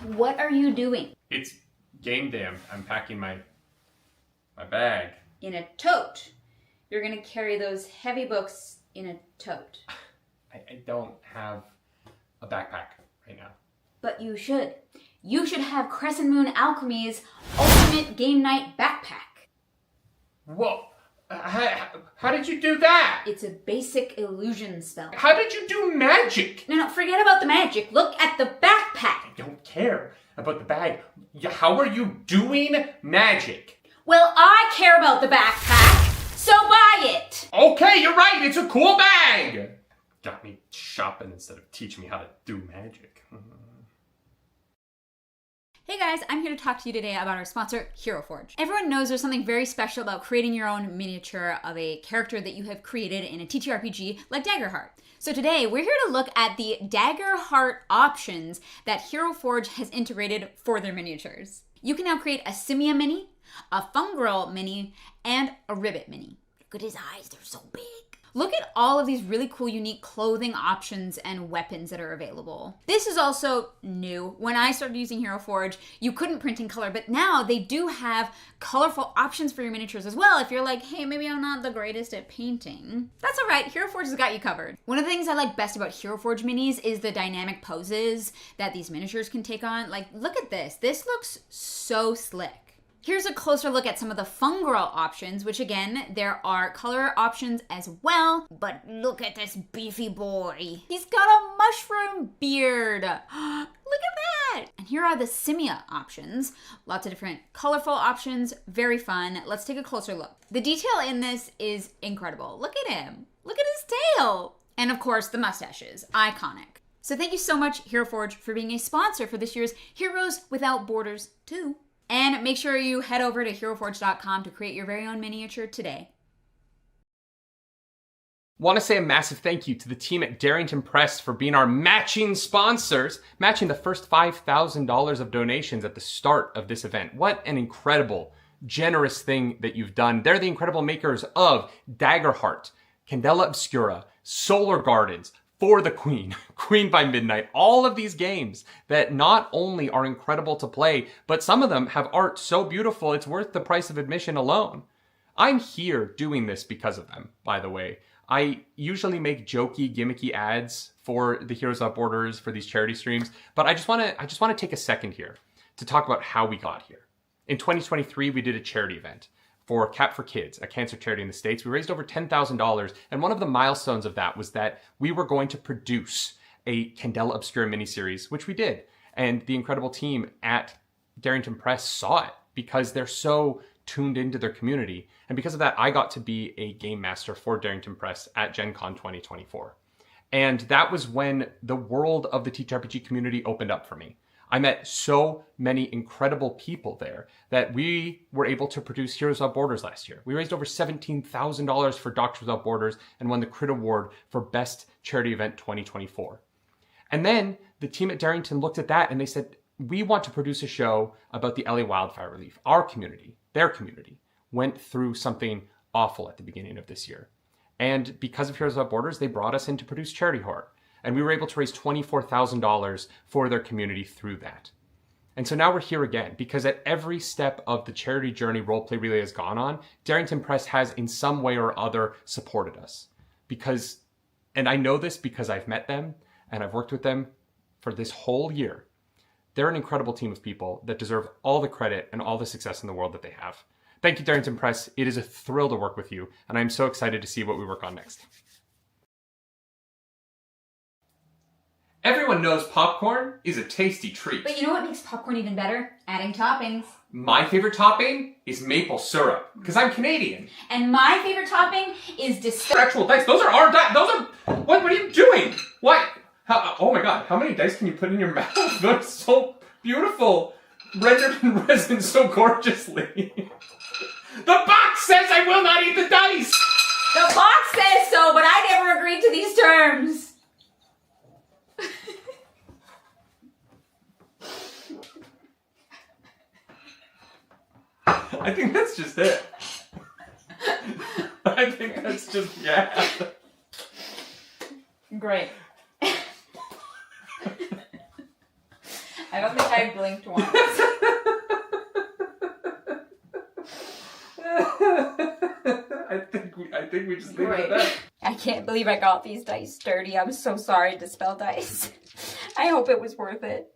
What are you doing? It's game day. I'm packing my bag. In a tote. You're gonna carry those heavy books in a tote. I don't have a backpack right now. But you should. You should have Crescent Moon Alchemy's Ultimate Game Night Backpack. Whoa! How did you do that? It's a basic illusion spell. How did you do magic? No, forget about the magic. Look at the backpack. I don't care about the bag. How are you doing magic? Well, I care about the backpack, so buy it. Okay, you're right. It's a cool bag. Got me shopping instead of teaching me how to do magic. Hey guys, I'm here to talk to you today about our sponsor, HeroForge. Everyone knows there's something very special about creating your own miniature of a character that you have created in a TTRPG like Daggerheart. So today, we're here to look at the Daggerheart options that HeroForge has integrated for their miniatures. You can now create a Simia mini, a Fungirl mini, and a Ribbit mini. Look at his eyes, they're so big. Look at all of these really cool, unique clothing options and weapons that are available. This is also new. When I started using HeroForge, you couldn't print in color, but now they do have colorful options for your miniatures as well. If you're like, hey, maybe I'm not the greatest at painting. That's all right, HeroForge has got you covered. One of the things I like best about HeroForge minis is the dynamic poses that these miniatures can take on. Like, look at this. This looks so slick. Here's a closer look at some of the Fungirl options, which again, there are color options as well, but look at this beefy boy. He's got a mushroom beard. Look at that. And here are the Simia options. Lots of different colorful options, very fun. Let's take a closer look. The detail in this is incredible. Look at him. Look at his tail. And of course, the mustaches, iconic. So thank you so much, HeroForge, for being a sponsor for this year's Heroes Without Borders 2. And make sure you head over to HeroForge.com to create your very own miniature today. Want to say a massive thank you to the team at Darrington Press for being our matching sponsors, matching the first $5,000 of donations at the start of this event. What an incredible, generous thing that you've done. They're the incredible makers of Daggerheart, Candela Obscura, Solar Gardens, For the Queen, Queen by Midnight, all of these games that not only are incredible to play, but some of them have art so beautiful it's worth the price of admission alone. I'm here doing this because of them, by the way. I usually make jokey, gimmicky ads for the Heroes Without Borders for these charity streams, but I just want to take a second here to talk about how we got here. In 2023, we did a charity event for Cap for Kids, a cancer charity in the States. We raised over $10,000, and one of the milestones of that was that we were going to produce a Candela Obscura miniseries, which we did. And the incredible team at Darrington Press saw it because they're so tuned into their community. And because of that, I got to be a game master for Darrington Press at Gen Con 2024. And that was when the world of the TTRPG community opened up for me. I met so many incredible people there that we were able to produce Heroes Without Borders last year. We raised over $17,000 for Doctors Without Borders and won the Crit Award for Best Charity Event 2024. And then the team at Darrington looked at that and they said, we want to produce a show about the LA wildfire relief. Our community, their community, went through something awful at the beginning of this year. And because of Heroes Without Borders, they brought us in to produce Charity Horror. And we were able to raise $24,000 for their community through that. And so now we're here again, because at every step of the charity journey Roleplay Relay has gone on, Darrington Press has in some way or other supported us. And I know this because I've met them and I've worked with them for this whole year. They're an incredible team of people that deserve all the credit and all the success in the world that they have. Thank you, Darrington Press. It is a thrill to work with you, and I'm so excited to see what we work on next. Everyone knows popcorn is a tasty treat. But you know what makes popcorn even better? Adding toppings. My favorite topping is maple syrup, because I'm Canadian. And my favorite topping is actual dice. Those are our dice. What are you doing? What? Oh my god, how many dice can you put in your mouth? They're so beautiful. Rendered in resin so gorgeously. The box says I will not eat the dice! The box says so, but I never agreed to these terms. I think that's just it. I think that's just, yeah. Great. I don't think I blinked once. I think we just leave it at that. I can't believe I got these dice dirty. I'm so sorry, Dispel Dice. I hope it was worth it.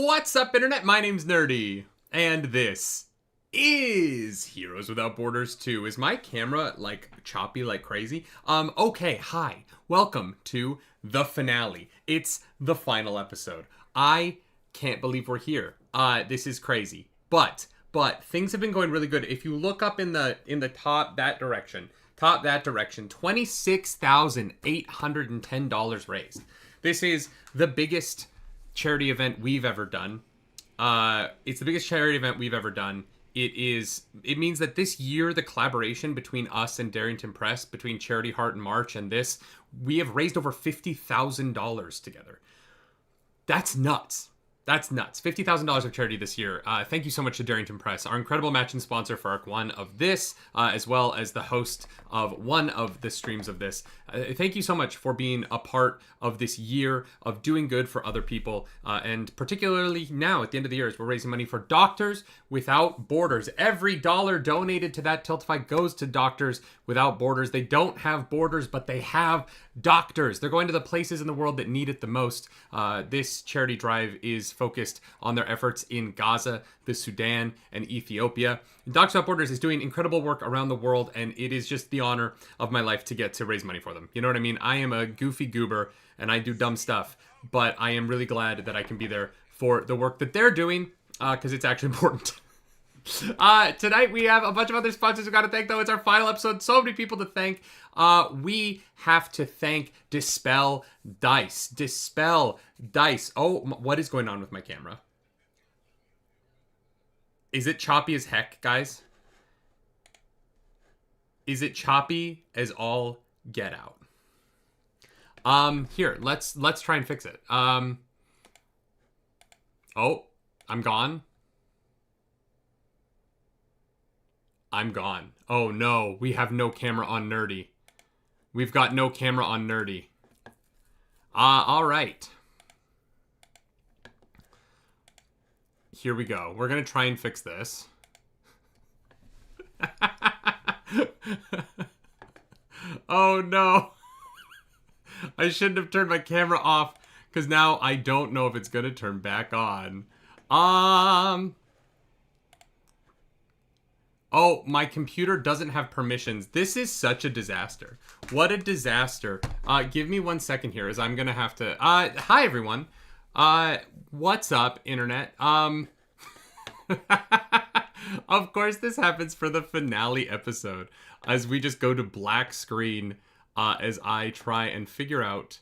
What's up, Internet? My name's Nerdy, and this is Heroes Without Borders 2. Is my camera, like, choppy like crazy? Okay, hi. Welcome to the finale. It's the final episode. I can't believe we're here. This is crazy. But things have been going really good. If you look up in the top that direction, $26,810 raised. This is the biggest charity event we've ever done. It's the biggest charity event we've ever done. It means that this year, the collaboration between us and Darrington Press, between Charity Heart and March and this, we have raised over $50,000 together. That's nuts. That's nuts. $50,000 of charity this year. Thank you so much to Darrington Press, our incredible matching sponsor for Arc 1 of this, as well as the host of one of the streams of this. Thank you so much for being a part of this year of doing good for other people, and particularly now at the end of the year as we're raising money for Doctors Without Borders. Every dollar donated to that Tiltify goes to Doctors Without Borders. They don't have borders, but they have doctors. They're going to the places in the world that need it the most. This charity drive is focused on their efforts in Gaza, the Sudan, and Ethiopia. Doctors Without Borders is doing incredible work around the world, and it is just the honor of my life to get to raise money for them. You know what I mean? I am a goofy goober, and I do dumb stuff, but I am really glad that I can be there for the work that they're doing, because it's actually important. Tonight we have a bunch of other sponsors we got to thank, though. It's our final episode. So many people to thank. We have to thank Dispel Dice. Dispel Dice. Oh, what is going on with my camera? Is it choppy as heck, guys? Is it choppy as all get out? Here, let's try and fix it. Oh, I'm gone. I'm gone. Oh no, we have no camera on Nerdy. We've got no camera on Nerdy. All right. Here we go. We're gonna try and fix this. Oh no. I shouldn't have turned my camera off, because now I don't know if it's gonna turn back on. Oh, my computer doesn't have permissions. This is such a disaster. What a disaster. Give me 1 second here, as I'm gonna have to... hi, everyone. What's up, Internet? Of course, this happens for the finale episode, as we just go to black screen, as I try and figure out...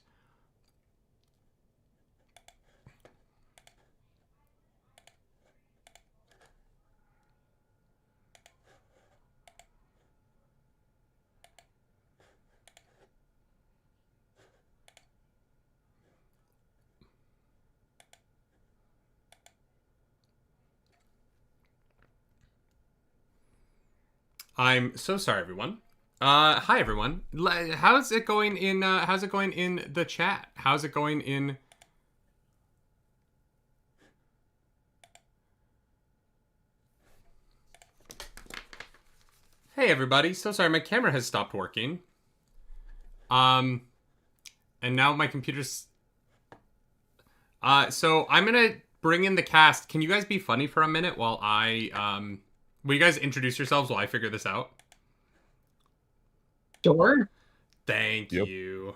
I'm so sorry, everyone. Hi, everyone. How's it going in the chat? How's it going in... Hey, everybody. So sorry, my camera has stopped working. And now my computer's... So I'm gonna bring in the cast. Can you guys be funny for a minute while I, will you guys introduce yourselves while I figure this out? Sure. Thank you.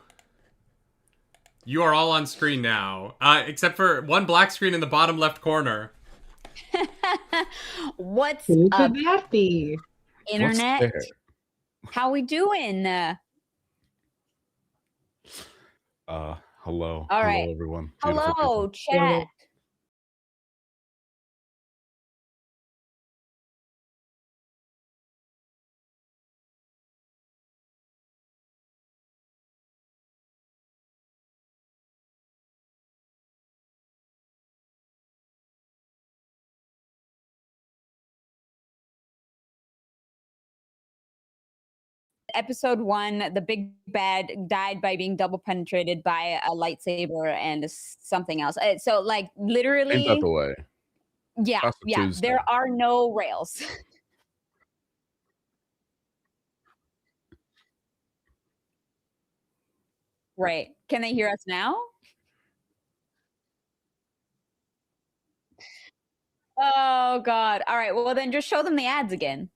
You are all on screen now, except for one black screen in the bottom left corner. What's Who up, could that be? internet? What's there? How we doing? Hello. All right. Hello, everyone. Beautiful Hello, people. chat. Episode 1, the big bad died by being double penetrated by a lightsaber and something else. So, like, Ain't literally, that the way? yeah, That's a yeah. Tuesday. There are no rails. Right? Can they hear us now? Oh God! All right. Well, then just show them the ads again.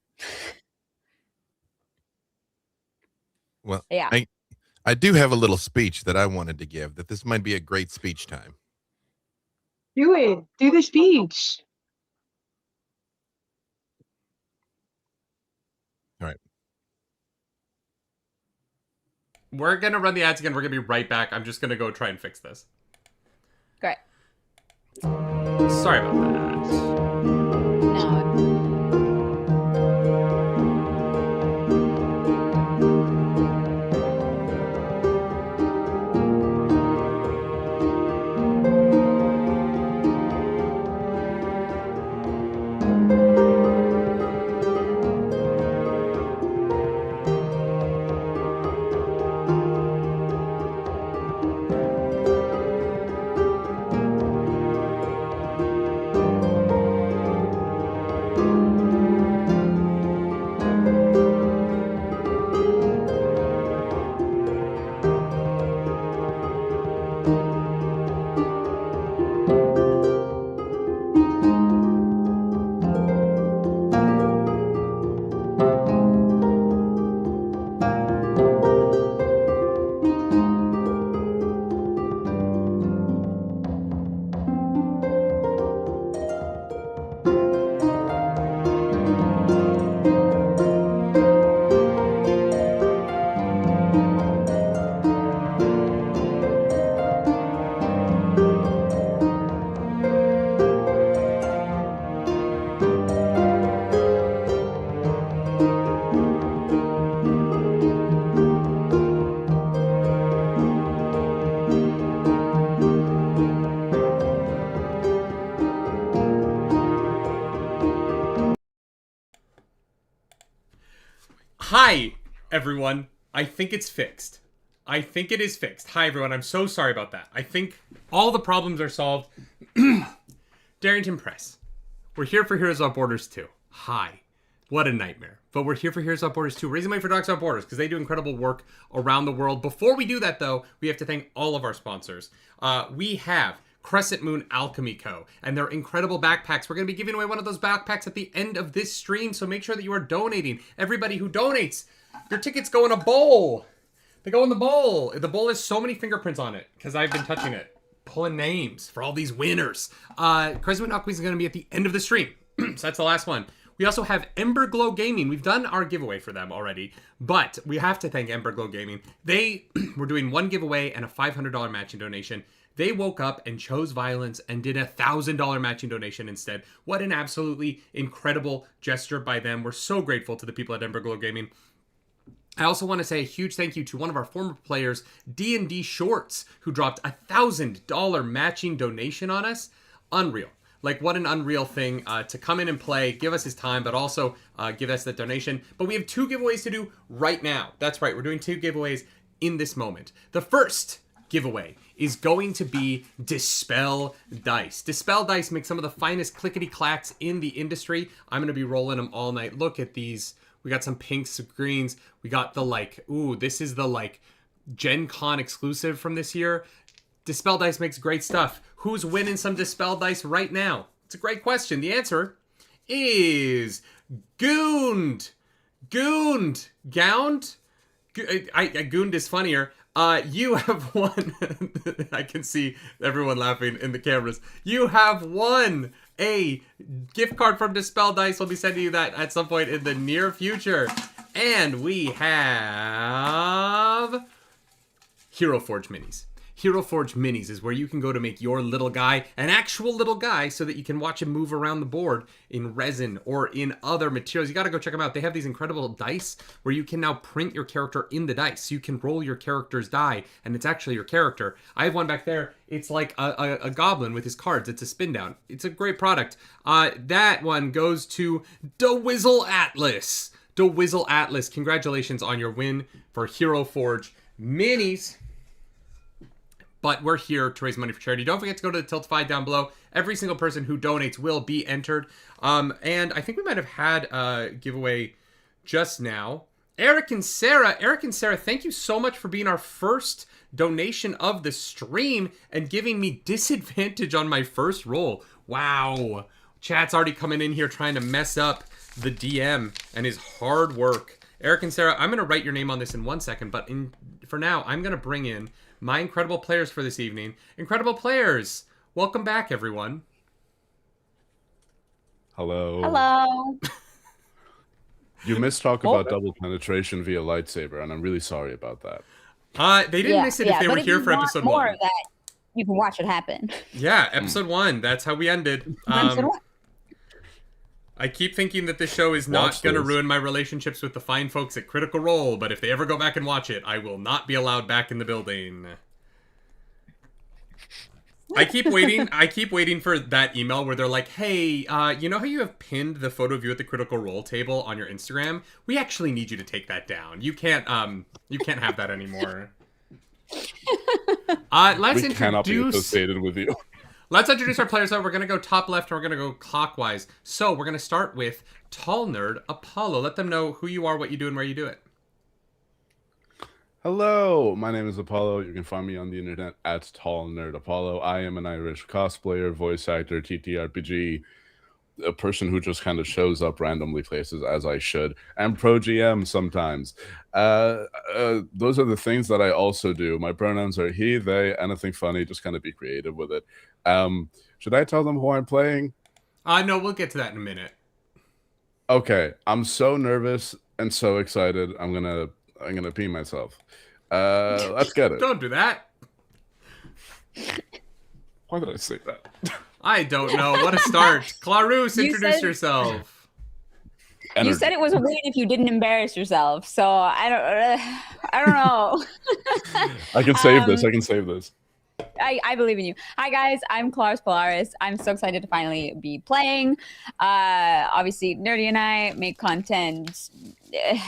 Well, Yeah. I do have a little speech that I wanted to give, that this might be a great speech time. Do it. Do the speech. All right. We're gonna run the ads again. We're gonna be right back. I'm just gonna go try and fix this. Great. Sorry about that. No. Hi, everyone. I think it's fixed. I think it is fixed. Hi, everyone. I'm so sorry about that. I think all the problems are solved. Darrington Press. We're here for Heroes Without Borders 2. Hi. What a nightmare. But we're here for Heroes Without Borders 2. Raising money for Dogs Without Borders because they do incredible work around the world. Before we do that, though, we have to thank all of our sponsors. We have Crescent Moon Alchemy Co. and their incredible backpacks. We're going to be giving away one of those backpacks at the end of this stream, so make sure that you are donating. Everybody who donates, your tickets go in a bowl. They go in the bowl. The bowl has so many fingerprints on it because I've been touching it, pulling names for all these winners. Crescent Moon Alchemy is going to be at the end of the stream, so that's the last one. We also have Emberglow Gaming. We've done our giveaway for them already, but we have to thank Emberglow Gaming. They were doing one giveaway and a $500 matching donation. They woke up and chose violence and did a $1,000 matching donation instead. What an absolutely incredible gesture by them. We're so grateful to the people at Emberglow Gaming. I also want to say a huge thank you to one of our former players, D&D Shorts, who dropped a $1,000 matching donation on us. Unreal. Like, what an unreal thing to come in and play, give us his time, but also give us that donation. But we have 2 giveaways to do right now. That's right, we're doing 2 giveaways in this moment. The first giveaway is going to be Dispel Dice. Dispel Dice makes some of the finest clickety-clacks in the industry. I'm going to be rolling them all night. Look at these. We got some pink screens. We got the, like, ooh, this is the, like, Gen Con exclusive from this year. Dispel Dice makes great stuff. Who's winning some Dispel Dice right now? It's a great question. The answer is Goond. Goond. Gound? Goond is funnier. You have won. I can see everyone laughing in the cameras. You have won a gift card from Dispel Dice. We'll be sending you that at some point in the near future. And we have Hero Forge Minis. Hero Forge Minis is where you can go to make your little guy an actual little guy so that you can watch him move around the board in resin or in other materials. You got to go check them out. They have these incredible dice where you can now print your character in the dice. So you can roll your character's die and it's actually your character. I have one back there. It's like a goblin with his cards. It's a spin down. It's a great product. That one goes to DeWizzle Atlas. DeWizzle Atlas, congratulations on your win for Hero Forge Minis. But we're here to raise money for charity. Don't forget to go to the Tiltify down below. Every single person who donates will be entered. And I think we might have had a giveaway just now. Eric and Sarah, thank you so much for being our first donation of the stream and giving me disadvantage on my first roll. Wow. Chat's already coming in here trying to mess up the DM and his hard work. Eric and Sarah, I'm going to write your name on this in 1 second, but for now, I'm going to bring in my incredible players for this evening. Incredible players! Welcome back, everyone. Hello. Hello. You missed talk about double penetration via lightsaber, and I'm really sorry about that. They didn't miss it if they were here for episode 1. More of that, you can watch it happen. Yeah, episode 1. That's how we ended. I keep thinking that this show is not going to ruin my relationships with the fine folks at Critical Role, but if they ever go back and watch it, I will not be allowed back in the building. I keep waiting for that email where they're like, hey, you know how you have pinned the photo of you at the Critical Role table on your Instagram? We actually need you to take that down. You can't have that anymore. We cannot be associated with you. Let's introduce our players. We're going to go top left and we're going to go clockwise. So we're going to start with Tall Nerd Apollo. Let them know who you are, what you do, and where you do it. Hello, my name is Apollo. You can find me on the internet at Tall Nerd Apollo. I am an Irish cosplayer, voice actor, TTRPG, a person who just kind of shows up randomly places as I should, and pro GM sometimes. Those are the things that I also do. My pronouns are he, they, anything funny, just kind of be creative with it. Should I tell them who I'm playing? No, we'll get to that in a minute. Okay, I'm so nervous and so excited. I'm gonna pee myself. Let's get it. Don't do that. Why did I say that? I don't know. What a start. Clarus, introduce yourself. You said it was a win if you didn't embarrass yourself. So I don't know. I can save this. I can save this. I believe in you. Hi guys, I'm Clarus Polaris. I'm so excited to finally be playing. Obviously, Nerdy and I make content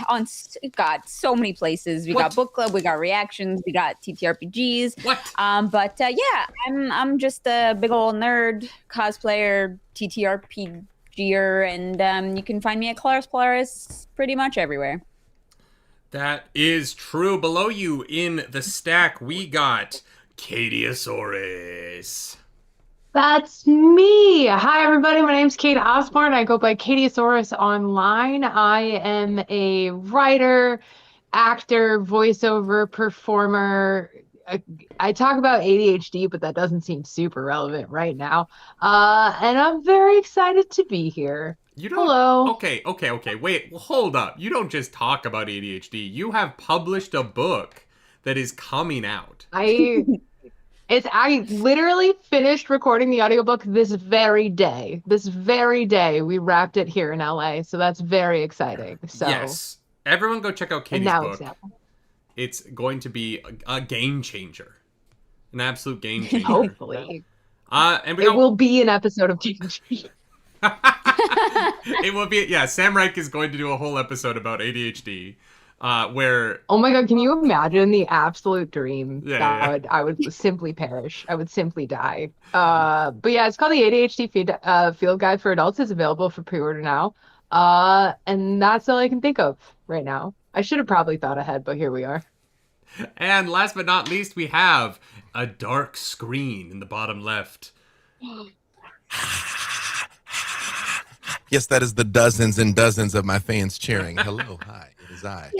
on so many places. We got book club, we got reactions, we got TTRPGs. But yeah, I'm just a big old nerd cosplayer, TTRPGer, and you can find me at Clarus Polaris pretty much everywhere. That is true. Below you in the stack, we got Katiosaurus. That's me. Hi, everybody. My name's Kate Osborne. I go by Katiosaurus online. I am a writer, actor, voiceover, performer. I talk about ADHD, but that doesn't seem super relevant right now. And I'm very excited to be here. Hello. Okay. Wait, hold up. You don't just talk about ADHD. You have published a book that is coming out. I literally finished recording the audiobook this very day. We wrapped it here in LA, so that's very exciting. So yes, everyone go check out Katie's book. It's going to be a game changer, an absolute game changer. Hopefully, and it will be an episode of Game Changer. It will be. Yeah, Sam Reich is going to do a whole episode about ADHD. Where oh my god, can you imagine the absolute dream? Yeah. I would simply perish. I would simply die. But yeah, it's called the ADHD Field Guide for Adults. It's available for pre-order now. And that's all I can think of right now. I should have probably thought ahead, but here we are. And last but not least, we have a dark screen in the bottom left. Yes, that is the dozens and dozens of my fans cheering. Hello, hi, it is I,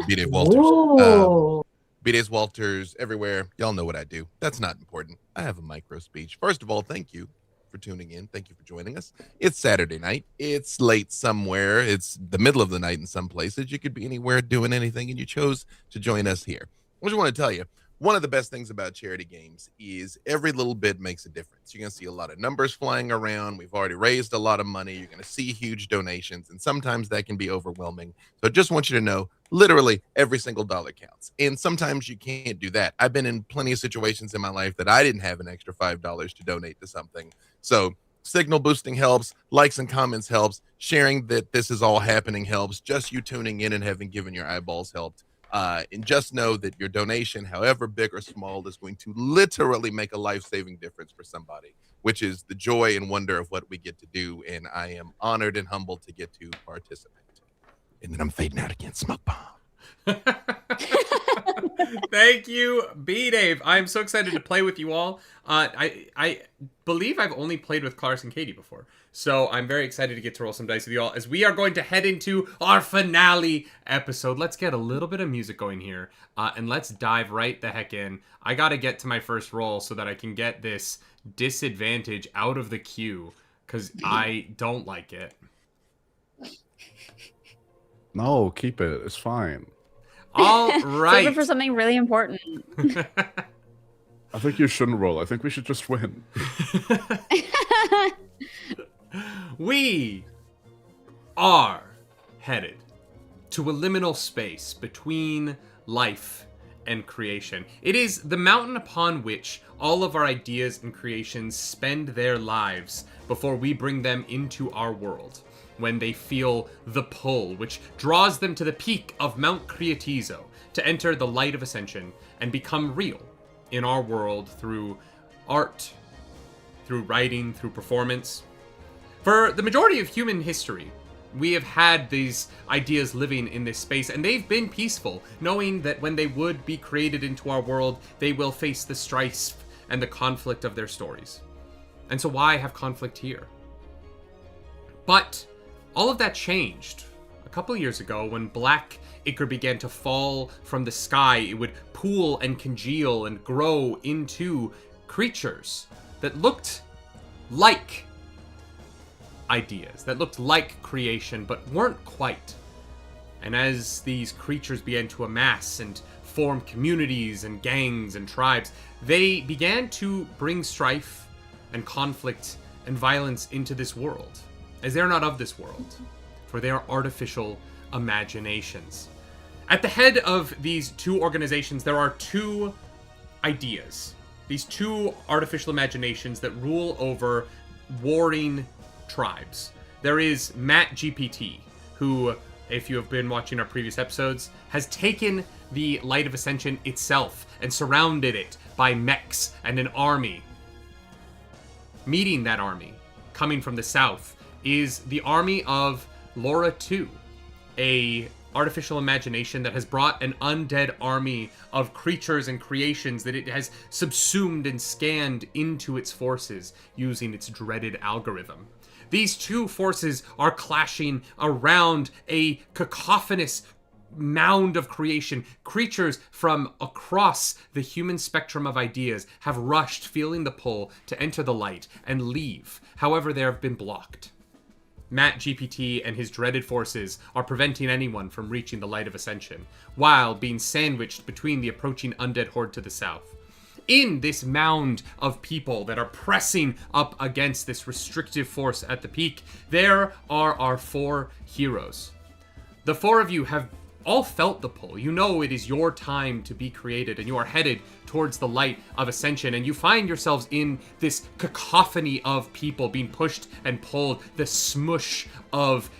B.D. Walters. B-Days Walters, everywhere. Y'all know what I do. That's not important. I have a micro speech. First of all, thank you for tuning in. Thank you for joining us. It's Saturday night. It's late somewhere. It's the middle of the night in some places. You could be anywhere doing anything, and you chose to join us here. I just want to tell you, one of the best things about charity games is every little bit makes a difference. You're going to see a lot of numbers flying around. We've already raised a lot of money. You're going to see huge donations, and sometimes that can be overwhelming. So I just want you to know, literally every single dollar counts. And sometimes you can't do that. I've been in plenty of situations in my life that I didn't have an extra $5 to donate to something. So signal boosting helps, likes and comments helps, sharing that this is all happening helps, just you tuning in and having given your eyeballs helped. And just know that your donation, however big or small, is going to literally make a life-saving difference for somebody, which is the joy and wonder of what we get to do. And I am honored and humbled to get to participate. And then I'm fading out again. Smoke bomb. Thank you, B-Dave. I'm so excited to play with you all. I believe I've only played with Clarus and Katie before, so I'm very excited to get to roll some dice with you all as we are going to head into our finale episode. Let's get a little bit of music going here, and let's dive right the heck in. I got to get to my first roll so that I can get this disadvantage out of the queue, because I don't like it. No, keep it. It's fine. All right. Save it for something really important. I think you shouldn't roll. I think we should just win. We are headed to a liminal space between life and creation. It is the mountain upon which all of our ideas and creations spend their lives before we bring them into our world, when they feel the pull, which draws them to the peak of Mount Creatizo to enter the light of ascension and become real in our world through art, through writing, through performance. For the majority of human history, we have had these ideas living in this space, and they've been peaceful, knowing that when they would be created into our world, they will face the strife and the conflict of their stories. And so why have conflict here? But all of that changed a couple years ago when black ichor began to fall from the sky. It would pool and congeal and grow into creatures that looked like ideas, that looked like creation, but weren't quite. And as these creatures began to amass and form communities and gangs and tribes, they began to bring strife and conflict and violence into this world, as they are not of this world, for they are artificial imaginations. At the head of these two organizations, there are two ideas, these two artificial imaginations that rule over warring tribes. There is Matt GPT, who, if you have been watching our previous episodes, has taken the Light of Ascension itself and surrounded it by mechs and an army. Meeting that army, coming from the south, is the army of Laura 2, a artificial imagination that has brought an undead army of creatures and creations that it has subsumed and scanned into its forces using its dreaded algorithm. These two forces are clashing around a cacophonous mound of creation. Creatures from across the human spectrum of ideas have rushed, feeling the pull to enter the light and leave. However, they have been blocked. Matt GPT and his dreaded forces are preventing anyone from reaching the Light of Ascension, while being sandwiched between the approaching undead horde to the south. In this mound of people that are pressing up against this restrictive force at the peak, there are our four heroes. The four of you have all felt the pull. You know it is your time to be created, and you are headed towards the Light of Ascension, and you find yourselves in this cacophony of people being pushed and pulled, the smush of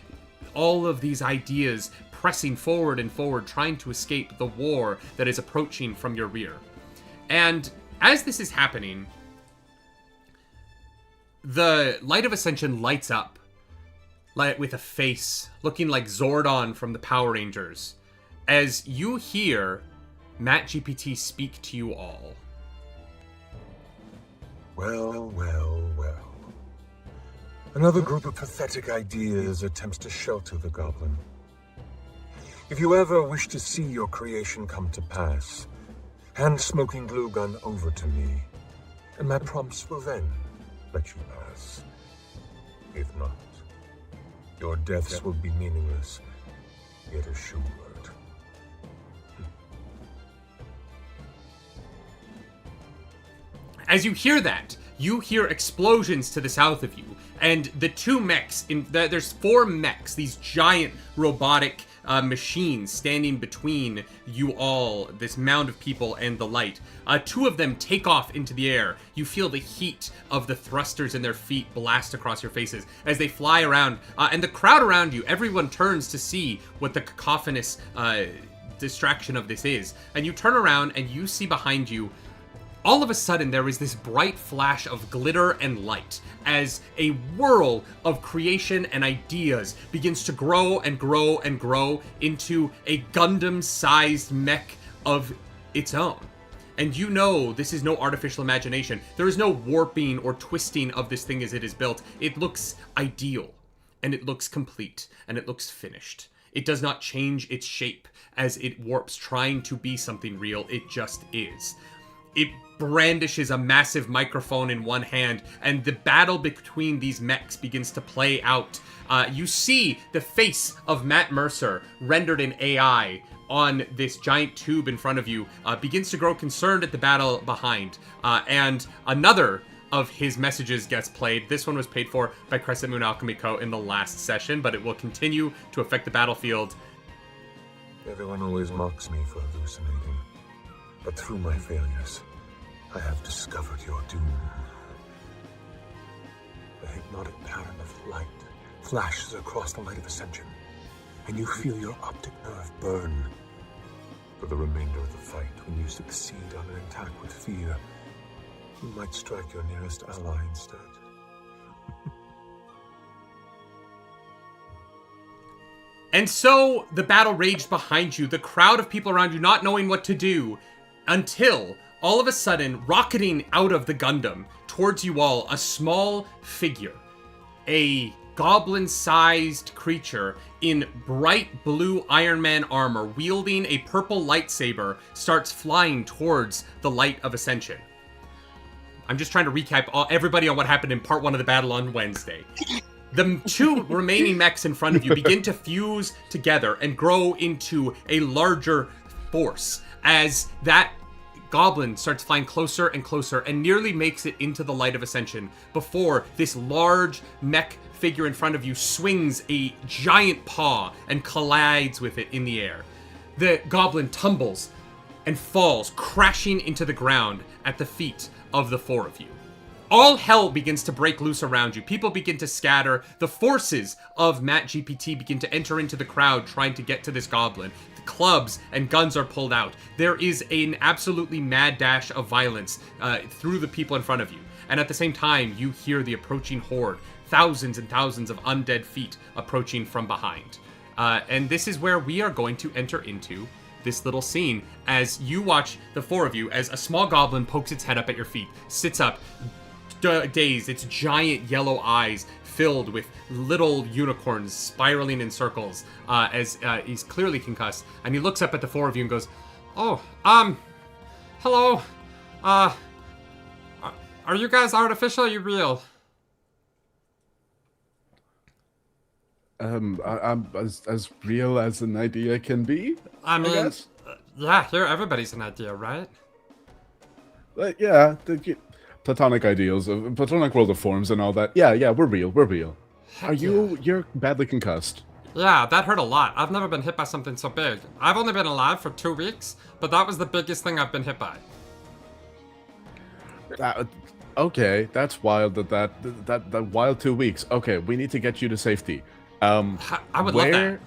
all of these ideas pressing forward and forward, trying to escape the war that is approaching from your rear. And as this is happening, the Light of Ascension lights up with a face looking like Zordon from the Power Rangers, as you hear Matt GPT speak to you all. Well, well, well. Another group of pathetic ideas attempts to shelter the goblin. If you ever wish to see your creation come to pass, Hand smoking glue gun over to me, and my prompts will then let you pass. If not, your deaths will be meaningless, yet assured. As you hear that, you hear explosions to the south of you, and the two mechs, there's 4 mechs, these giant robotic machines standing between you all, this mound of people and the light. 2 of them take off into the air. You feel the heat of the thrusters in their feet blast across your faces as they fly around, and the crowd around you, everyone turns to see what the cacophonous distraction of this is. And you turn around and you see behind you, all of a sudden, there is this bright flash of glitter and light as a whirl of creation and ideas begins to grow and grow and grow into a Gundam-sized mech of its own. And you know this is no artificial imagination. There is no warping or twisting of this thing as it is built. It looks ideal, and it looks complete, and it looks finished. It does not change its shape as it warps, trying to be something real. It just is. It brandishes a massive microphone in one hand, and the battle between these mechs begins to play out. You see the face of Matt Mercer, rendered in AI, on this giant tube in front of you, begins to grow concerned at the battle behind. And another of his messages gets played. This one was paid for by Crescent Moon Alchemy Co. in the last session, but it will continue to affect the battlefield. Everyone always mocks me for hallucinating, but through my failures, I have discovered your doom. A hypnotic pattern of light flashes across the light of ascension, and you feel your optic nerve burn. For the remainder of the fight, when you succeed on an attack with fear, you might strike your nearest ally instead. And so the battle raged behind you, the crowd of people around you not knowing what to do, until all of a sudden, rocketing out of the Gundam towards you all, a small figure, a goblin-sized creature in bright blue Iron Man armor, wielding a purple lightsaber, starts flying towards the light of Ascension. I'm just trying to recap everybody on what happened in part 1 of the battle on Wednesday. The 2 remaining mechs in front of you begin to fuse together and grow into a larger force as that goblin starts flying closer and closer and nearly makes it into the light of Ascension before this large mech figure in front of you swings a giant paw and collides with it in the air. The goblin tumbles and falls, crashing into the ground at the feet of the 4 of you. All hell begins to break loose around you. People begin to scatter. The forces of Matt GPT begin to enter into the crowd trying to get to this goblin. The clubs and guns are pulled out. There is an absolutely mad dash of violence through the people in front of you. And at the same time, you hear the approaching horde. Thousands and thousands of undead feet approaching from behind. And this is where we are going to enter into this little scene as you watch the 4 of you as a small goblin pokes its head up at your feet, sits up, dazed, its giant yellow eyes filled with little unicorns spiraling in circles as he's clearly concussed, and he looks up at the 4 of you and goes, "Oh, hello, are you guys artificial or are you real?" I'm as real as an idea can be. I mean, guess. Yeah, here everybody's an idea, right? Yeah, platonic ideals, platonic world of forms and all that. Yeah, we're real. You're badly concussed. Yeah, that hurt a lot. I've never been hit by something so big. I've only been alive for 2 weeks, but that was the biggest thing I've been hit by. Okay, that's wild. That wild 2 weeks. Okay, we need to get you to safety. I would love that.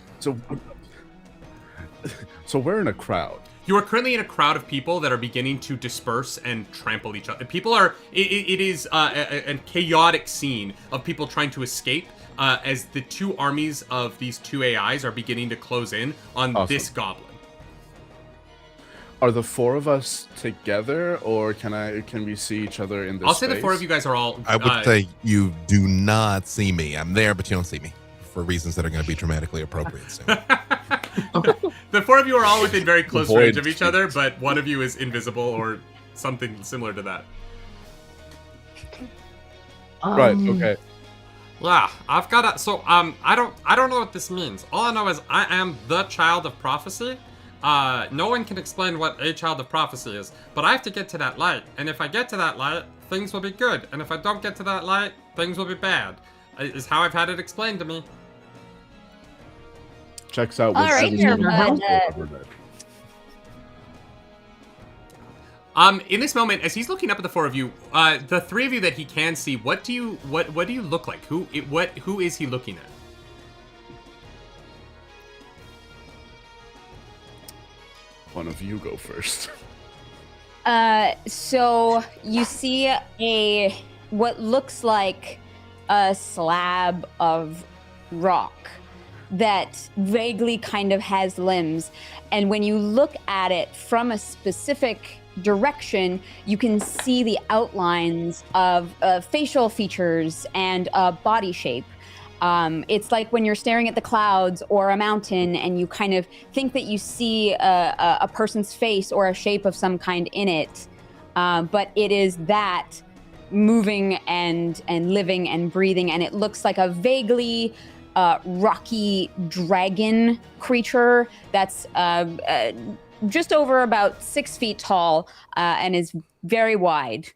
So we're in a crowd. You are currently in a crowd of people that are beginning to disperse and trample each other. People are, it is a chaotic scene of people trying to escape as the 2 armies of these 2 AIs are beginning to close in on this goblin. Are the 4 of us together, or can we see each other in this I'll say space? the 4 of you guys are all... I would say you do not see me. I'm there, but you don't see me. For reasons that are going to be dramatically appropriate soon. The four of you are all within very close Void range of each speech. other, but one of you is invisible or something similar to that. Right. Okay. Yeah, I've got a. So I don't know what this means. All I know is I am the child of prophecy. No one can explain what a child of prophecy is, but I have to get to that light. And if I get to that light, things will be good. And if I don't get to that light, things will be bad. Is how I've had it explained to me. Checks out. All with right, everything there, else bud. over there. In this moment, as he's looking up at the four of you, the three of you that he can see, what do you look like? Who is he looking at? One of you go first. So you see what looks like a slab of rock that vaguely kind of has limbs. And when you look at it from a specific direction, you can see the outlines of facial features and body shape. It's like when you're staring at the clouds or a mountain and you kind of think that you see a person's face or a shape of some kind in it, but it is that moving and living and breathing, and it looks like a vaguely rocky dragon creature that's just over about 6 feet tall and is very wide.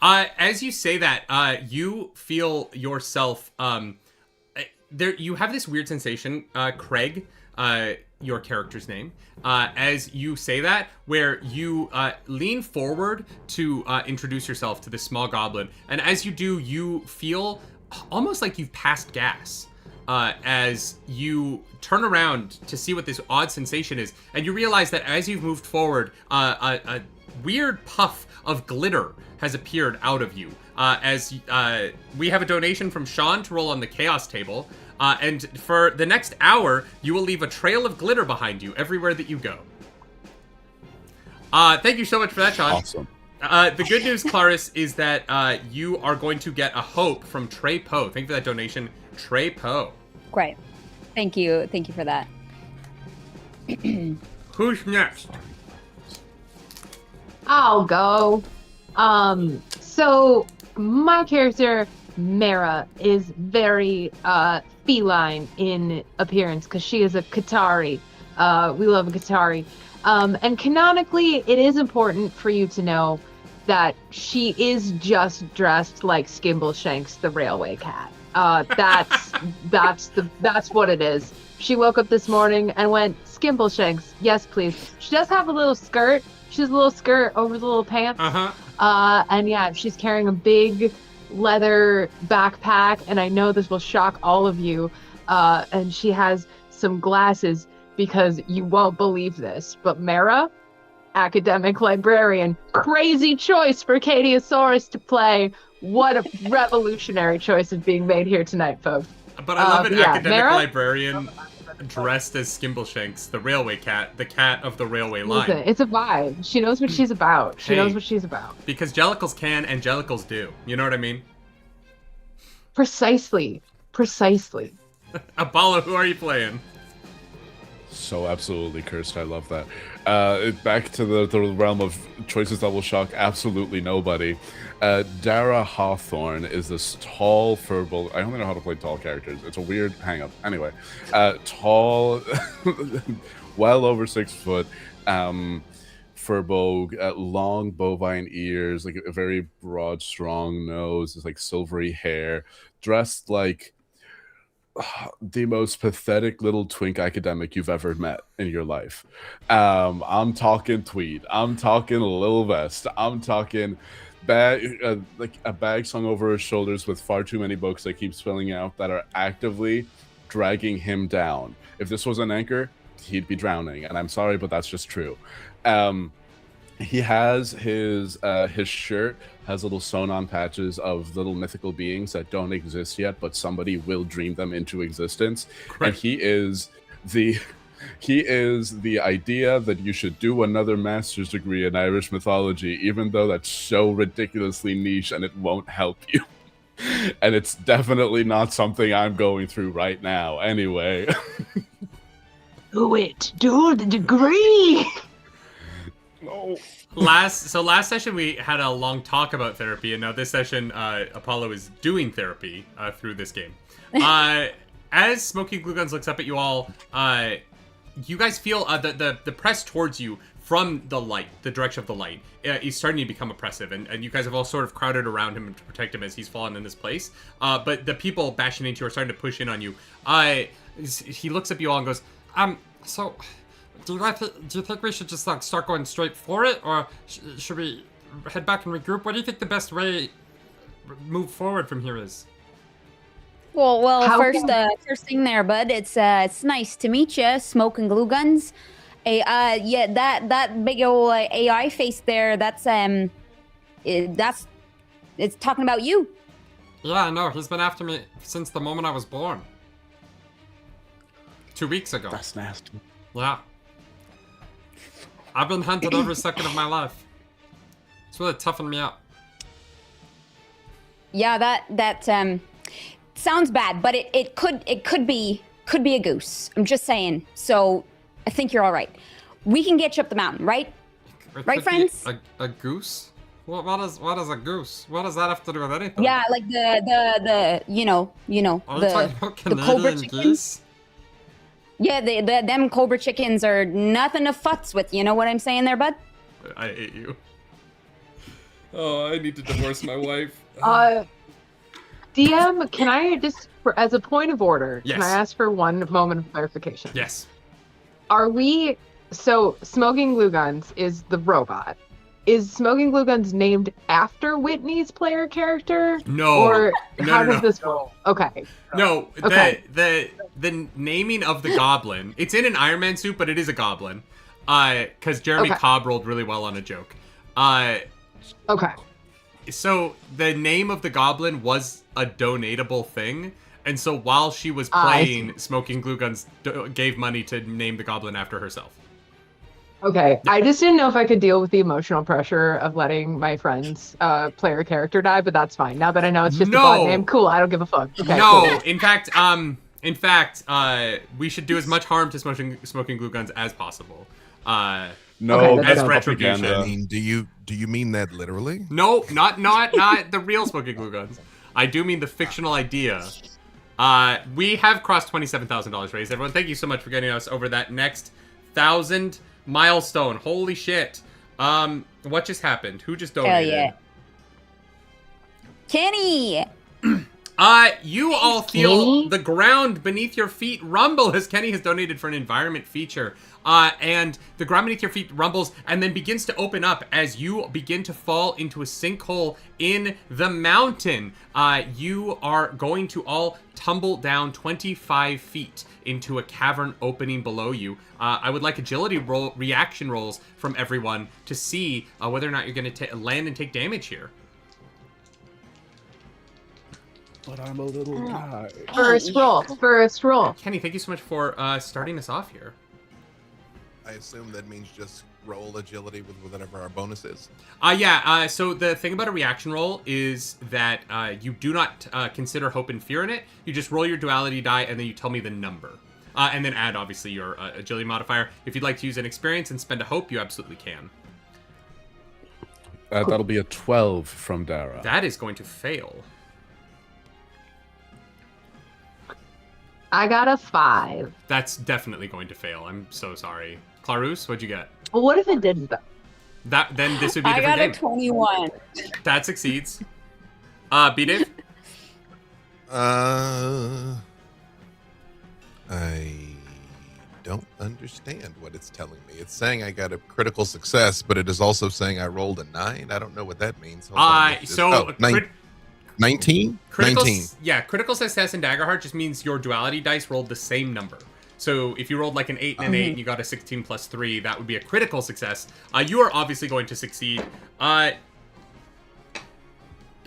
As you say that, you feel yourself. There, you have this weird sensation, Craig, your character's name. As you say that, where you lean forward to introduce yourself to this small goblin, and as you do, you feel almost like you've passed gas. As you turn around to see what this odd sensation is, and you realize that as you've moved forward, a weird puff of glitter has appeared out of you. As we have a donation from Sean to roll on the chaos table, and for the next hour, you will leave a trail of glitter behind you everywhere that you go. Thank you so much for that, Sean. Awesome. The good news, Clarice, is that you are going to get a hope from Trey Poe. Thank you for that donation, Trey Poe. Great. Thank you for that. Who's next? I'll go. So my character, Mara, is very feline in appearance because she is a Qatari. We love a Qatari. And canonically, it is important for you to know that she is just dressed like Skimbleshanks, the railway cat. That's what it is. She woke up this morning and went, Skimbleshanks, yes please. She does have a little skirt. She has a little skirt over the little pants. And yeah, she's carrying a big leather backpack, and I know this will shock all of you. And she has some glasses because you won't believe this, but Mara, academic librarian, crazy choice for Cadiosaurus to play. What a revolutionary choice is being made here tonight, folks. But I love an yeah, academic Mara? librarian dressed as Skimbleshanks, the railway cat, the cat of the railway line. Listen, it's a vibe. She knows what she's about. She Hey. knows what she's about. Because Jellicles can and Jellicles do. You know what I mean? Precisely. Apollo, who are you playing? So absolutely cursed. I love that. Back to the realm of choices that will shock absolutely nobody. Dara Hawthorne is this tall, furball. I only know how to play tall characters. It's a weird hang-up. Anyway, tall, well over 6 foot, furball, long bovine ears, like a very broad, strong nose, it's like silvery hair, dressed like the most pathetic little twink academic you've ever met in your life. I'm talking tweed. I'm talking Lil Vest. I'm talking bag, like a bag slung over his shoulders with far too many books that keep spilling out that are actively dragging him down. If this was an anchor, he'd be drowning, and I'm sorry, but that's just true. He has his shirt has little sewn-on patches of little mythical beings that don't exist yet, but somebody will dream them into existence. Correct. And he is the idea that you should do another master's degree in Irish mythology, even though that's so ridiculously niche and it won't help you. And it's definitely not something I'm going through right now. Anyway. Do it. Do the degree. No. Last session we had a long talk about therapy, and now this session Apollo is doing therapy through this game. As Smoking Glue Guns looks up at you all, you guys feel the press towards you from the light, the direction of the light, is starting to become oppressive, and you guys have all sort of crowded around him to protect him as he's fallen in this place. But the people bashing into you are starting to push in on you. He looks at you all and goes, So, do you think we should just like start going straight for it, or should we head back and regroup? What do you think the best way move forward from here is? Well, How first, can- first thing there, bud. It's nice to meet you, Smoking Glue Guns. Hey, yeah, that big old AI face there. That's it's talking about you. Yeah, I know. He's been after me since the moment I was born. 2 weeks ago. That's nasty. Yeah. I've been hunted every second of my life. It's really toughened me up. Yeah, that sounds bad, but it could be a goose. I'm just saying. So I think you're all right. We can get you up the mountain, right? It Right, could be friends? A goose? What is a goose? What does that have to do with anything? Yeah, like the you know Are you talking about the cobra Canadian chickens. geese? Yeah, them cobra chickens are nothing to futz with. You know what I'm saying there, bud? I hate you. Oh, I need to divorce my wife. DM, can I just, as a point of order, Yes. can I ask for one moment of clarification? Yes. Are we, so Smoking Glue Guns is the robot. Is Smoking Glue Guns named after Whitney's player character? No. Or No, how no, does no. this roll? Okay. No, Okay. the naming of the goblin, it's in an Iron Man suit, but it is a goblin. Because Jeremy Okay. Cobb rolled really well on a joke. Okay. So the name of the goblin was a donatable thing, and so while she was I playing, Smoking Glue Guns gave money to name the goblin after herself. Okay. I just didn't know if I could deal with the emotional pressure of letting my friend's player character die, but that's fine. Now that I know it's just a No. bot name, cool. I don't give a fuck. Okay, No, cool. in fact, we should do as much harm to Smoking Glue Guns as possible. No, Okay, that's as retribution. propaganda. I mean, do you mean that literally? No, not the real Smoking Glue Guns. I do mean the fictional idea. We have crossed $27,000 raised. Everyone, thank you so much for getting us over that next 1,000 milestone. Holy shit. What just happened? Who just donated? Hell yeah. Kenny! You all feel the ground beneath your feet rumble as Kenny has donated for an environment feature. And the ground beneath your feet rumbles and then begins to open up as you begin to fall into a sinkhole in the mountain. You are going to all tumble down 25 feet into a cavern opening below you. I would like agility reaction rolls from everyone to see whether or not you're going to land and take damage here. But I'm a little guy. First roll. Kenny, thank you so much for starting us off here. I assume that means just roll agility with whatever our bonus is. So the thing about a reaction roll is that you do not consider hope and fear in it. You just roll your duality die and then you tell me the number. And then add, obviously, your agility modifier. If you'd like to use an experience and spend a hope, you absolutely can. That'll be a 12 from Dara. That is going to fail. I got a 5. That's definitely going to fail. I'm so sorry. Clarus, what'd you get? Well, what if it didn't, though? Then this would be a I different got game. a 21. That succeeds. B-Dave? I don't understand what it's telling me. It's saying I got a critical success, but it is also saying I rolled a 9. I don't know what that means. Hold on, let's just- 19? Critical, 19. Yeah, critical success in Daggerheart just means your duality dice rolled the same number. So if you rolled like an 8 and an 8 and you got a 16 plus 3, that would be a critical success. You are obviously going to succeed.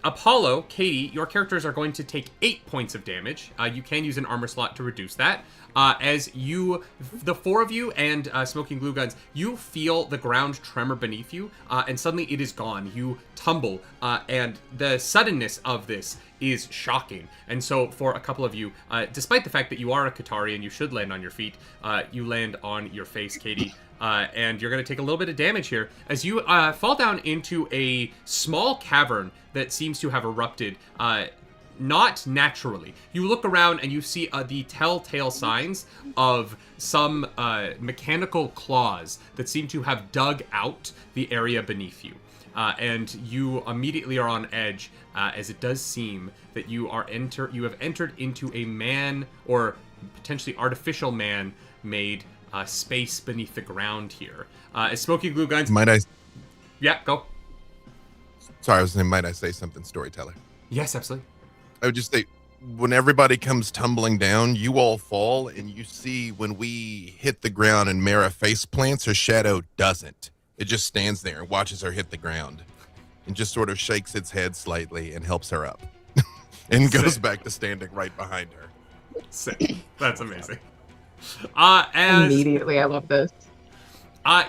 Apollo, Katie, your characters are going to take 8 points of damage. You can use an armor slot to reduce that. As you, the 4 of you and Smoking Glue Guns, you feel the ground tremor beneath you, and suddenly it is gone. You tumble, and the suddenness of this is shocking. And so for a couple of you, despite the fact that you are a Qatari and you should land on your feet, you land on your face, Katie. And you're going to take a little bit of damage here as you fall down into a small cavern that seems to have erupted not naturally. You look around and you see the telltale signs of some mechanical claws that seem to have dug out the area beneath you. And you immediately are on edge, as it does seem that you have entered into a man, or potentially artificial man-made space beneath the ground here. As Smoky Glue Guns... Might I... Yeah, go. Sorry, I was saying, might I say something, storyteller? Yes, absolutely. I would just say, when everybody comes tumbling down, you all fall, and you see when we hit the ground and Mara face plants, her shadow doesn't. It just stands there and watches her hit the ground and just sort of shakes its head slightly and helps her up and goes back to standing right behind her. Sick. That's amazing. Immediately, I love this.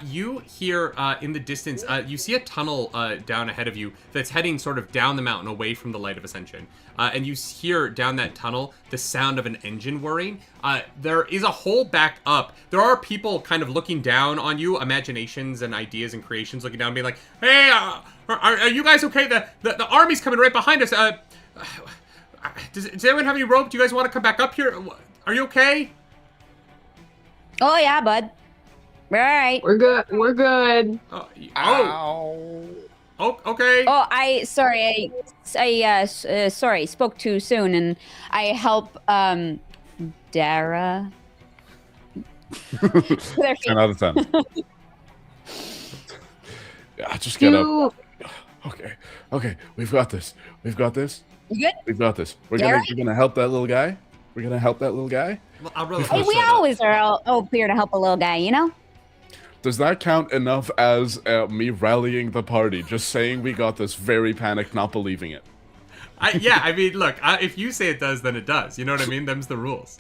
You hear in the distance, you see a tunnel down ahead of you that's heading sort of down the mountain away from the Light of Ascension. And you hear down that tunnel the sound of an engine whirring. There is a hole back up. There are people kind of looking down on you, imaginations and ideas and creations looking down, being like, hey, are you guys okay? The army's coming right behind us. Does anyone have any rope? Do you guys want to come back up here? Are you okay? Oh yeah, bud. We're all right. We're good. We're good. Okay. Oh, sorry, spoke too soon, and I help Dara. 10 out of 10. Yeah, just get up. Okay, we've got this. You good? We've got this. We're Dara? gonna help that little guy. Well, Hey, we always are all here to help a little guy, you know? Does that count enough as me rallying the party? Just saying we got this, very panicked, not believing it. I mean, look, if you say it does, then it does. You know what I mean? Them's the rules.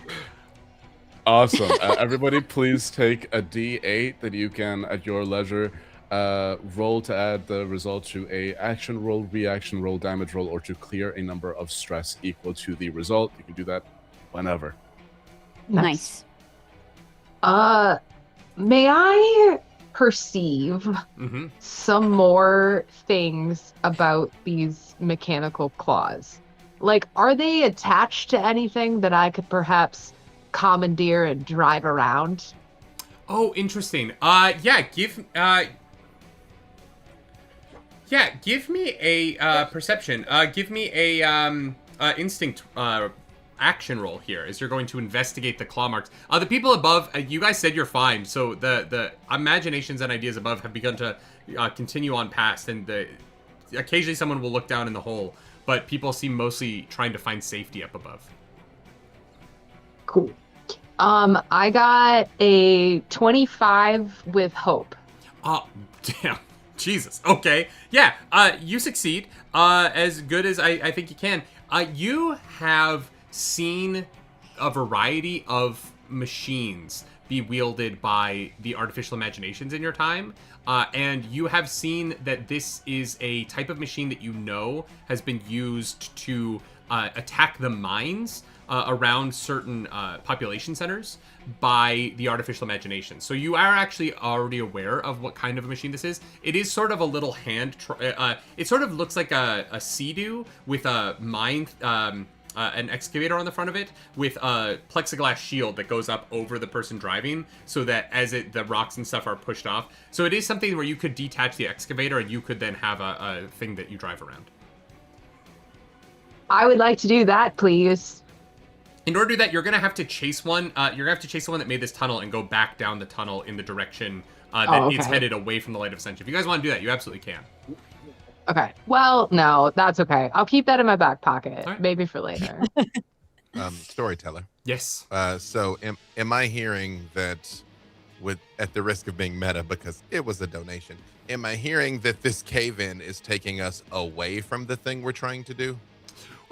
Awesome. Everybody, please take a D8 that you can, at your leisure, roll to add the result to a action roll, reaction roll, damage roll, or to clear a number of stress equal to the result. You can do that whenever. Nice. May I perceive some more things about these mechanical claws? Like, are they attached to anything that I could perhaps commandeer and drive around? Oh, interesting. Give me a perception. Give me a instinct action roll here as you're going to investigate the claw marks. The people above, you guys said you're fine, so the imaginations and ideas above have begun to continue on past, and occasionally someone will look down in the hole, but people seem mostly trying to find safety up above. Cool. I got a 25 with hope. Oh, damn. Jesus. Okay. Yeah, you succeed as good as I think you can. You have seen a variety of machines be wielded by the artificial imaginations in your time, and you have seen that this is a type of machine that you know has been used to attack the mines around certain population centers by the artificial imagination. So you are actually already aware of what kind of a machine this is. It is sort of a little hand... it sort of looks like a Sea-Doo with a mine... an excavator on the front of it with a plexiglass shield that goes up over the person driving so that as the rocks and stuff are pushed off. So it is something where you could detach the excavator and you could then have a thing that you drive around. I would like to do that, please. In order to do that, you're going to have to chase one. You're going to have to chase the one that made this tunnel and go back down the tunnel in the direction that it's headed away from the Light of Ascension. If you guys want to do that, you absolutely can. Okay. Well, no, that's okay. I'll keep that in my back pocket, right. maybe for later. Storyteller. Yes. So am I hearing that, at the risk of being meta, because it was a donation, am I hearing that this cave-in is taking us away from the thing we're trying to do?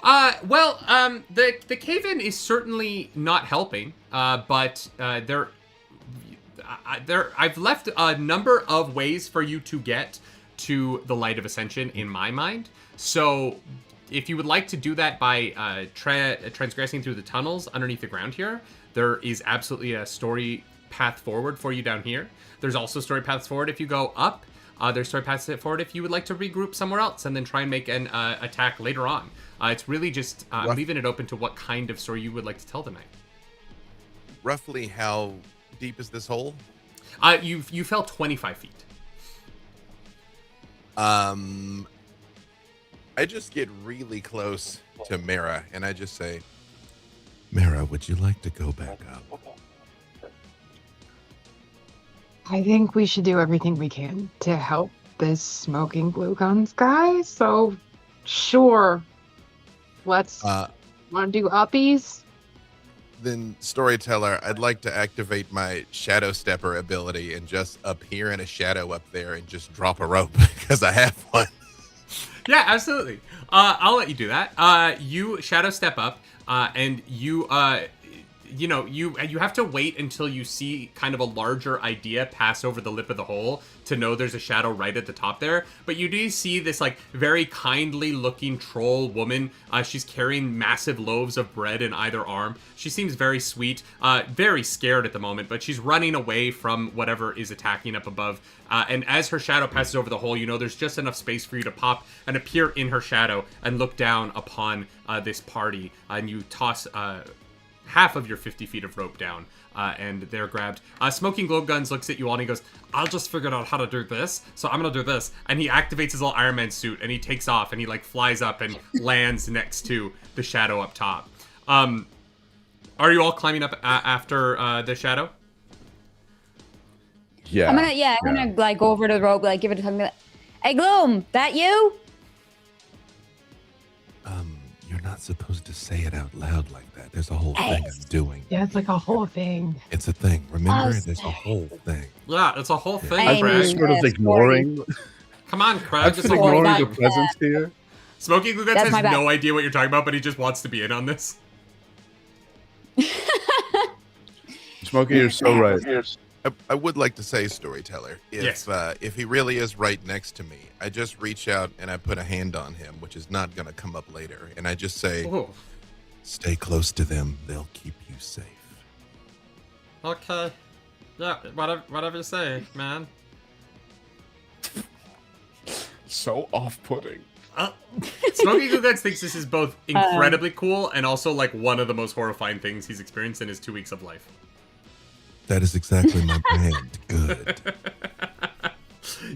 The cave-in is certainly not helping, but I've left a number of ways for you to get to the Light of Ascension in my mind. So if you would like to do that by transgressing through the tunnels underneath the ground here, there is absolutely a story path forward for you down here. There's also story paths forward if you go up. There's story paths forward if you would like to regroup somewhere else and then try and make an attack later on. It's really just leaving it open to what kind of story you would like to tell tonight. Roughly how deep is this hole? You fell 25 feet. I just get really close to Mara and I just say, Mara, would you like to go back up? I think we should do everything we can to help this smoking glue guns guy. So, sure. Let's want to do uppies. Then, storyteller, I'd like to activate my shadow stepper ability and just appear in a shadow up there and just drop a rope because I have one. Yeah, absolutely. I'll let you do that. You shadow step up, and you have to wait until you see kind of a larger idea pass over the lip of the hole to know there's a shadow right at the top there. But you do see this like very kindly looking troll woman. She's carrying massive loaves of bread in either arm. She seems very sweet, very scared at the moment, but she's running away from whatever is attacking up above. And as her shadow passes over the hole, you know there's just enough space for you to pop and appear in her shadow and look down upon this party. And you toss half of your 50 feet of rope down, and they're grabbed. Smoking Globe Guns looks at you all and he goes, I'll just figure out how to do this, so I'm gonna do this. And he activates his little Iron Man suit, and he takes off, and he like flies up and lands next to the shadow up top. Are you all climbing up after the shadow? Yeah. I'm gonna like go over to the rope, like give it a tug. Like, hey, Gloom, that you? You're not supposed to say it out loud like that. There's a whole thing I'm doing. Yeah, it's like a whole thing. It's a thing. Remember, there's a whole thing. Yeah, it's a whole thing, I'm Craig. just sort of ignoring. Come on, Craig. I'm Just just ignoring ignore your you. presence here. Smoking Glue Guns That's my has bad. no idea what you're talking about, but he just wants to be in on this. Smokey, you're so right. I would like to say, storyteller, Yes. if he really is right next to me, I just reach out and I put a hand on him, which is not going to come up later. And I just say, Ooh. stay close to them. They'll keep you safe. Okay. Yeah, whatever you say, man. So off-putting. Smoking Glue Guns thinks this is both incredibly cool and also like one of the most horrifying things he's experienced in his 2 weeks of life. That is exactly my brand. Good.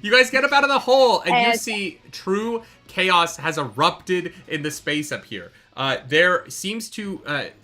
You guys get up out of the hole, and you see true chaos has erupted in the space up here. There seems to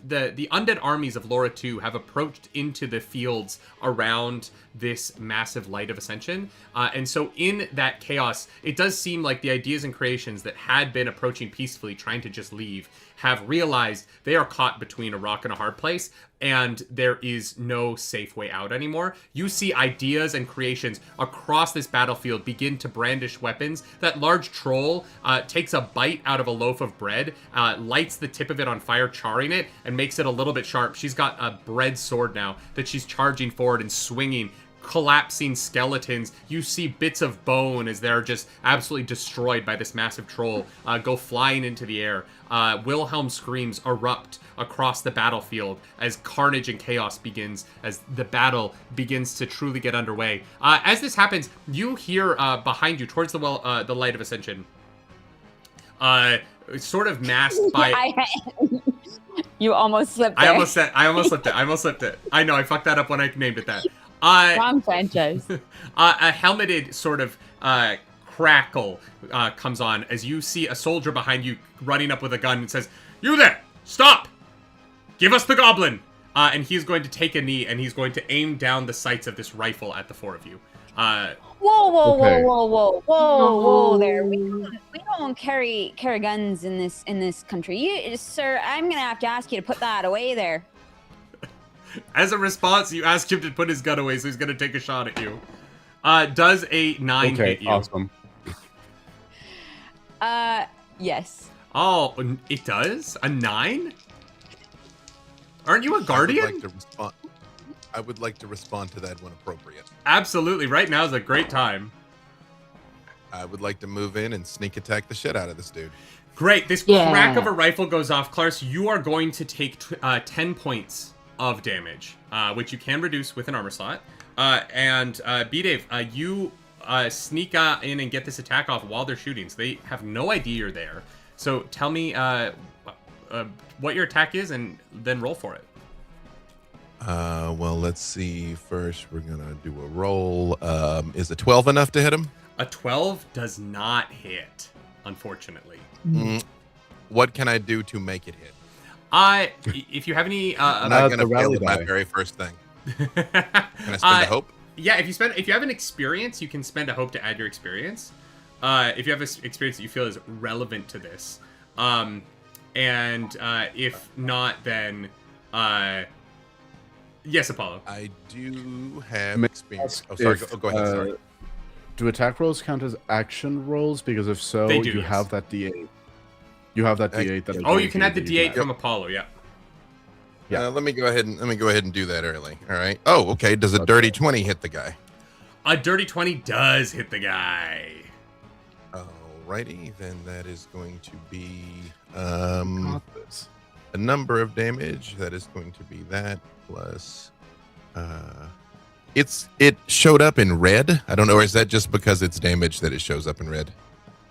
the undead armies of Laura 2 have approached into the fields around this massive light of ascension, and so in that chaos, it does seem like the ideas and creations that had been approaching peacefully, trying to just leave, have realized they are caught between a rock and a hard place, and there is no safe way out anymore. You see ideas and creations across this battlefield begin to brandish weapons. That large troll takes a bite out of a loaf of bread, lights the tip of it on fire, charring it, and makes it a little bit sharp. She's got a bread sword now that she's charging forward and swinging. Collapsing skeletons. You see bits of bone as they're just absolutely destroyed by this massive troll go flying into the air. Wilhelm screams erupt across the battlefield as carnage and chaos begins, as the battle begins to truly get underway. As this happens, you hear behind you, towards the light of ascension, sort of masked by... You almost slipped there. I almost slipped it. I know, I fucked that up when I named it that. Wrong franchise. A helmeted sort of crackle comes on as you see a soldier behind you running up with a gun and says, "You there! Stop! Give us the goblin!" And he's going to take a knee and he's going to aim down the sights of this rifle at the four of you. Whoa there. We don't carry guns in this country. Sir, I'm gonna have to ask you to put that away there. As a response, you ask him to put his gun away, so he's going to take a shot at you. Does a 9 hit you? Awesome. Yes. Oh, it does? A 9? Aren't you a guardian? I would like to respond to that when appropriate. Absolutely. Right now is a great time. I would like to move in and sneak attack the shit out of this dude. Great. This Yeah. crack of a rifle goes off. Claris, you are going to take 10 points of damage, which you can reduce with an armor slot. And B-Dave, you sneak in and get this attack off while they're shooting. So they have no idea you're there. So tell me what your attack is and then roll for it. Well, let's see. First, we're going to do a roll. Is a 12 enough to hit him? A 12 does not hit, unfortunately. What can I do to make it hit? If you have any... I'm not going the to fail rally at my die. very first thing. Can I spend a hope? Yeah, if you have an experience, you can spend a hope to add your experience. If you have an experience that you feel is relevant to this. If not, then... yes, Apollo. I do have experience. Oh, sorry. Go ahead. Sorry. Do attack rolls count as action rolls? Because if so, They do, you yes. have that D8. You have that D8. That Oh, you can add the you D8 can from Apollo, yeah. Yeah. Let me go ahead and do that early. All right. Oh, okay. Does a dirty 20 hit the guy? A dirty 20 does hit the guy. Alrighty, then that is going to be got this. a number of damage. That is going to be that plus. It showed up in red. I don't know, or is that just because it's damage that it shows up in red?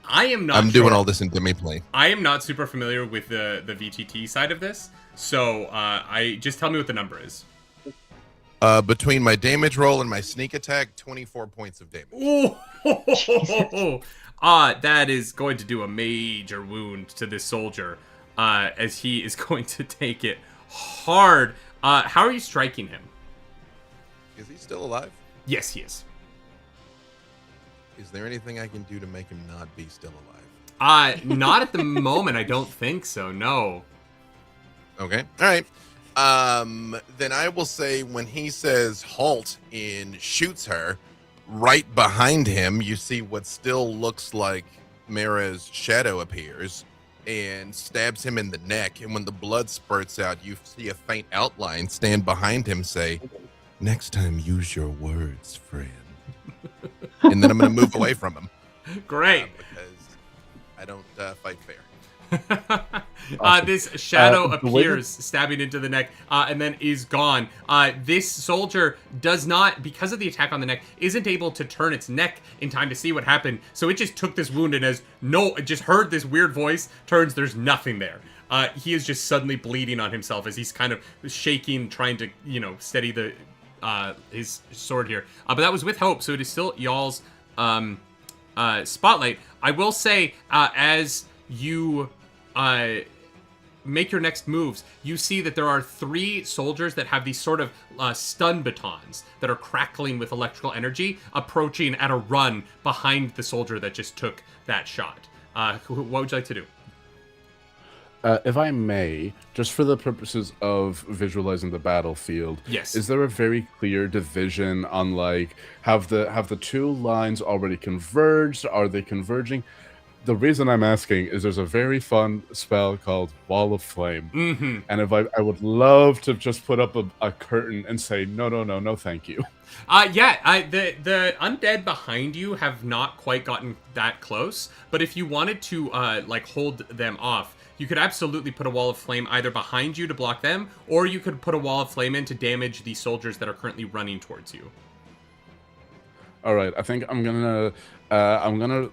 I am not. I'm sure. doing all this in demi-plane. I am not super familiar with the VTT side of this, so I just tell me what the number is. Between my damage roll and my sneak attack, 24 points of damage. Ooh, that is going to do a major wound to this soldier, as he is going to take it hard. How are you striking him? Is he still alive? Yes, he is. Is there anything I can do to make him not be still alive? Not at the moment. I don't think so. No. Okay. All right. Then I will say when he says halt and shoots her, right behind him, you see what still looks like Mara's shadow appears and stabs him in the neck. And when the blood spurts out, you see a faint outline stand behind him, say, "Next time, use your words, friend." And then I'm going to move away from him. Great. Because I don't fight fair. This shadow the way appears, stabbing into the neck, and then is gone. This soldier does not, because of the attack on the neck, isn't able to turn its neck in time to see what happened. So it just took this wound and just heard this weird voice, turns, there's nothing there. He is just suddenly bleeding on himself as he's kind of shaking, trying to, steady the his sword here. But that was with hope, so it is still y'all's spotlight. I will say, as you make your next moves, you see that there are 3 soldiers that have these sort of stun batons that are crackling with electrical energy, approaching at a run behind the soldier that just took that shot. What would you like to do? If I may, just for the purposes of visualizing the battlefield, Yes. is there a very clear division on have the 2 lines already converged? Are they converging? The reason I'm asking is there's a very fun spell called Wall of Flame, and if I would love to just put up a curtain and say no, thank you. The undead behind you have not quite gotten that close, but if you wanted to hold them off, you could absolutely put a wall of flame either behind you to block them, or you could put a wall of flame in to damage the soldiers that are currently running towards you. All right, I think I'm gonna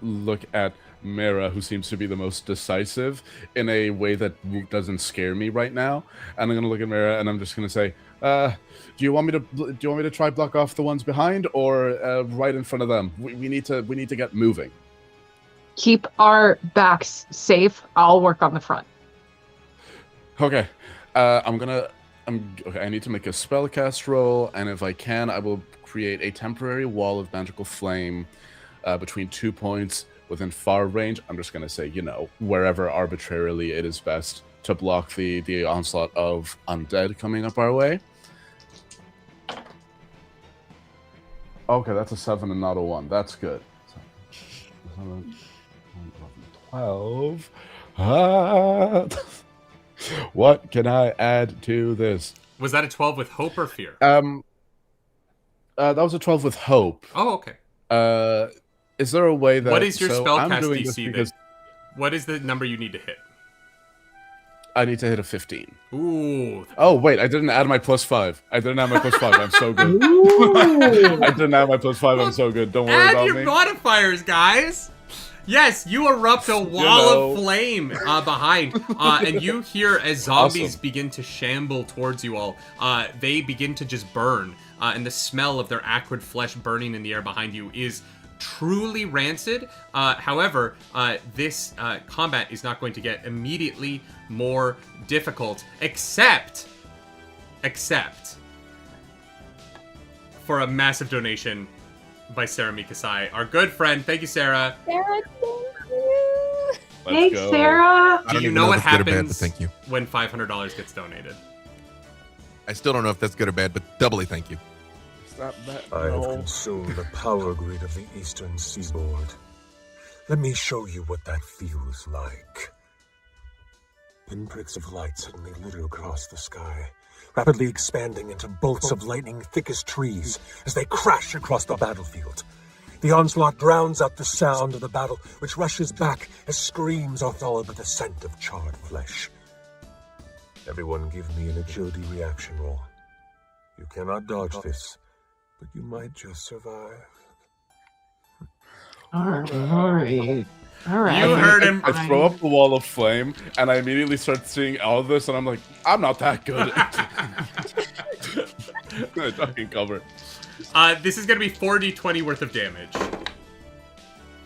look at Mara, who seems to be the most decisive in a way that doesn't scare me right now, and I'm gonna look at Mara and I'm just gonna say, do you want me to try block off the ones behind, or right in front of them? We need to get moving. Keep our backs safe. I'll work on the front. Okay, okay. I need to make a spellcast roll, and if I can, I will create a temporary wall of magical flame between 2 points within far range. I'm just gonna say, wherever arbitrarily it is best to block the onslaught of undead coming up our way. Okay, that's a 7 and not a 1. That's good. 7, 12. What can I add to this? Was that a 12 with hope or fear? That was a 12 with hope. Oh, okay. Is there a way that... What is your I'm spellcast doing this DC? because What is the number you need to hit? I need to hit a 15. Ooh. Oh, wait, I didn't add my +5. I didn't add my +5. I'm so good. I didn't add my +5. I'm so good. Don't worry Add about your me. modifiers, guys. Yes, you erupt a wall of flame behind, and you hear as zombies begin to shamble towards you all. They begin to just burn, and the smell of their acrid flesh burning in the air behind you is truly rancid. However, this combat is not going to get immediately more difficult, except for a massive donation by Sarah Mikasai, our good friend. Thank you, Sarah. Sarah, thank you. Thanks, Sarah. Do you know what if it's good or bad, but happens thank you. when $500 gets donated? I still don't know if that's good or bad, but doubly thank you. I have consumed the power grid of the eastern seaboard. Let me show you what that feels like. Pinpricks of light suddenly litter across the sky, rapidly expanding into bolts of lightning thick as trees as they crash across the battlefield. The onslaught drowns out the sound of the battle, which rushes back as screams are followed by the scent of charred flesh. Everyone give me an agility reaction roll. You cannot dodge this, but you might just survive. All right. You heard him. I throw up the wall of flame, and I immediately start seeing all this, and I'm like, I'm not that good. I fucking cover. This is going to be 4d20 worth of damage.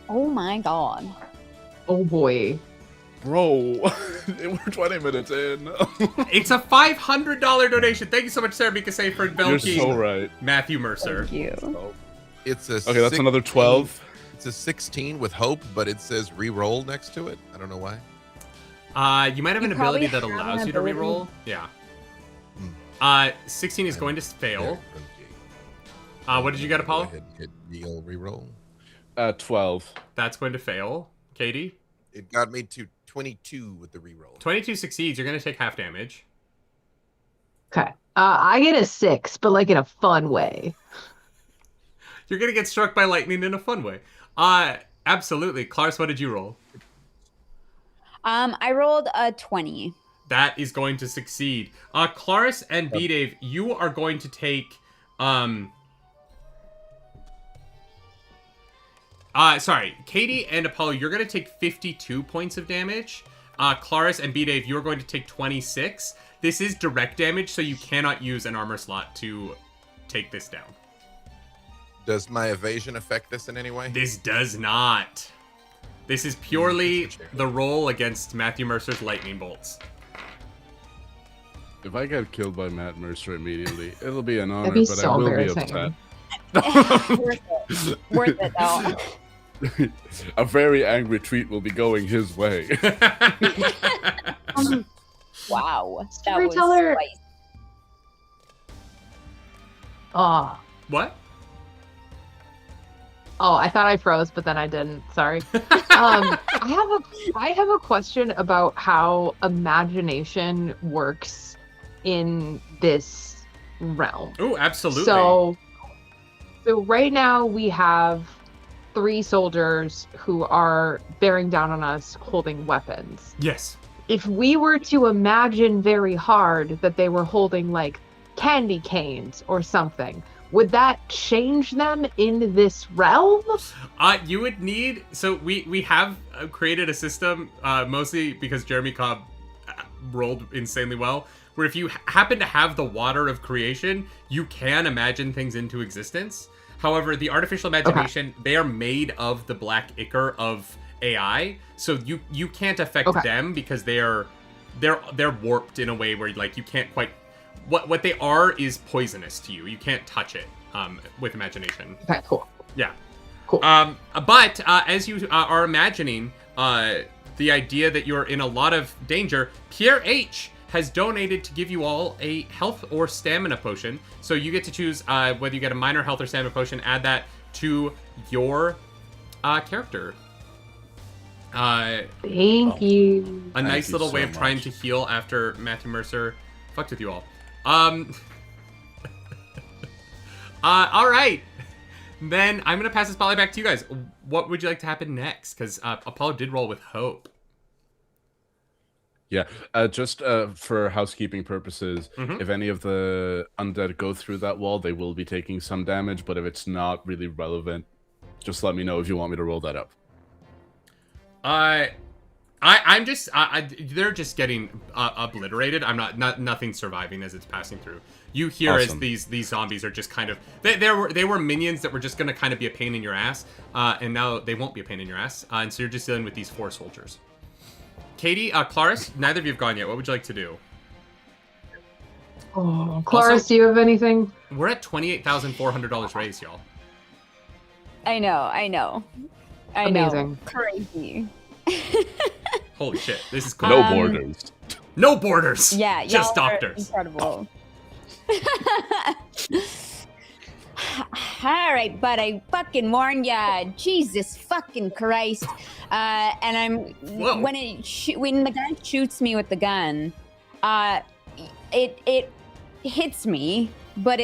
Oh my god. Oh boy. Bro, we're 20 minutes in. It's a $500 donation. Thank you so much, Sarah Mikasei, for You're invoking so right. Matthew Mercer. Thank you. It's a Okay, that's another 12. It's a 16 with hope, but it says re-roll next to it. I don't know why. You might have You an ability that probably have allows an you to ability. reroll. Yeah. 16 is going to fail. What did you get, Apollo? Go ahead and hit re-roll. 12. That's going to fail. Katie? It got me to 22 with the re-roll. 22 succeeds. You're going to take half damage. Okay. I get a 6, but like in a fun way. You're going to get struck by lightning in a fun way. Absolutely. Claris, what did you roll? I rolled a 20. That is going to succeed. Claris and B-Dave, you are going to take... sorry. Katie and Apollo, you're going to take 52 points of damage. Claris and B-Dave, you're going to take 26. This is direct damage, so you cannot use an armor slot to take this down. Does my evasion affect this in any way? This does not. This is purely the roll against Matthew Mercer's lightning bolts. If I get killed by Matt Mercer immediately, it'll be an honor, That'd be but so I will be embarrassing. upset. Worth it though. A very angry tweet will be going his way. Wow. That Storyteller. was spicy. Oh. What? Oh, I thought I froze, but then I didn't. Sorry. I have a question about how imagination works in this realm. Oh, absolutely. So right now we have 3 soldiers who are bearing down on us holding weapons. Yes. If we were to imagine very hard that they were holding like candy canes or something, would that change them in this realm? You would need... So we have created a system, mostly because Jeremy Cobb rolled insanely well, where if you happen to have the water of creation, you can imagine things into existence. However, the artificial imagination, they are made of the black ichor of AI, so you can't affect them because they're warped in a way where like you can't quite... What they are is poisonous to you. You can't touch it with imagination. Okay, cool. Yeah. Cool. But as you are imagining the idea that you're in a lot of danger, Pierre H has donated to give you all a health or stamina potion. So you get to choose whether you get a minor health or stamina potion. Add that to your character. Thank you. A nice little way of trying to heal after Matthew Mercer fucked with you all. All right. Then I'm going to pass the spotlight back to you guys. What would you like to happen next? Because Apollo did roll with hope. Yeah, just for housekeeping purposes, if any of the undead go through that wall, they will be taking some damage, but if it's not really relevant, just let me know if you want me to roll that up. I'm just they're just getting obliterated. I'm nothing surviving as it's passing through. You hear Awesome. as these zombies are just kind of they were minions that were just going to kind of be a pain in your ass, and now they won't be a pain in your ass, and so you're just dealing with these 4 soldiers. Katie, Claris, neither of you have gone yet. What would you like to do? Oh, Claris, Also- do you have anything? We're at $28,400 raised, y'all. I know. Amazing. Crazy. Holy shit, this is cool. No borders. No borders. Yeah, y'all just are doctors. Incredible. All right, but I fucking warned ya. Jesus fucking Christ. And I'm Whoa. when the guy shoots me with the gun, it hits me, but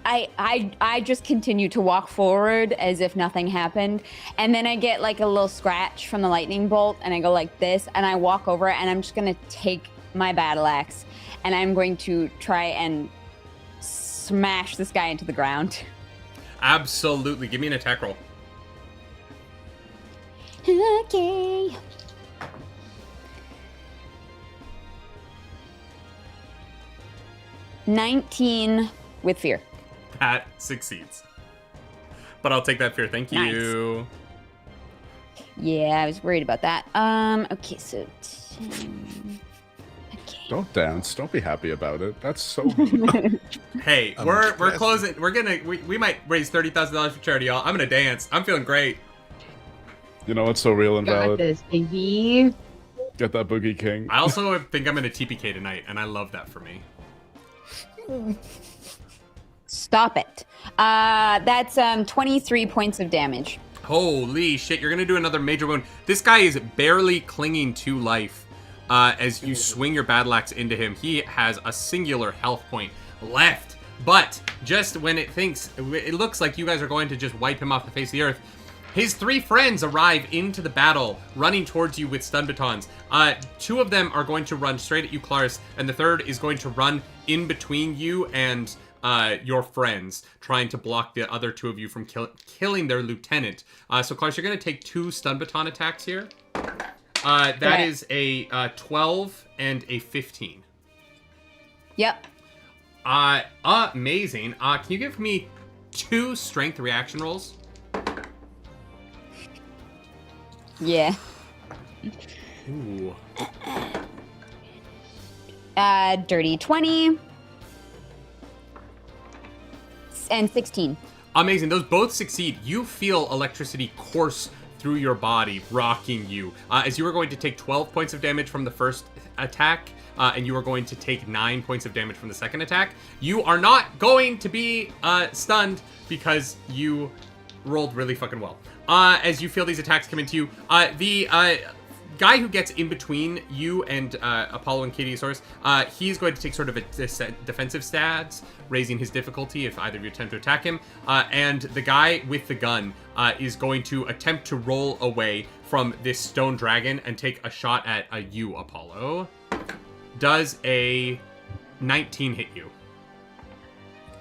I just continue to walk forward as if nothing happened, and then I get like a little scratch from the lightning bolt, and I go like this, and I walk over, and I'm just gonna take my battle axe, and I'm going to try and smash this guy into the ground. Absolutely. Give me an attack roll. Okay. $19 with fear. That succeeds. But I'll take that fear. Thank you. Yeah, I was worried about that. Okay, so 10. Okay. Don't dance. Don't be happy about it. That's so. Hey, I'm we're stressed. closing. We might raise $30,000 for charity, y'all. I'm gonna dance. I'm feeling great. You know what's so real and Got valid? this, baby. Get that Boogie King. I also think I'm gonna TPK tonight, and I love that for me. Stop it. That's 23 points of damage. Holy shit! You're gonna do another major wound. This guy is barely clinging to life. As you swing your battle axe into him, he has a singular health point left. But just when it looks like you guys are going to just wipe him off the face of the earth, his 3 friends arrive into the battle, running towards you with stun batons. 2 of them are going to run straight at you, Claris, and the 3rd is going to run in between you and your friends, trying to block the other 2 of you from killing their lieutenant. So, Claris, you're going to take 2 stun baton attacks here. That Okay. is a 12 and a 15. Yep. Amazing. Can you give me 2 strength reaction rolls? Yeah. Ooh. Dirty 20. And 16. Amazing. Those both succeed. You feel electricity course through your body, rocking you. As you are going to take 12 points of damage from the first attack, and you are going to take 9 points of damage from the second attack. You are not going to be stunned because you rolled really fucking well. As you feel these attacks come into you, the guy who gets in between you and Apollo and Katiosaurus, he's going to take sort of a defensive stance, raising his difficulty if either of you attempt to attack him. And the guy with the gun is going to attempt to roll away from this stone dragon and take a shot at you, Apollo. Does a 19 hit you?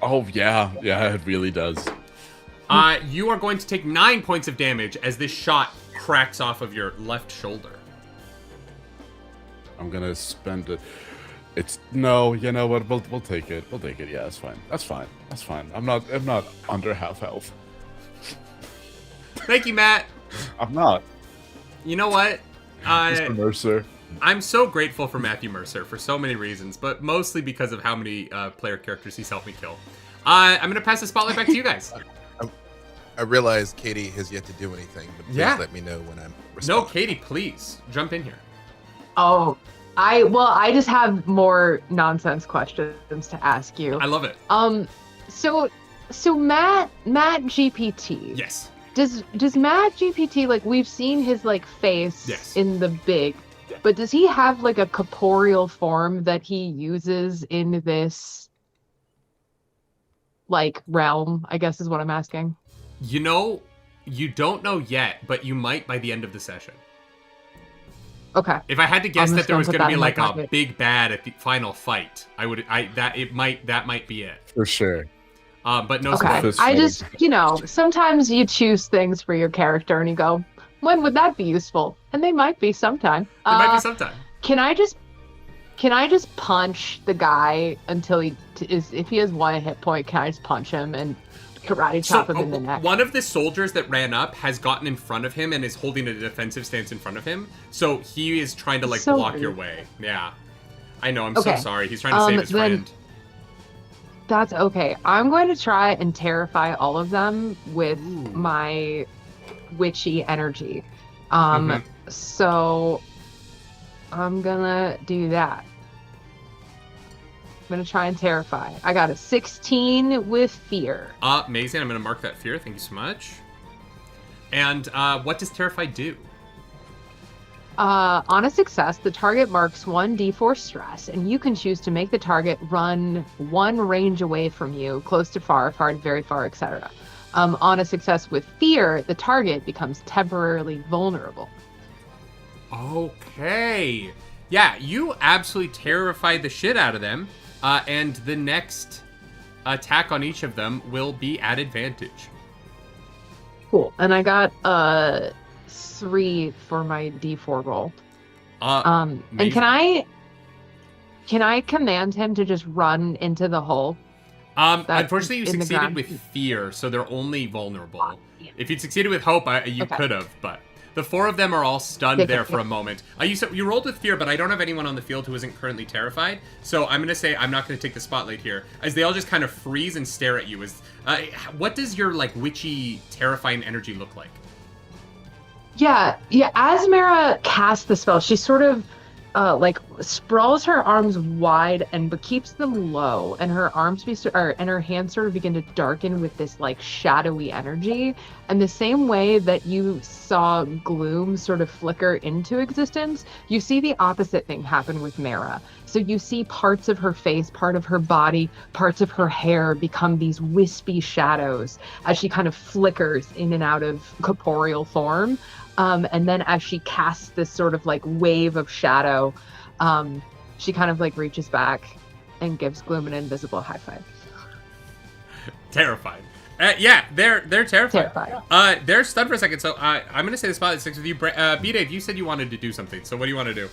Oh yeah, it really does. You are going to take 9 points of damage as this shot cracks off of your left shoulder. I'm gonna spend it. It's no, you know what? We'll take it. We'll take it. Yeah, that's fine. I'm not under half health. Thank you, Matt. I'm not. You know what? Mr. Mercer. I'm so grateful for Matthew Mercer for so many reasons, but mostly because of how many player characters he's helped me kill. I'm going to pass the spotlight back to you guys. I realize Katie has yet to do anything, but please Yeah. let me know when I'm No, responding. Katie, please jump in here. Oh, I just have more nonsense questions to ask you. I love it. So Matt GPT. Yes. Does Matt GPT, like, we've seen his like face Yes. in the big, but does he have like a corporeal form that he uses in this like realm, I guess is what I'm asking. You know, you don't know yet, but you might by the end of the session. Okay. If I had to guess I'm that just there gonna was put going to that be in my like a pocket. big bad at the final fight, that might be it. For sure. But no Okay. spoilers. I just, sometimes you choose things for your character and you go, when would that be useful? And they might be sometime. It might be sometime. Can I just punch the guy until if he has 1 hit point, can I just punch him and karate chop him in the neck? One of the soldiers that ran up has gotten in front of him and is holding a defensive stance in front of him. So he is trying to block your way. Yeah. I know, I'm so sorry. He's trying to save his friend. That's okay. I'm going to try and terrify all of them with my witchy energy. So I'm gonna do that. I'm gonna try and terrify. I got a 16 with fear. Amazing. I'm gonna mark that fear. Thank you so much. And what does terrify do? On a success, the target marks 1d4 stress, and you can choose to make the target run 1 range away from you, close to far, far to very far, etc. On a success with fear, the target becomes temporarily vulnerable. Okay. Yeah, you absolutely terrified the shit out of them, and the next attack on each of them will be at advantage. Cool. And I got 3 for my d4 roll. And can I command him to just run into the hole? Unfortunately, you succeeded with fear, so they're only vulnerable. If you'd succeeded with hope, you could have, but the 4 of them are all stunned there for a moment. You rolled with fear, but I don't have anyone on the field who isn't currently terrified, so I'm going to say I'm not going to take the spotlight here, as they all just kind of freeze and stare at you. What does your, witchy, terrifying energy look like? Yeah. As Mara casts the spell, she sort of sprawls her arms wide but keeps them low, and her arms and her hands sort of begin to darken with this shadowy energy. And the same way that you saw gloom sort of flicker into existence, you see the opposite thing happen with Mara. So you see parts of her face, part of her body, parts of her hair become these wispy shadows as she kind of flickers in and out of corporeal form. And then as she casts this sort of wave of shadow, she kind of reaches back and gives Gloom an invisible high five. Terrified. Yeah, they're terrified. They're stunned for a second, so I'm going to say the spotlight sticks with you. B-Dave, you said you wanted to do something, so what do you want to do?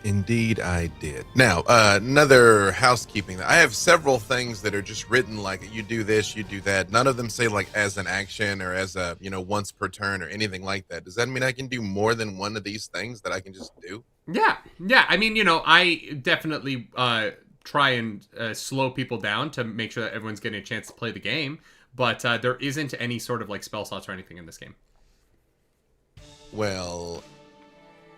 Indeed, I did. Now, another housekeeping. I have several things that are just written you do this, you do that. None of them say as an action or as a, once per turn or anything like that. Does that mean I can do more than one of these things that I can just do? Yeah. I mean, I definitely try and slow people down to make sure that everyone's getting a chance to play the game, but there isn't any sort of spell slots or anything in this game. Well,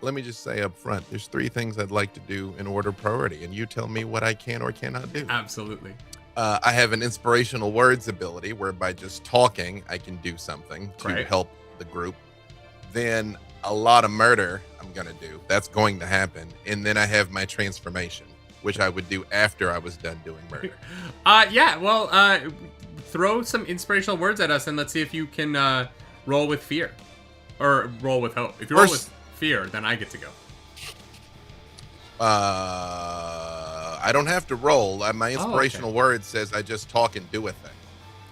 let me just say up front, there's 3 things I'd like to do in order of priority, and you tell me what I can or cannot do. Absolutely. I have an inspirational words ability where by just talking, I can do something to help the group. Then a lot of murder I'm going to do. That's going to happen. And then I have my transformation, which I would do after I was done doing murder. Throw some inspirational words at us and let's see if you can roll with fear. Or roll with hope. If you roll with fear, then I get to go. I don't have to roll. My inspirational word says I just talk and do a thing.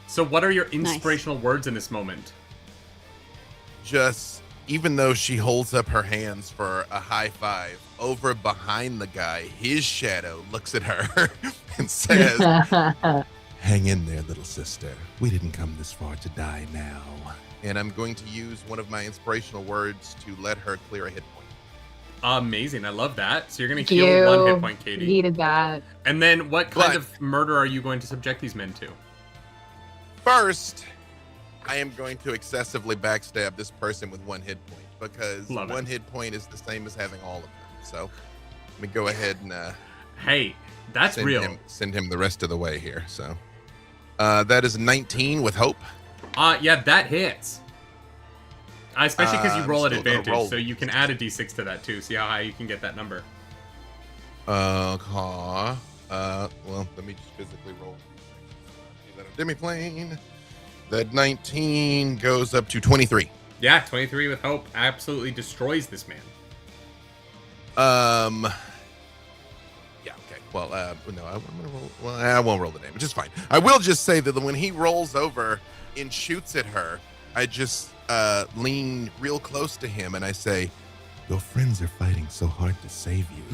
So what are your inspirational words in this moment? Just, even though she holds up her hands for a high five, over behind the guy, his shadow looks at her and says, "Hang in there, little sister. We didn't come this far to die now." And I'm going to use one of my inspirational words to let her clear a hit point. Amazing. I love that. So you're going to heal 1 hit point, Katie. Needed that. And then what kind of murder are you going to subject these men to? First, I am going to excessively backstab this person with 1 hit point because 1 hit point is the same as having all of them. So let me go ahead and hey, that's real. Send him the rest of the way here. So that is 19 with hope. Yeah, that hits. Especially because you roll at advantage, so you can add a d6 to that too. See how high you can get that number. Well, let me just physically roll. Demiplane. That 19 goes up to 23. Yeah, 23 with hope absolutely destroys this man. Yeah, okay. Well, no, I'm gonna roll. Well, I won't roll the damage. It's fine. I will just say that when he rolls over and shoots at her, I just lean real close to him and I say, "Your friends are fighting so hard to save you.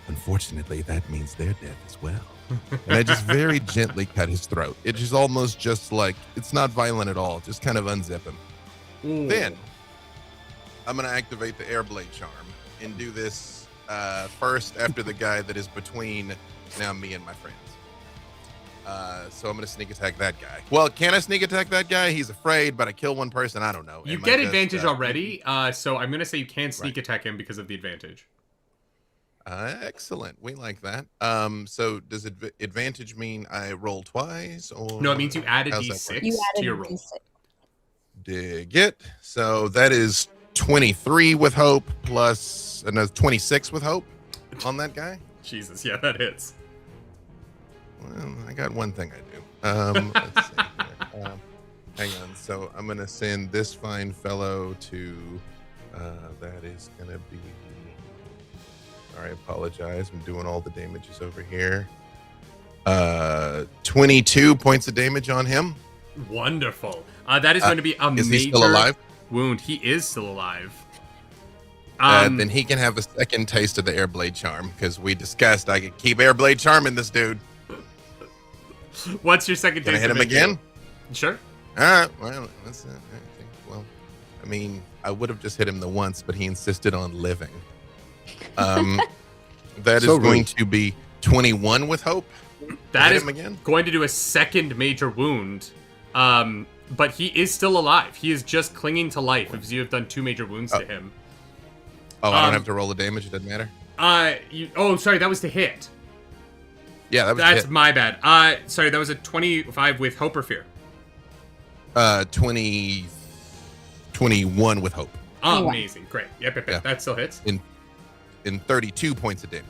Unfortunately, that means they're dead as well." And I just very gently cut his throat. It is almost just like, it's not violent at all. Just kind of unzip him. Ooh. Then I'm going to activate the Airblade Charm and do this first after the guy that is between now me and my friends. So I'm going to sneak attack that guy. Well, can I sneak attack that guy? He's afraid, but I kill one person. I don't know. You Am I get just, advantage already, so I'm going to say you can sneak attack him because of the advantage. Excellent. We like that. So does advantage mean I roll twice? Or No, it means you add a how's that d6 work? You to added your a roll. D6. Dig it. So that is 23 with hope plus another 26 with hope on that guy. Jesus, yeah, that hits. Well, I got one thing I do. Let's see here. Hang on. So I'm going to send this fine fellow to, that is going to be, I apologize. I'm doing all the damages over here. 22 points of damage on him. Wonderful. That is going to be a Is major he still alive? wound. He is still alive. Then he can have a second taste of the Airblade Charm because we discussed I could keep Airblade Charming this dude. What's your second Can I taste hit of him it, again? Sure. All right. Well, that's it. Well, I mean, I would have just hit him the once, but he insisted on living. That is So going rude. to be 21 with hope. That Hit is him again? going to do a second major wound. But he is still alive. He is just clinging to life as you have done 2 major wounds to him. Oh, I don't have to roll the damage. It doesn't matter. Sorry, that was to hit. Yeah, that was That's hit. my bad. Sorry, that was a 25 with hope or fear. 21 with hope. Oh, 21. amazing. Great. Yep. Yeah. That still hits. In 32 points of damage.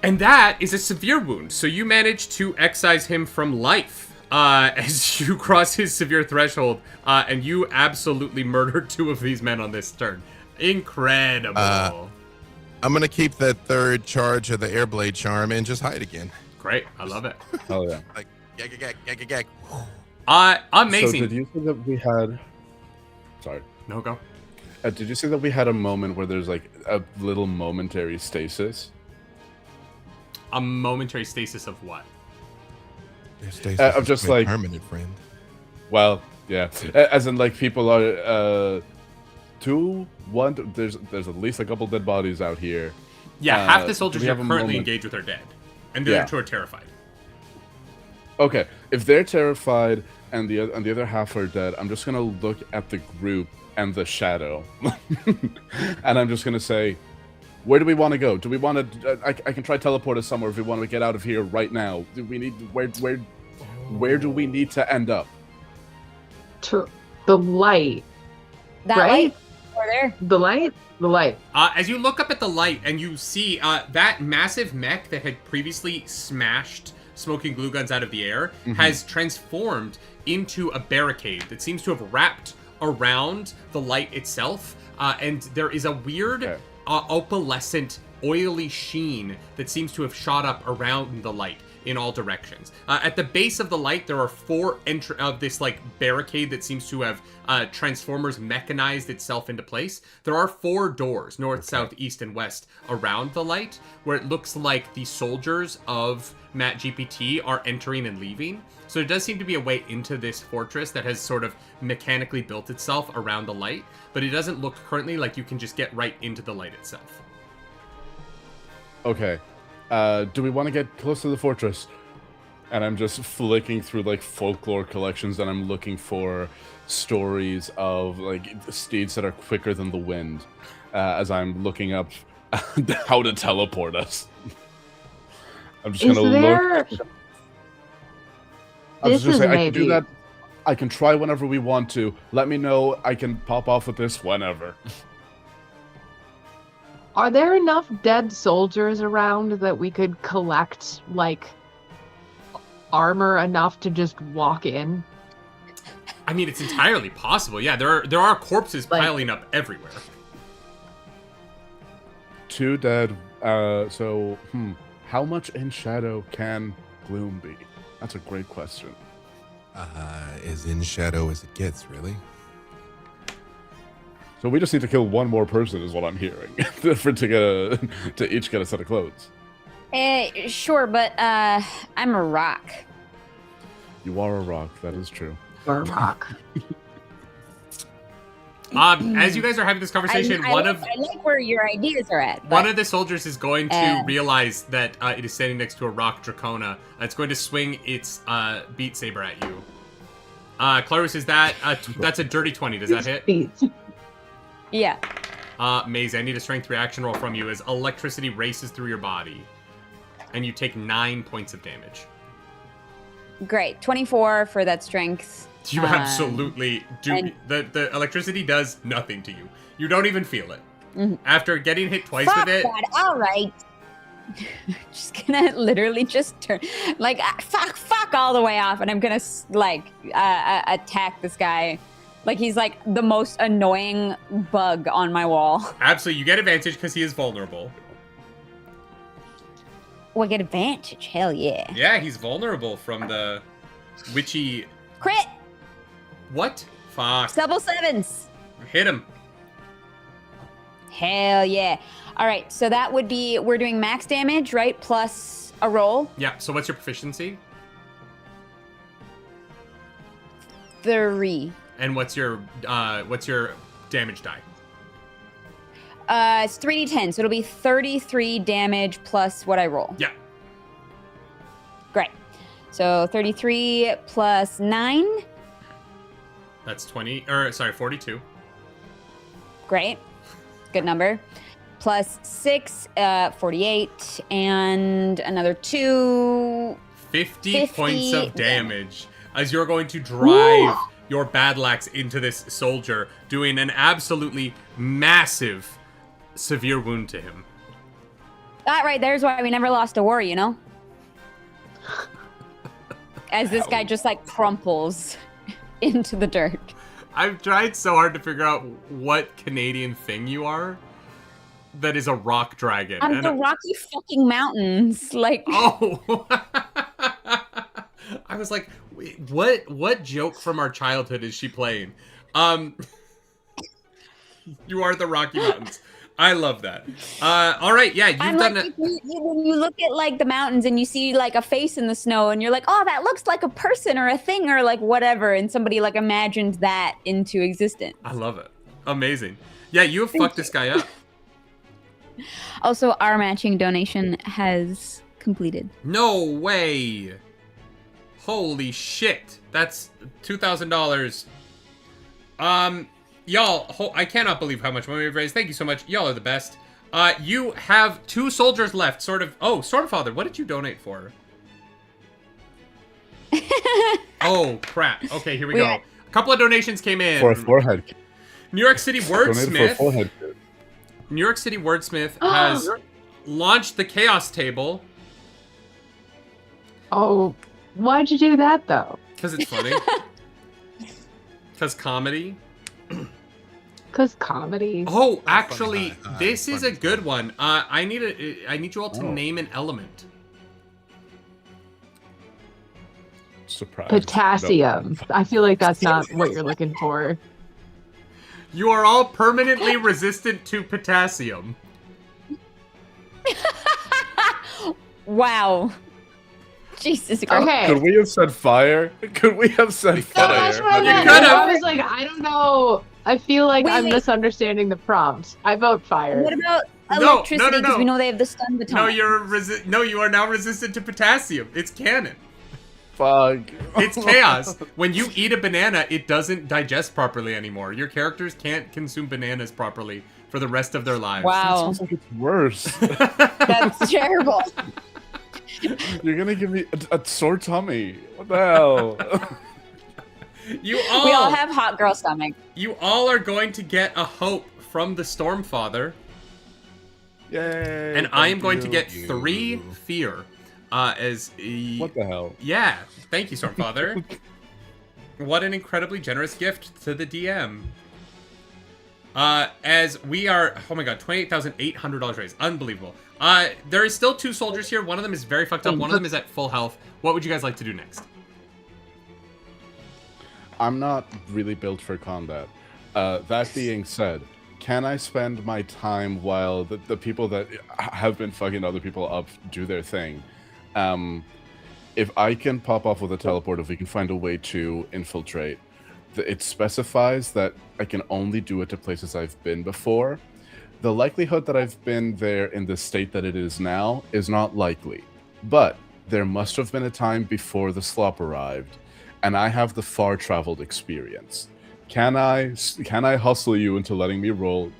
And that is a severe wound. So you manage to excise him from life as you cross his severe threshold, and you absolutely murdered 2 of these men on this turn. Incredible. I'm going to keep that third charge of the Airblade Charm and just hide again. Great. I love it. Oh yeah. Like, gag, gag, gag, gag, gag. Amazing. So did you see that we had? Sorry. No, go. Did you see that we had a moment where there's like a little momentary stasis? A momentary stasis of what? I'm just like- permanent friend. Well, yeah. As in, like, people are 2, 1. There's at least a couple dead bodies out here. Yeah, half the do soldiers we you're have a currently moment- engaged with are dead. And the Yeah. other 2 are terrified. Okay, if they're terrified and the other half are dead, I'm just gonna look at the group and the shadow, and I'm just gonna say, where do we want to go? Do we want to? I can try teleport us somewhere if we want to get out of here right now. Do we need where do we need to end up? To the light, That right? light over there. The light, the light. As you look up at the light and you see that massive mech that had previously smashed smoking glue guns out of the air has transformed into a barricade that seems to have wrapped around the light itself. And there is a weird opalescent, oily sheen that seems to have shot up around the light in all directions. At the base of the light, there are 4 of this like barricade that seems to have Transformers mechanized itself into place. There are 4 doors, north, south, east, and west, around the light, where it looks like the soldiers of Matt GPT are entering and leaving. So there does seem to be a way into this fortress that has sort of mechanically built itself around the light, but it doesn't look currently like you can just get right into the light itself. Okay, do we want to get close to the fortress? And I'm just flicking through like folklore collections, and I'm looking for stories of like steeds that are quicker than the wind, as I'm looking up how to teleport us. I'm just Is gonna there? look. I'm This just gonna is say I can do maybe- that. I can try whenever we want to. Let me know. I can pop off with this whenever. Are there enough dead soldiers around that we could collect like armor enough to just walk in? I mean, it's entirely possible. Yeah, there are corpses piling up everywhere. 2 dead. How much in shadow can Gloom be? That's a great question. As in shadow as it gets, really. So we just need to kill one more person, is what I'm hearing, to each get a set of clothes. Sure, but I'm a rock. You are a rock. That is true. Or rock. As you guys are having this conversation, I like where your ideas are at. One of the soldiers is going to realize that it is standing next to a rock Dracona. It's going to swing its beat saber at you. Clarus, is that that's a dirty 20? Does that hit? Yeah. Maisie, I need a strength reaction roll from you as electricity races through your body, and you take 9 points of damage. Great. 24 for that strength. You absolutely do. The electricity does nothing to you. You don't even feel it. Mm-hmm. After getting hit twice Fuck with it. that. All right. Just gonna literally just turn, like, fuck all the way off, and I'm gonna attack this guy. Like he's like the most annoying bug on my wall. Absolutely, you get advantage because he is vulnerable. Oh, I get advantage. Hell yeah. Yeah, he's vulnerable from the witchy. Crit. What? Fuck. Double sevens. Hit him. Hell yeah. All right, so that would be, we're doing max damage, right? Plus a roll. Yeah, so what's your proficiency? 3. And what's your damage die? It's 3d10, so it'll be 33 damage plus what I roll. Yeah. Great. So 33 plus 9. That's 42. Great. Good number. Plus 6, 48, and another 2. 50 points of damage as you're going to drive your battle axe into this soldier, doing an absolutely massive, severe wound to him. That right there's why we never lost a war, you know? As this guy just like crumples into the dirt. I've tried so hard to figure out what Canadian thing you are that is a rock dragon. I'm the Rocky fucking Mountains. Like, oh. I was like, wait, what joke from our childhood is she playing? You are the Rocky Mountains. I love that. All right, yeah, you've done it. When you look at like the mountains and you see like a face in the snow and you're like, oh, that looks like a person or a thing or like whatever, and somebody like imagined that into existence. I love it. Amazing. Yeah, you have fucked this guy up. Also, our matching donation has completed. No way. Holy shit. That's $2,000. Y'all, I cannot believe how much money we've raised. Thank you so much. Y'all are the best. You have 2 soldiers left, sort of. Oh, Stormfather, what did you donate for? Oh, crap. Okay, here we go. A couple of donations came in. For a forehead. New York City Wordsmith. For a forehead. New York City Wordsmith has launched the Chaos Table. Oh, why'd you do that though? Because it's funny. Because comedy. Because comedy. Oh, actually, this is a good one. I need you all to name an element. Surprise. Potassium. No. I feel like that's not what you're looking for. You are all permanently resistant to potassium. Wow. Jesus Christ. Okay. Could we have said fire? Could we have said fire? That's what I was like, I don't know. I feel like I'm misunderstanding the prompt. I vote fire. What about electricity? Because we know they have the stun baton. No, you are now resistant to potassium. It's canon. Fuck. It's chaos. When you eat a banana, it doesn't digest properly anymore. Your characters can't consume bananas properly for the rest of their lives. Wow. That sounds like it's worse. That's terrible. You're gonna give me a sore tummy. What the hell? We all have hot girl stomach. You all are going to get a hope from the Stormfather. Yay. And I am going to get 3 fear. What the hell? Yeah. Thank you, Stormfather. What an incredibly generous gift to the DM. As we are, oh my god, $28,800 raised. Unbelievable. There is still 2 soldiers here. One of them is very fucked up. One of them is at full health. What would you guys like to do next? I'm not really built for combat. That being said, can I spend my time while the people that have been fucking other people up do their thing? If I can pop off with a teleport, if we can find a way to infiltrate, it specifies that I can only do it to places I've been before. The likelihood that I've been there in the state that it is now is not likely. But there must have been a time before the slop arrived, and I have the far-traveled experience. Can I hustle you into letting me roll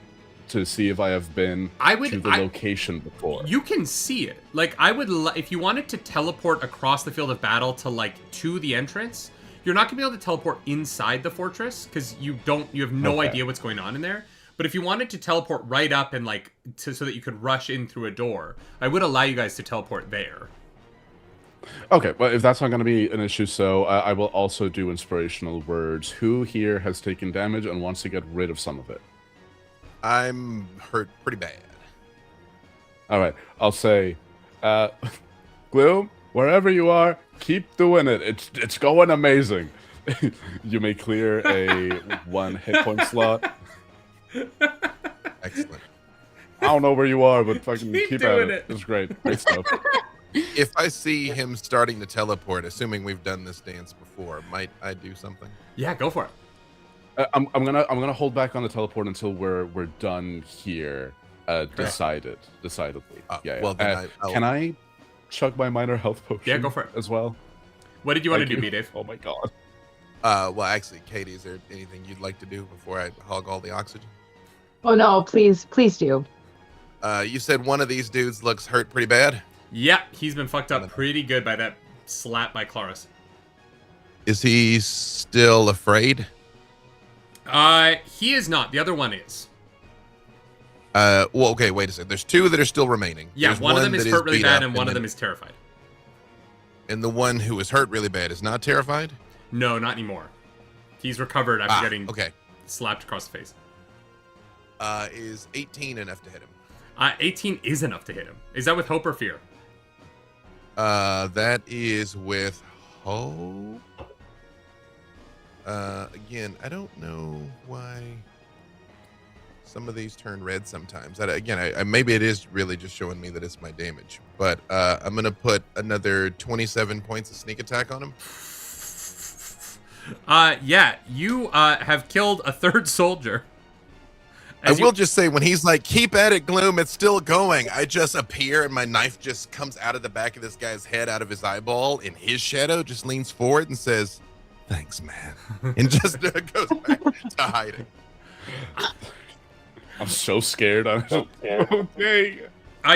to see if I have been to the location before? You can see it. Like, if you wanted to teleport across the field of battle to the entrance, you're not gonna be able to teleport inside the fortress because you have no idea what's going on in there. But if you wanted to teleport right up and so that you could rush in through a door, I would allow you guys to teleport there. Okay, well, if that's not going to be an issue, so I will also do inspirational words. Who here has taken damage and wants to get rid of some of it? I'm hurt pretty bad. All right, I'll say, Gloom, wherever you are, keep doing it. It's going amazing. You may clear a 1 hit point slot. Excellent. I don't know where you are, but fucking keep at doing it. It's great. Great stuff. If I see him starting to teleport, assuming we've done this dance before, might I do something? Yeah, go for it. I'm gonna hold back on the teleport until we're done here. Decidedly. Yeah. Well, then can I chug my minor health potion? Yeah, go for it as well. What did you want to do, Dave? Oh my god. Well, actually, Katie, is there anything you'd like to do before I hog all the oxygen? Oh no, please do. You said one of these dudes looks hurt pretty bad? Yeah, he's been fucked up pretty good by that slap by Claris. Is he still afraid? He is not. The other one is. Well, okay, wait a second. There's 2 that are still remaining. Yeah, There's one of them is that hurt really beat bad, up, and one of them is terrified. And the one who is hurt really bad is not terrified? No, not anymore. He's recovered after getting slapped across the face. Is 18 enough to hit him? 18 is enough to hit him. Is that with hope or fear? That is with hope. Again, I don't know why some of these turn red sometimes. Maybe it is really just showing me that it's my damage. But I'm gonna put another 27 points of sneak attack on him. Yeah, you have killed a 3rd soldier. I will just say, when he's like, keep at it, Gloom, it's still going, I just appear and my knife just comes out of the back of this guy's head, out of his eyeball, and his shadow just leans forward and says, thanks, man. And just goes back to hiding. I'm so scared. Okay.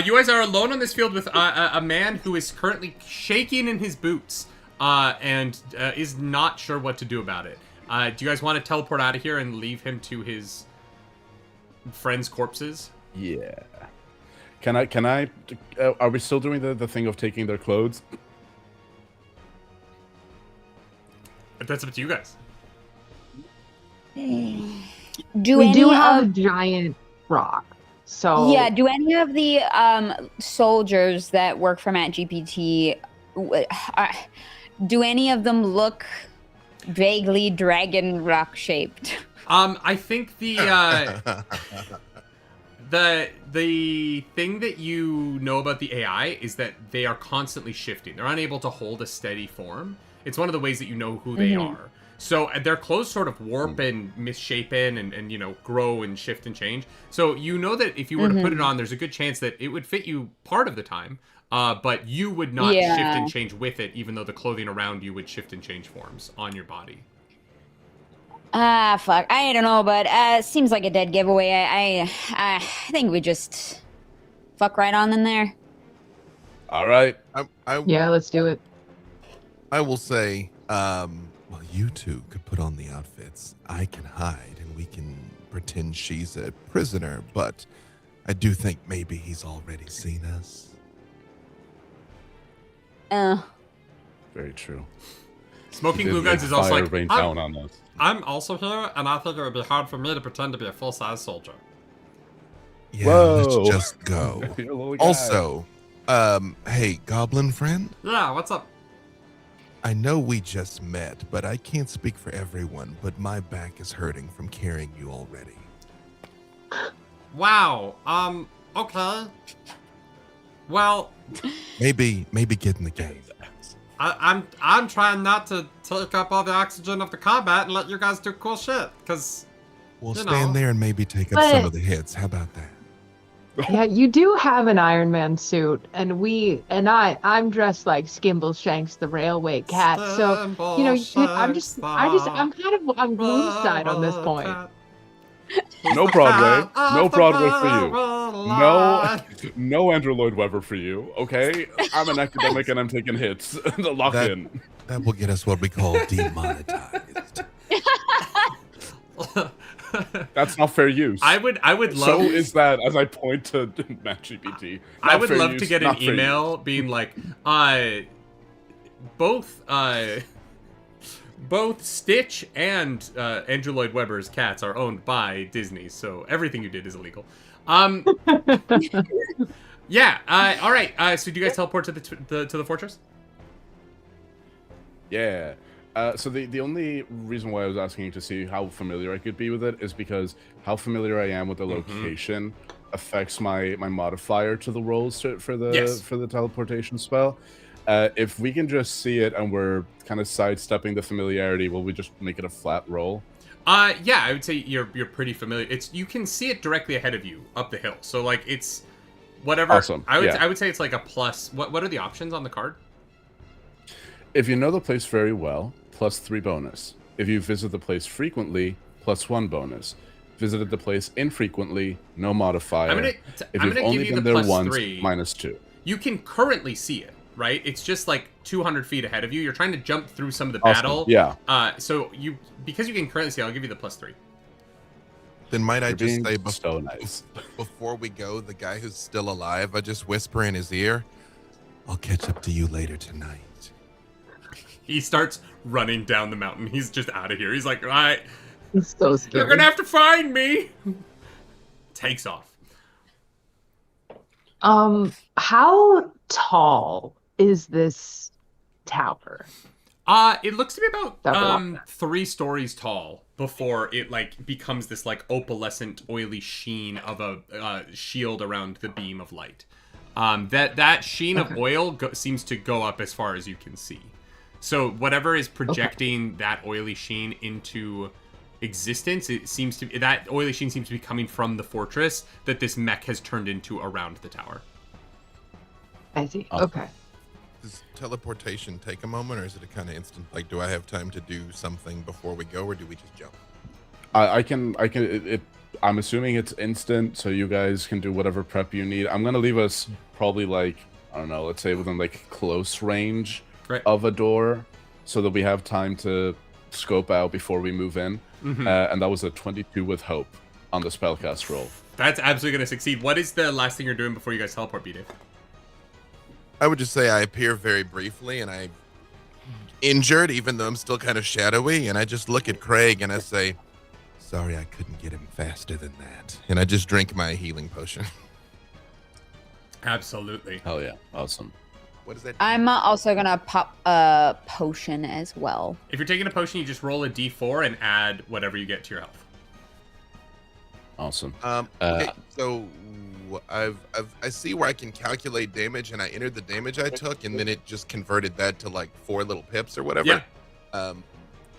You guys are alone on this field with a man who is currently shaking in his boots and is not sure what to do about it. Do you guys want to teleport out of here and leave him to his friends' corpses? Yeah. Can I are we still doing the thing of taking their clothes? That's up to you guys. We do have a giant rock. So yeah, do any of the soldiers that work for Matt GPT, do any of them look vaguely dragon rock shaped? I think the thing that you know about the AI is that they are constantly shifting. They're unable to hold a steady form. It's one of the ways that you know who they are. So their clothes sort of warp and misshapen and grow and shift and change. So you know that if you were to put it on, there's a good chance that it would fit you part of the time, but you would not shift and change with it, even though the clothing around you would shift and change forms on your body. Fuck. I don't know, but seems like a dead giveaway. I think we just fuck right on in there. All right. Yeah, let's do it. I will say, well, you two could put on the outfits. I can hide, and we can pretend she's a prisoner, but I do think maybe he's already seen us. Very true. Smoking Did glue guns the is also fire like, rain down on us. I'm also here, and I think it would be hard for me to pretend to be a full-size soldier. Yeah, Whoa. let's just go. You're a little guy. Also, hey, goblin friend, Yeah, what's up? I know we just met, but I can't speak for everyone, but my back is hurting from carrying you already. Wow. Okay. Well, Maybe get in the game. I'm trying not to take up all the oxygen of the combat and let you guys do cool shit, because We'll you stand know. there and maybe take up But- some of the hits. How about that? Yeah, you do have an Iron Man suit, and I'm dressed like Skimbleshanks the railway cat. So you know, I'm Blue's side on this point. No Broadway. No Broadway for you. No Andrew Lloyd Webber for you. Okay, I'm an academic and I'm taking hits. Lock That- in. That will get us what we call demonetized. That's not fair use. I would love. So is that, as I point to MattGPT. I Not would fair love use, to get not an fair email being like, both Stitch and Andrew Lloyd Webber's cats are owned by Disney, so everything you did is illegal. Yeah. All right. So do you guys teleport to the fortress? Yeah. So the only reason why I was asking to see how familiar I could be with it is because how familiar I am with the location affects my modifier to the rolls for the teleportation spell. If we can just see it and we're kind of sidestepping the familiarity, will we just make it a flat roll? Yeah, I would say you're pretty familiar. You can see it directly ahead of you up the hill. So like it's whatever. Awesome. I would say it's like a plus. What are the options on the card? If you know the place very well, +3 bonus. If you visit the place frequently, +1 bonus. Visited the place infrequently, no modifier. If you've only give you been the there +3. once, -2. You can currently see it, right? It's just like 200 feet ahead of you. You're trying to jump through some of the Awesome. battle. Yeah. So because you can currently see, I'll give you the +3. Then might I You're just being say so nice. before we go, the guy who's still alive, I just whisper in his ear, I'll catch up to you later tonight. He starts running down the mountain. He's just out of here. He's like, all right, It's so scary. you're gonna have to find me. Takes off. How tall is this tower? It looks to be about Double. 3 stories tall before it like becomes this like opalescent, oily sheen of a shield around the beam of light. That sheen of oil seems to go up as far as you can see. So whatever is projecting that oily sheen into existence, that oily sheen seems to be coming from the fortress that this mech has turned into around the tower. I see. Awesome. Okay. Does teleportation take a moment, or is it a kind of instant? Like, do I have time to do something before we go, or do we just jump? I'm assuming it's instant, so you guys can do whatever prep you need. I'm gonna leave us probably like, I don't know, let's say within like close range Right. of a door, so that we have time to scope out before we move in. And that was a 22 with hope on the spellcast roll. That's absolutely going to succeed. What is the last thing you're doing before you guys teleport, B-Dave? I would just say I appear very briefly, and I'm injured, even though I'm still kind of shadowy, and I just look at Craig and I say, sorry, I couldn't get him faster than that. And I just drink my healing potion. Absolutely. Hell yeah, awesome. What is that? I'm also gonna pop a potion as well. If you're taking a potion, you just roll a d4 and add whatever you get to your health. Awesome. Okay, so I see where I can calculate damage, and I entered the damage I took, and then it just converted that to like 4 little pips or whatever. Yeah.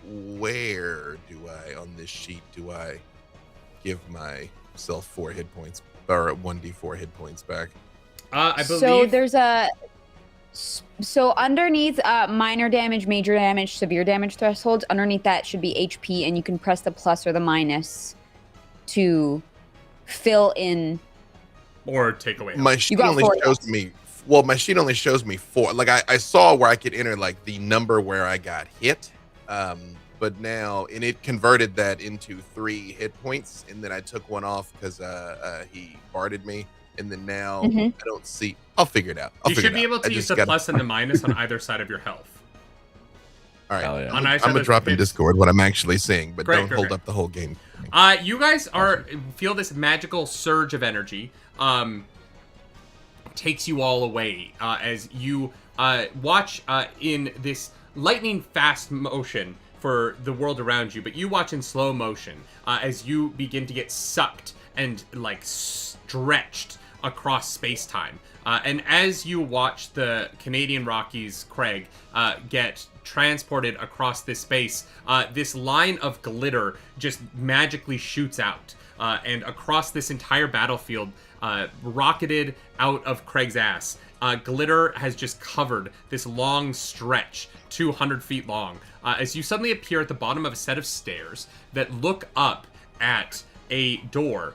Where do I on this sheet do I give myself 4 hit points or 1d4 hit points back? I believe. So there's so underneath minor damage, major damage, severe damage thresholds, underneath that should be HP, and you can press the plus or the minus to fill in. Or take away. My sheet got only 4 shows hits. me. Well, my sheet only shows me 4. Like I saw where I could enter like the number where I got hit, but now and it converted that into 3 hit points, and then I took one off because he barded me, and then now I don't see. I'll figure it out. You should be able to use the plus and the minus on either side of your health. All right. Hell yeah. On either I'm side gonna of drop the in pits. Discord what I'm actually saying, but Great, don't great, hold great. up the whole game. You guys feel this magical surge of energy takes you all away as you watch in this lightning fast motion for the world around you, but you watch in slow motion as you begin to get sucked and like stretched across space-time. And as you watch the Canadian Rockies, Craig, get transported across this space, this line of glitter just magically shoots out. And across this entire battlefield, rocketed out of Craig's ass, glitter has just covered this long stretch, 200 feet long, as you suddenly appear at the bottom of a set of stairs that look up at a door.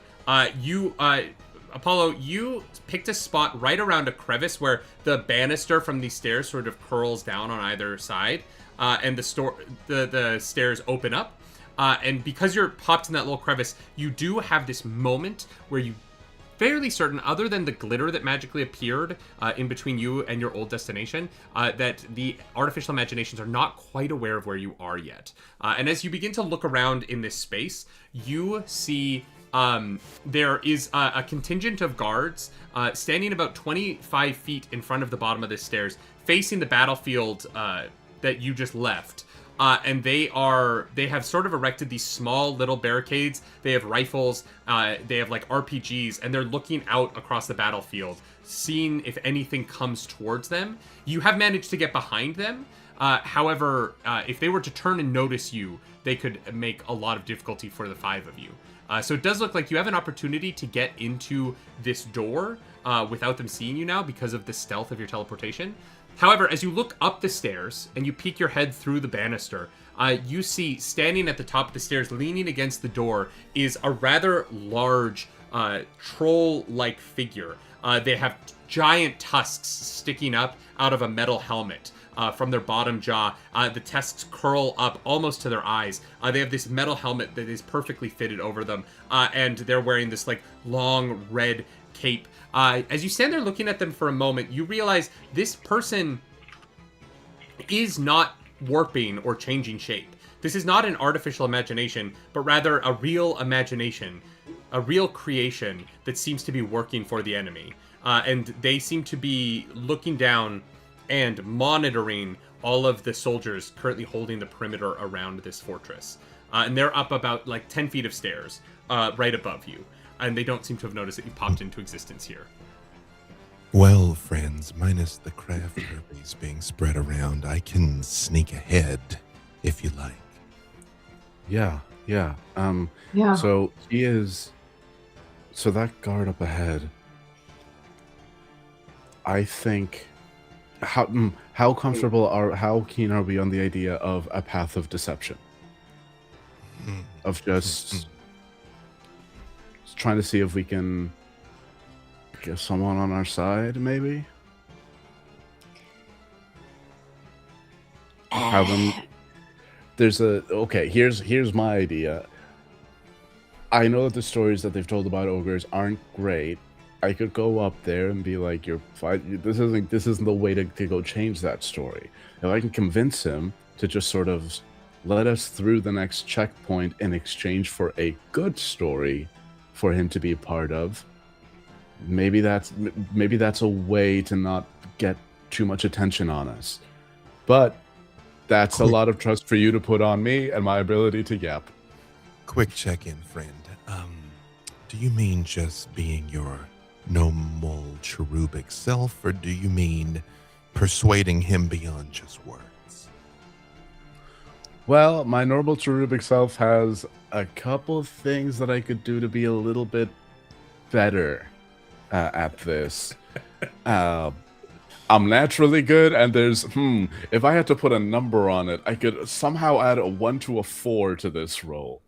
Apollo, you picked a spot right around a crevice where the banister from these stairs sort of curls down on either side, and the stairs open up. And because you're popped in that little crevice, you do have this moment where you fairly certain, other than the glitter that magically appeared in between you and your old destination, that the artificial imaginations are not quite aware of where you are yet. And as you begin to look around in this space, you see there is a contingent of guards standing about 25 feet in front of the bottom of the stairs, facing the battlefield that you just left. And they have sort of erected these small little barricades. They have rifles, they have like RPGs, and they're looking out across the battlefield, seeing if anything comes towards them. You have managed to get behind them. However, if they were to turn and notice you, they could make a lot of difficulty for the 5 of you. So it does look like you have an opportunity to get into this door without them seeing you now because of the stealth of your teleportation. However, as you look up the stairs and you peek your head through the banister, you see standing at the top of the stairs, leaning against the door, is a rather large troll-like figure. They have giant tusks sticking up out of a metal helmet. From their bottom jaw. The tusks curl up almost to their eyes. They have this metal helmet that is perfectly fitted over them, and they're wearing this like long red cape. As you stand there looking at them for a moment, you realize this person is not warping or changing shape. This is not an artificial imagination, but rather a real imagination, a real creation that seems to be working for the enemy. And they seem to be looking down and monitoring all of the soldiers currently holding the perimeter around this fortress. And they're up about like 10 feet of stairs right above you. And they don't seem to have noticed that you popped into existence here. Well, friends, minus the craft herpes being spread around, I can sneak ahead if you like. Yeah. Yeah. So he is. So that guard up ahead. I think. How comfortable how keen are we on the idea of a path of deception? Of just trying to see if we can get someone on our side, maybe? Have them. Here's my idea. I know that the stories that they've told about ogres aren't great. I could go up there and be like, "You're fine. This isn't the way to go change that story." If I can convince him to just sort of let us through the next checkpoint in exchange for a good story for him to be a part of, maybe that's a way to not get too much attention on us. But that's a lot of trust for you to put on me and my ability to yap. Quick check-in, friend. Do you mean just being your normal cherubic self, or do you mean persuading him beyond just words? Well, my normal cherubic self has a couple of things that I could do to be a little bit better at this. I'm naturally good, and there's if I had to put a number on it, I could somehow add a 1 to a 4 to this roll.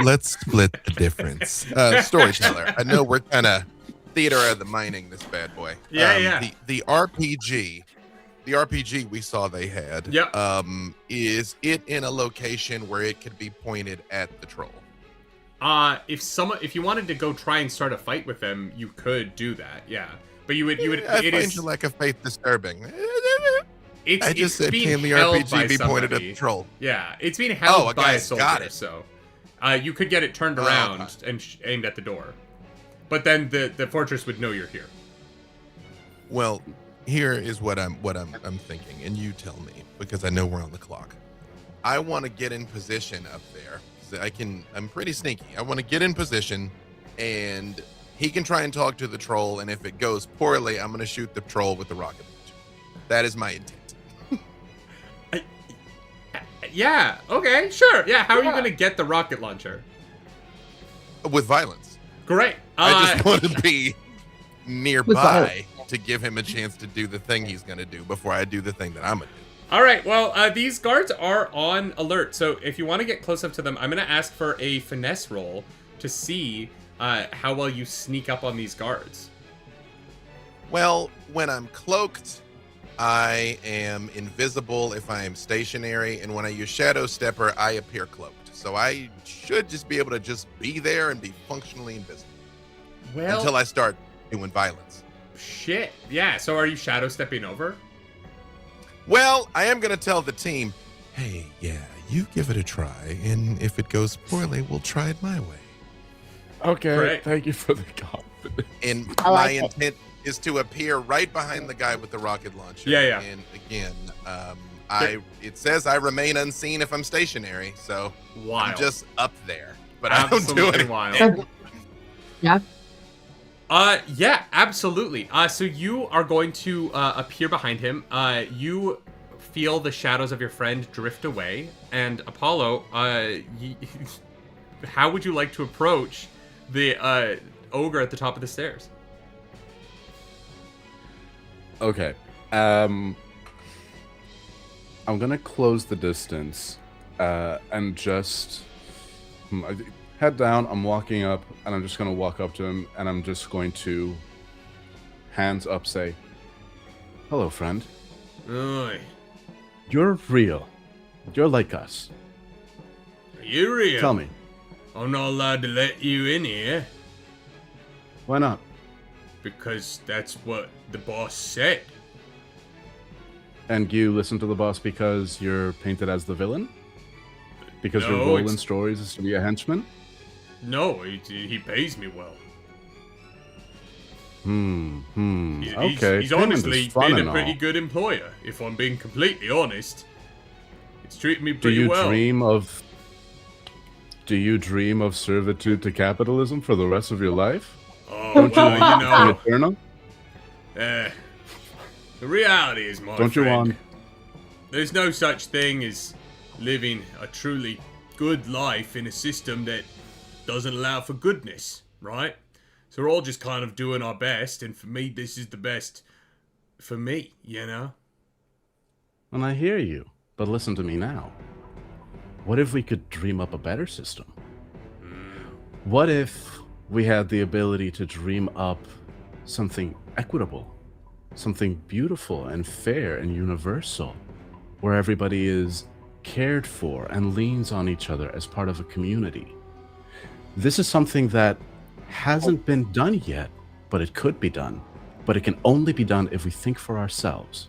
Let's split the difference. Storyteller. I know we're kind of theater of the mining this bad boy. Yeah. The RPG we saw they had. Yep. Is it in a location where it could be pointed at the troll? If you wanted to go try and start a fight with them, you could do that. Yeah. But you would I find your lack of faith disturbing. I just said, being can the held by RPG be pointed at somebody. the troll? Yeah, it's being held a by a guy's soldier, got it. so you could get it turned around and aimed at the door. But then the fortress would know you're here. Well, here is what I'm thinking, and you tell me, because I know we're on the clock. I want to get in position up there. So I'm pretty sneaky. I want to get in position, and he can try and talk to the troll, and if it goes poorly, I'm going to shoot the troll with the rocket launcher. That is my intent. Yeah, okay, sure. Yeah, how are you going to get the rocket launcher? With violence. Great. I just want to be nearby to give him a chance to do the thing he's going to do before I do the thing that I'm going to do. All right, well, these guards are on alert, so if you want to get close up to them, I'm going to ask for a finesse roll to see how well you sneak up on these guards. Well, when I'm cloaked, I am invisible if I am stationary, and when I use Shadow Stepper, I appear cloaked. So I should just be able to just be there and be functionally invisible. Well, until I start doing violence. Shit. Yeah, so are you shadow stepping over? Well, I am going to tell the team, hey, yeah, you give it a try, and if it goes poorly, we'll try it my way. Okay, Great. thank you for the confidence. And I like my it. intent is to appear right behind the guy with the rocket launcher. Yeah. And again, it says I remain unseen if I'm stationary, so Wild. I'm just up there. But I don't do Absolutely it. wild. Yeah. Yeah, absolutely. So you are going to appear behind him. You feel the shadows of your friend drift away. And Apollo, how would you like to approach the ogre at the top of the stairs? Okay. I'm gonna close the distance and just head down. I'm walking up, and I'm just gonna walk up to him, and I'm just going to, hands up, say, "Hello, friend. Oi, You're real. You're like us. are you real? Tell me, I'm not allowed to let you in here why not? because that's what the boss said. And you listen to the boss because you're painted as the villain? Because your No, role it's- in stories is to be a henchman? No, he pays me well. Okay. He's payment honestly is fun been and a pretty all. good employer, if I'm being completely honest. It's treated me Do pretty you well. dream of servitude to capitalism for the rest of your life? Oh, well, Eternal? the reality is, my Don't you friend, want? there's no such thing as living a truly good life in a system that doesn't allow for goodness, right? So we're all just kind of doing our best, and for me, this is the best for me, you know? And I hear you, but listen to me now. What if we could dream up a better system? What if we had the ability to dream up something equitable, something beautiful and fair and universal, where everybody is cared for and leans on each other as part of a community? This is something that hasn't been done yet, but it could be done. But it can only be done if we think for ourselves.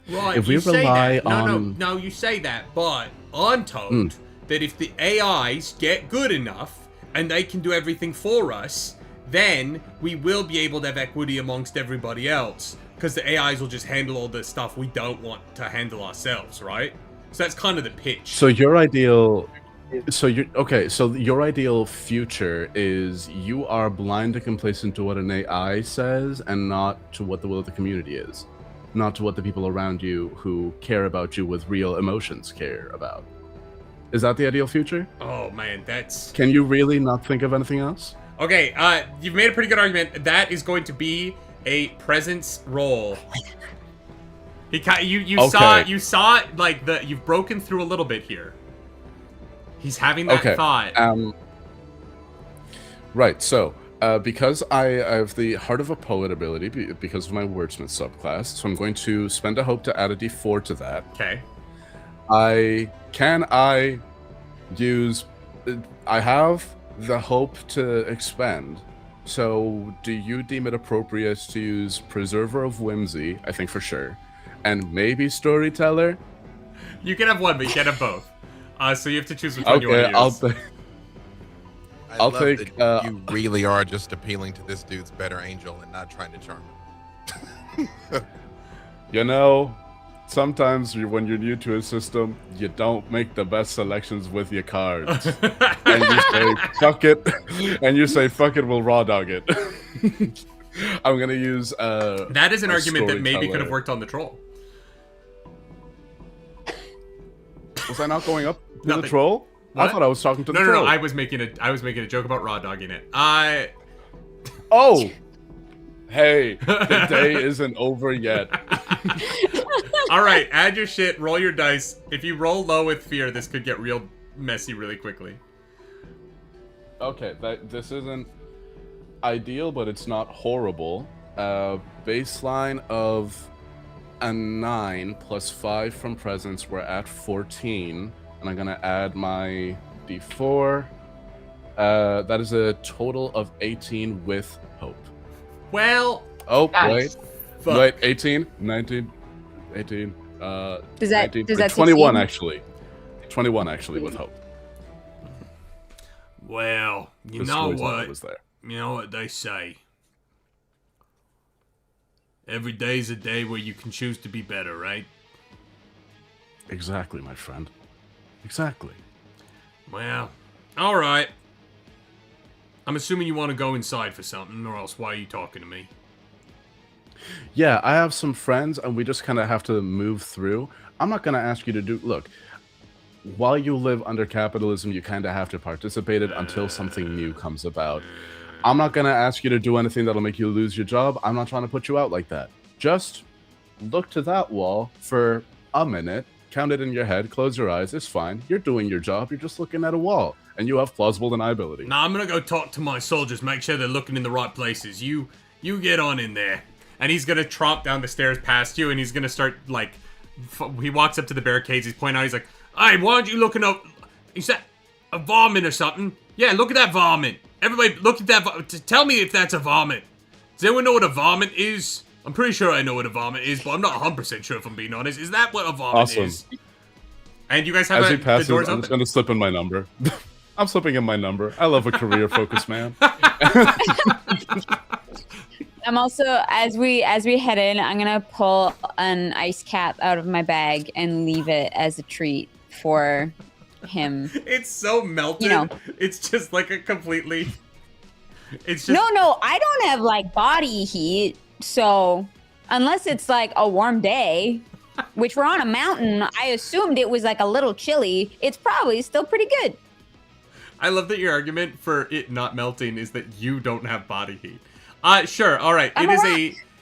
Right, If we you say rely that. on- No, you say that, but I'm told that if the AIs get good enough and they can do everything for us, then we will be able to have equity amongst everybody else, because the AIs will just handle all the stuff we don't want to handle ourselves, right? So that's kind of the pitch. So your ideal your ideal future is you are blind and complacent to what an AI says and not to what the will of the community is. Not to what the people around you who care about you with real emotions care about. Is that the ideal future? Oh man, that's... Can you really not think of anything else? Okay, you've made a pretty good argument. That is going to be a presence roll. You saw like you've broken through a little bit here. He's having that thought. Right, so because I have the Heart of a Poet ability because of my Wordsmith subclass, so I'm going to spend a hope to add a d4 to that. Okay. I have the hope to expend. So do you deem it appropriate to use Preserver of Whimsy, I think for sure, and maybe storyteller. You can have one, but you can't have both. So you have to choose which one you want to use. I'll take. That you really are just appealing to this dude's better angel and not trying to charm him. You know, sometimes when you're new to a system, you don't make the best selections with your cards, and you say fuck it, we'll raw dog it. I'm gonna use. That is an argument that maybe could have worked on the troll. Was I not going up to Nothing. the troll? What? I thought I was talking to the troll. No. I was making a joke about raw dogging it. Oh. Hey, the day isn't over yet. All right, add your shit, roll your dice. If you roll low with fear, this could get real messy really quickly. Okay, this isn't ideal, but it's not horrible. Baseline of a 9 plus 5 from presence, we're at 14. And I'm gonna add my d4. That is a total of 18 with hope. Well... Oh, Nice. wait, 18, 19, 18, Does 19, that 21 succeed? actually. 21 actually with hope. Well, you The know storyteller what? was there. You know what they say. Every day's a day where you can choose to be better, right? Exactly, my friend. Exactly. Well, alright. I'm assuming you want to go inside for something, or else why are you talking to me? Yeah, I have some friends, and we just kind of have to move through. I'm not going to ask you to do... Look, while you live under capitalism, you kind of have to participate in it until something new comes about. I'm not going to ask you to do anything that'll make you lose your job. I'm not trying to put you out like that. Just look to that wall for a minute, count it in your head, close your eyes, it's fine. You're doing your job, you're just looking at a wall, and you have plausible deniability. Nah, I'm gonna go talk to my soldiers, make sure they're looking in the right places. You get on in there. And he's gonna tromp down the stairs past you, and he's gonna start, like... He walks up to the barricades, he's pointing out, he's like, "Hey, why aren't you looking up... Is that a varmint or something? Yeah, look at that varmint. Everybody, look at that tell me if that's a varmint. Does anyone know what a varmint is? I'm pretty sure I know what a varmint is, but I'm not 100% sure if I'm being honest. Is that what a varmint is? And you guys have As he passes, the doors I'm open? just going to slip in my number. I'm slipping in my number. I love a career-focused man. I'm also, as we head in, I'm gonna pull an ice cap out of my bag and leave it as a treat for him. It's so melted. You know. It's just like a completely... It's just... No, I don't have like body heat, so unless it's like a warm day, which we're on a mountain, I assumed it was like a little chilly. It's probably still pretty good. I love that your argument for it not melting is that you don't have body heat. Sure, all right.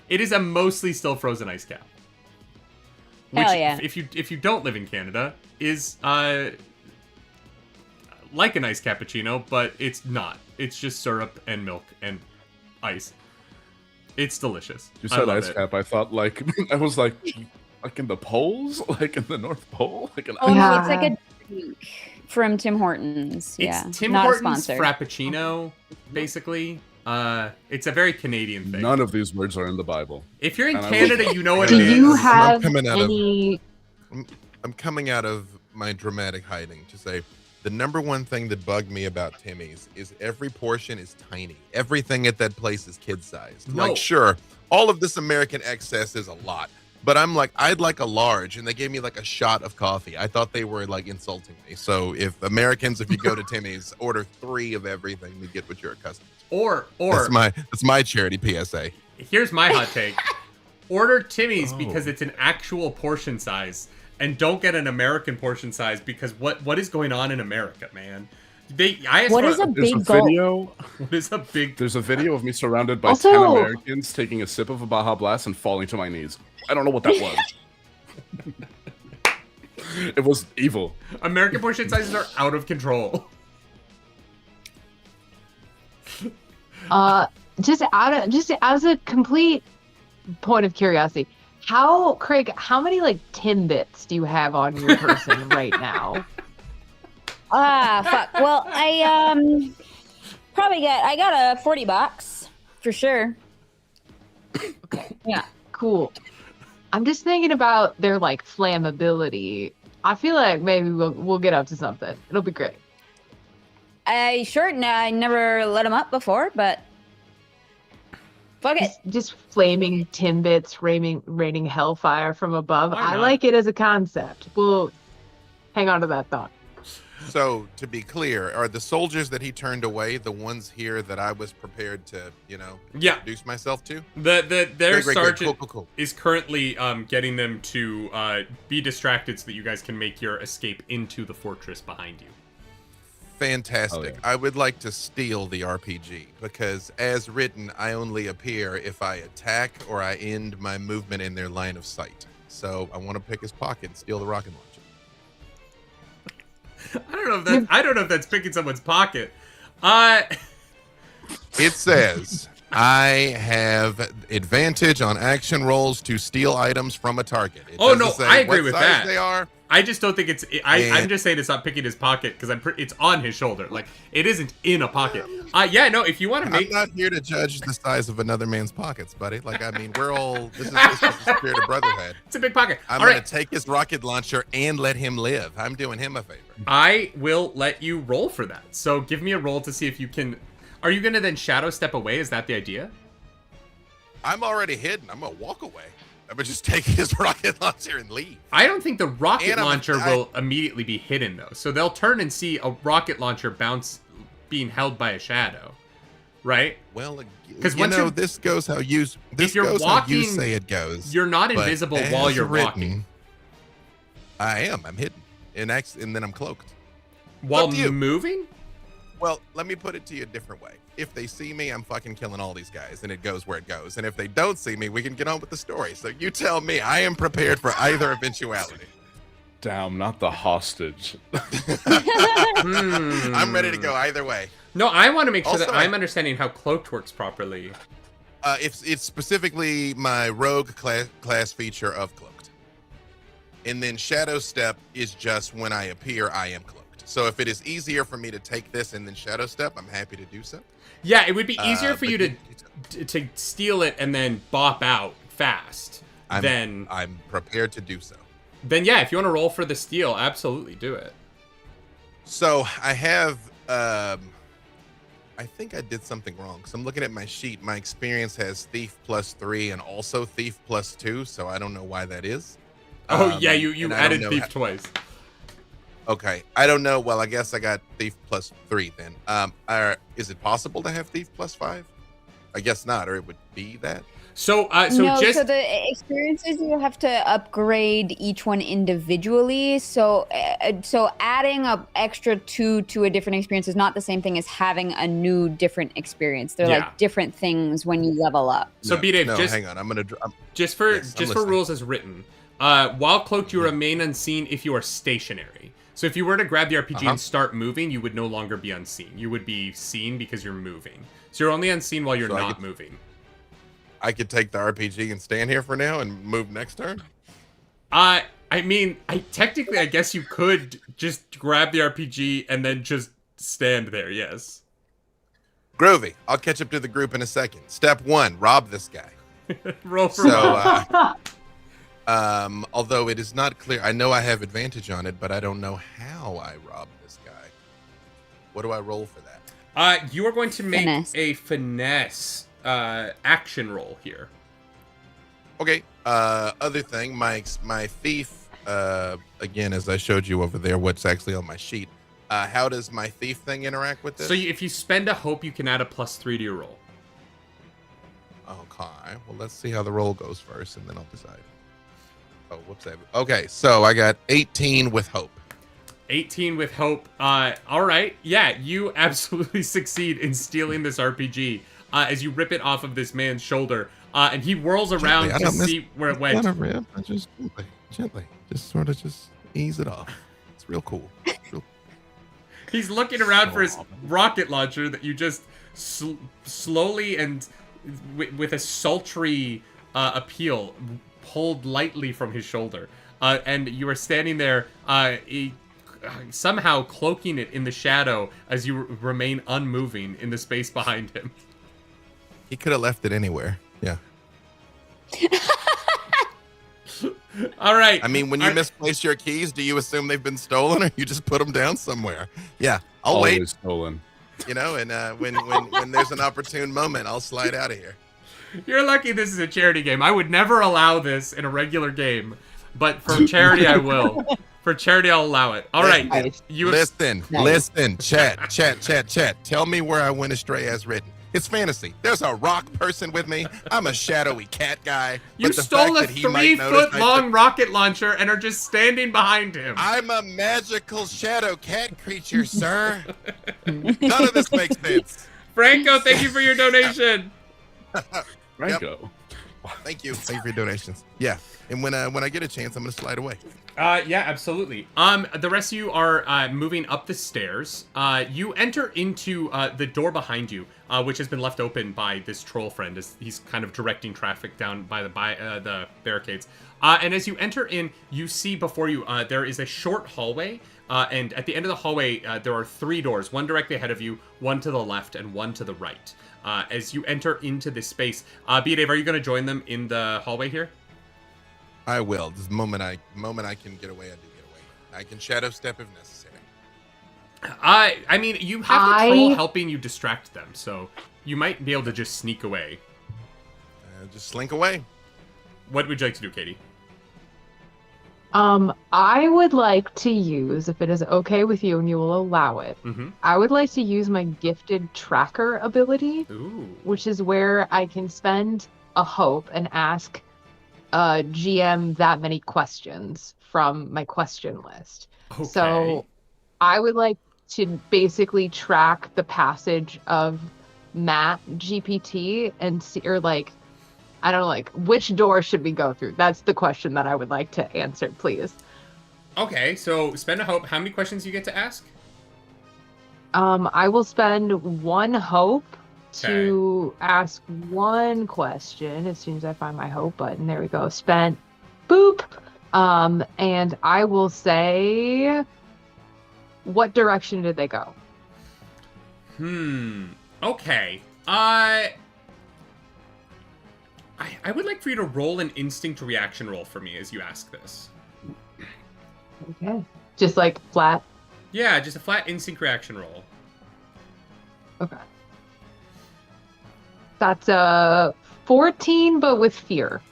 It is a mostly still frozen ice cap. Which, Hell yeah. if you don't live in Canada, is like an iced cappuccino, but it's not. It's just syrup and milk and ice. It's delicious. You I said love ice it. cap. I thought like I was like in the poles, like in the North Pole, like an Oh ice. no, it's like a drink from Tim Hortons. Yeah, It's Tim not a Hortons sponsor. Frappuccino, basically. It's a very Canadian thing. None of these words are in the Bible. If you're in And I Canada, will- you know what Do it is. you have coming out of- any? I'm coming out of my dramatic hiding to say the number one thing that bugged me about Timmy's is every portion is tiny. Everything at that place is kid-sized. No. Like, sure, all of this American excess is a lot, but I'm like, I'd like a large, and they gave me like a shot of coffee. I thought they were like insulting me. So if Americans, if you go to Timmy's, order 3 of everything to get what you're accustomed to. Or That's my charity PSA. here's my hot take. Order Timmy's because it's an actual portion size, and don't get an American portion size because what is going on in America, man? What is a There's a big gulp? video. what is a big? There's a video of me surrounded by Also- 10 Americans taking a sip of a Baja Blast and falling to my knees. I don't know what that was. It was evil. American portion sizes are out of control. Just as a complete point of curiosity, Craig, how many like Timbits do you have on your person right now? Fuck. Well, I got a $40 for sure. Okay, Yeah. cool. I'm just thinking about their like flammability. I feel like maybe we'll get up to something. It'll be great. I never let them up before, but fuck it. Just flaming Timbits raining hellfire from above. Why I not? like it as a concept. We'll hang on to that thought. So, to be clear, are the soldiers that he turned away the ones here that I was prepared to, Yeah. introduce myself to? Their Great, sergeant cool. is currently getting them to be distracted so that you guys can make your escape into the fortress behind you. Fantastic. Oh, yeah. I would like to steal the RPG because, as written, I only appear if I attack or I end my movement in their line of sight. So I want to pick his pocket and steal the rocket launcher. I don't know if that's picking someone's pocket. It says I have advantage on action rolls to steal items from a target. It Oh, doesn't no, say I agree what with size that. They are. I just don't think it's. I'm just saying it's not picking his pocket because it's on his shoulder. Like it isn't in a pocket. Yeah, no. If you want to make, I'm not here to judge the size of another man's pockets, buddy. Like, I mean, we're all. This is the spirit of brotherhood. it's a big pocket. I'm All gonna right, take his rocket launcher and let him live. I'm doing him a favor. I will let you roll for that. So give me a roll to see if you can. Are you gonna then shadow step away? Is that the idea? I'm already hidden. I'm gonna walk away. I'm gonna just take his rocket launcher and leave. I don't think the rocket And launcher will immediately be hidden though. So they'll turn and see a rocket launcher bounce being held by a shadow, right? Well, 'Cause you once know, you're- this goes how you. This you're goes how you walking, say it goes. You're not But invisible as while you're written, walking. I am. I'm hidden, and then I'm cloaked. While up to you. moving? Well, let me put it to you a different way. If they see me, I'm fucking killing all these guys, and it goes where it goes. And if they don't see me, we can get on with the story. So you tell me. I am prepared for either eventuality. Damn, not the hostage. I'm ready to go either way. No, I want to make sure that Also, I'm understanding how cloaked works properly. It's specifically my rogue class feature of cloaked. And then shadow step is just when I appear, I am cloaked. So if it is easier for me to take this and then shadow step, I'm happy to do so. Yeah, it would be easier for but you to steal it and then bop out fast. I'm prepared to do so. Then yeah, if you want to roll for the steal, absolutely do it. So I have, I think I did something wrong. So I'm looking at my sheet. My experience has thief +3 and also thief +2. So I don't know why that is. Oh yeah, you and I don't added know thief twice. Okay, I don't know. Well, I guess I got thief +3 then. Is it possible to have thief +5? I guess not, or it would be that. So the experiences you have to upgrade each one individually. So adding an extra 2 to a different experience is not the same thing as having a new different experience. They're like different things when you level up. So B-Dave, no, just hang on. just for listening. rules as written. While cloaked, you remain unseen if you are stationary. So if you were to grab the RPG and start moving, you would no longer be unseen. You would be seen because you're moving. So you're only unseen while you're not moving. I could take the RPG and stand here for now and move next turn. I mean, I guess you could just grab the RPG and then just stand there. Yes. Groovy. I'll catch up to the group in a second. Step 1: rob this guy. Roll for although it is not clear, I know I have advantage on it, but I don't know how I rob this guy. What do I roll for that? You are going to make a finesse action roll here. Okay. Other thing, my thief. Again, as I showed you over there, what's actually on my sheet. How does my thief thing interact with this? So if you spend a hope, you can add a +3 to your roll. Okay. Well, let's see how the roll goes first, and then I'll decide. Oh, whoops. Okay, so I got 18 with hope. 18 with hope. All right. Yeah, you absolutely succeed in stealing this RPG as you rip it off of this man's shoulder. And he whirls around to see where it went. I just gently, just sort of just ease it off. It's real cool. He's looking around for his rocket launcher that you just slowly and with a sultry appeal pulled lightly from his shoulder. And you are standing there somehow cloaking it in the shadow as you remain unmoving in the space behind him. He could have left it anywhere. Yeah. All right. I mean, when you misplace your keys, do you assume they've been stolen, or you just put them down somewhere? Yeah, I'll Always wait. stolen. You know, and when there's an opportune moment, I'll slide out of here. You're lucky this is a charity game. I would never allow this in a regular game, but for charity I will. For charity I'll allow it. All right. Nice. Listen, chat. Tell me where I went astray as written. It's fantasy. There's a rock person with me. I'm a shadowy cat guy. You but the stole fact a that he might notice 3-foot-long rocket launcher and are just standing behind him. I'm a magical shadow cat creature, sir. None of this makes sense. Franco, thank you for your donation. Franco. Thank you for your donations. Yeah, and when I get a chance, I'm gonna slide away. Yeah, absolutely. The rest of you are moving up the stairs. You enter into the door behind you, which has been left open by this troll friend as he's kind of directing traffic down by the barricades. And as you enter in, you see before you there is a short hallway. And at the end of the hallway, there are 3 doors, one directly ahead of you, one to the left, and one to the right. As you enter into this space, Dave, are you going to join them in the hallway here? I will. This moment I can get away, I do get away. I can shadow step if necessary. I mean, you have the troll helping you distract them, so you might be able to just sneak away. Just slink away. What would you like to do, Katie? I would like to use, if it is okay with you and you will allow it, I would like to use my gifted tracker ability, which is where I can spend a hope and ask GM that many questions from my question list. Okay. So I would like to basically track the passage of Matt GPT and see, or like, I don't know, like, which door should we go through? That's the question that I would like to answer, please. Okay, so spend a hope. How many questions do you get to ask? I will spend 1 hope to ask 1 question as soon as I find my hope button. There we go. Spent. Boop. And I will say, what direction did they go? Okay. I would like for you to roll an instinct reaction roll for me as you ask this. Okay. Just like flat? Yeah, just a flat instinct reaction roll. Okay. That's a 14, but with fear.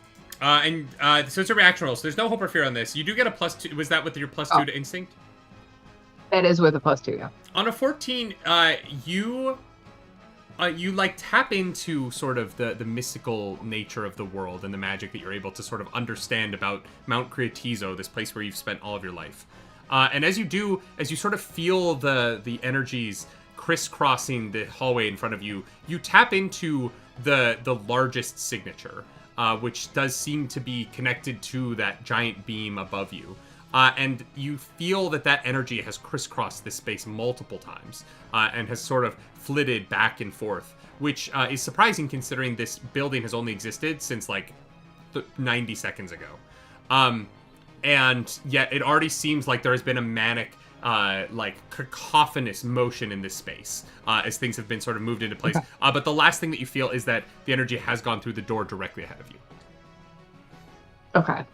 So it's a reaction roll, so there's no hope or fear on this. You do get a +2. Was that with your +2 to instinct? It is with a +2, yeah. On a 14, you like tap into sort of the mystical nature of the world and the magic that you're able to sort of understand about Mount Creatizo, this place where you've spent all of your life. And as you do, as you sort of feel the energies crisscrossing the hallway in front of you, you tap into the largest signature, which does seem to be connected to that giant beam above you. And you feel that energy has crisscrossed this space multiple times and has sort of flitted back and forth, which is surprising considering this building has only existed since like 90 seconds ago. And yet it already seems like there has been a manic, like cacophonous motion in this space as things have been sort of moved into place. But the last thing that you feel is that the energy has gone through the door directly ahead of you. Okay.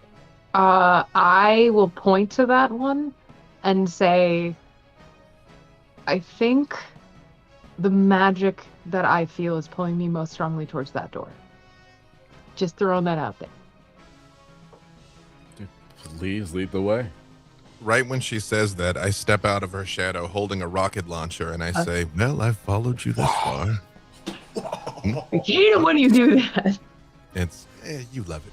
I will point to that one and say, I think the magic that I feel is pulling me most strongly towards that door. Just throwing that out there. Please lead the way. Right when she says that, I step out of her shadow holding a rocket launcher and I say, well, I've followed you this far. I hate it when you do that. It's, you love it.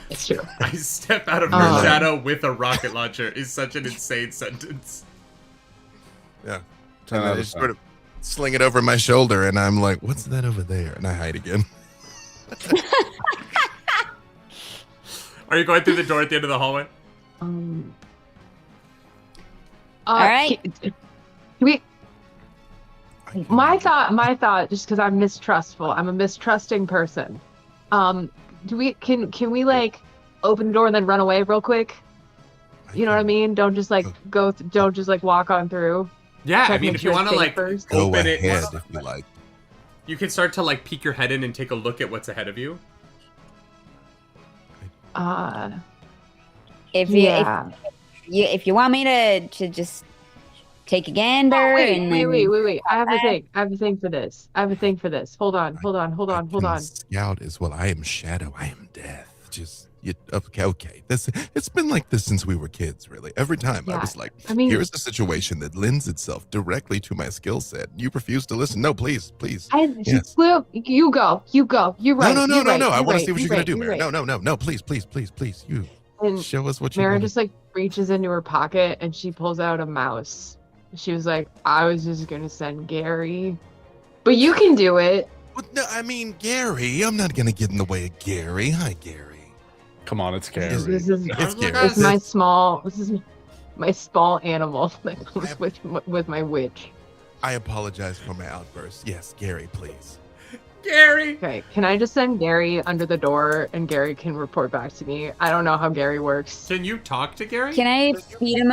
It's true. I step out of her shadow with a rocket launcher is such an insane sentence. Yeah. And I just sort of sling it over my shoulder and I'm like, what's that over there? And I hide again. Are you going through the door at the end of the hallway? All right. My thought, just because I'm mistrustful, I'm a mistrusting person. Can we like open the door and then run away real quick? You know what I mean? Don't just like don't just like walk on through. Yeah, I mean, if you want to like go open ahead it, if you like. You can start to like peek your head in and take a look at what's ahead of you. If Yeah. if you want me to just take a gander and then Wait. I have a thing for this. Hold on. I can Scout as well. I am Shadow. I am Death. Okay. It's been like this since we were kids, really. Every time I was like, here's a situation that lends itself directly to my skill set. You refuse to listen. No, please. Yes. Well, you go. You're right. No. I want to see what you're right, gonna do, Mara. right. No. Please. You And show us what you Mara want. just like reaches into her pocket and she pulls out a mouse. She was like, I was just gonna send Gary, but you can do it. No, I mean Gary. I'm not gonna get in the way of Gary. Hi, Gary. Come on, it's Gary. This is Gary. This is my small animal that comes with my witch. I apologize for my outburst. Yes, Gary, please. Gary! Okay, can I just send Gary under the door and Gary can report back to me? I don't know how Gary works. Can you talk to Gary? can I feed him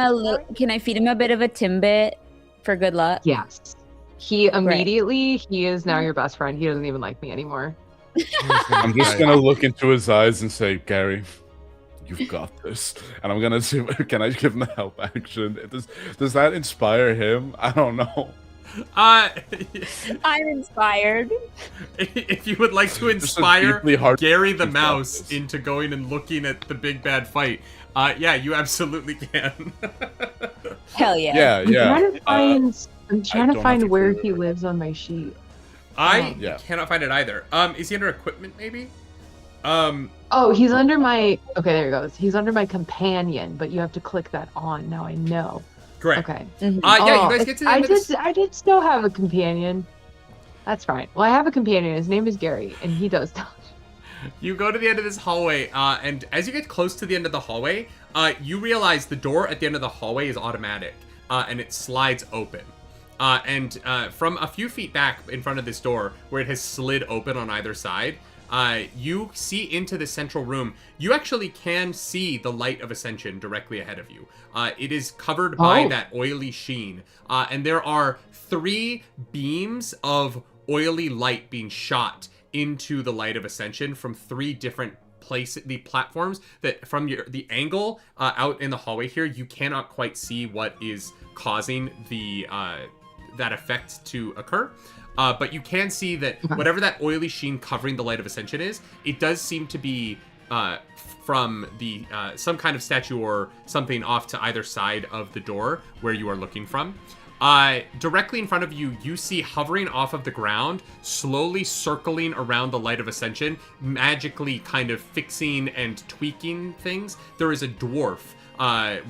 a bit of a Timbit for good luck? Yes. He is now your best friend. He doesn't even like me anymore. I'm just gonna look into his eyes and say, Gary, you've got this. And I'm gonna see, can I give him a help action? Does that inspire him? I don't know. I'm inspired. If you would like to inspire Gary the mouse into going and looking at the big bad fight, you absolutely can. Hell yeah. Yeah. I'm trying to find where he lives on my sheet. I cannot find it either. Is he under equipment maybe? Oh, he's under my. Okay, there he goes. He's under my companion, but you have to click that on. Now I know. Correct. Okay. You guys get to the end of this. I did still have a companion. That's fine. Well, I have a companion. His name is Gary, and he does talk. You go to the end of this hallway, and as you get close to the end of the hallway, you realize the door at the end of the hallway is automatic, and it slides open. And from a few feet back in front of this door, where it has slid open on either side, you see into the central room. You actually can see the light of Ascension directly ahead of you. It is covered by that oily sheen, and there are 3 beams of oily light being shot into the light of Ascension from 3 different the platforms that from the angle out in the hallway here, you cannot quite see what is causing the that effect to occur. But you can see that whatever that oily sheen covering the light of Ascension is, it does seem to be from the some kind of statue or something off to either side of the door where you are looking from. Directly in front of you, you see hovering off of the ground, slowly circling around the light of Ascension, magically kind of fixing and tweaking things. There is a dwarf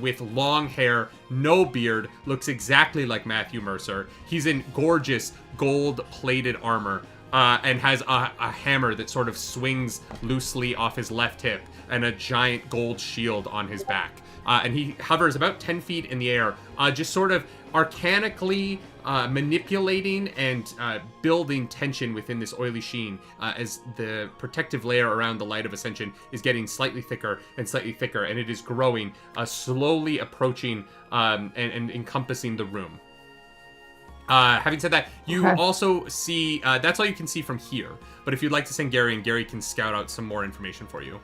with long hair, no beard, looks exactly like Matthew Mercer. He's in gorgeous gold-plated armor and has a hammer that sort of swings loosely off his left hip and a giant gold shield on his back. And he hovers about 10 feet in the air, just sort of arcanically manipulating and building tension within this oily sheen as the protective layer around the light of Ascension is getting slightly thicker, and it is growing, slowly approaching and encompassing the room. Having said that, you also see, that's all you can see from here. But if you'd like to send Gary, and Gary can scout out some more information for you.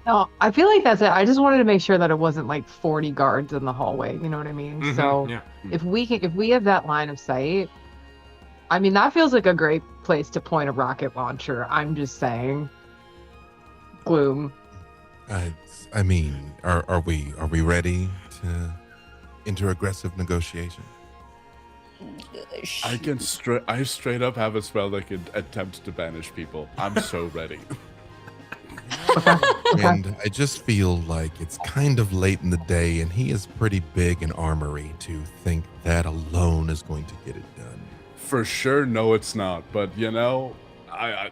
No, I feel like that's it. I just wanted to make sure that it wasn't like 40 guards in the hallway. You know what I mean? Mm-hmm, So if we have that line of sight, I mean, that feels like a great place to point a rocket launcher. I'm just saying. Gloom. I mean, are we ready to enter aggressive negotiation? I straight up have a spell that can attempt to banish people. I'm so ready. And I just feel like it's kind of late in the day, and he is pretty big and armory to think that alone is going to get it done. For sure, no, it's not. But you know, I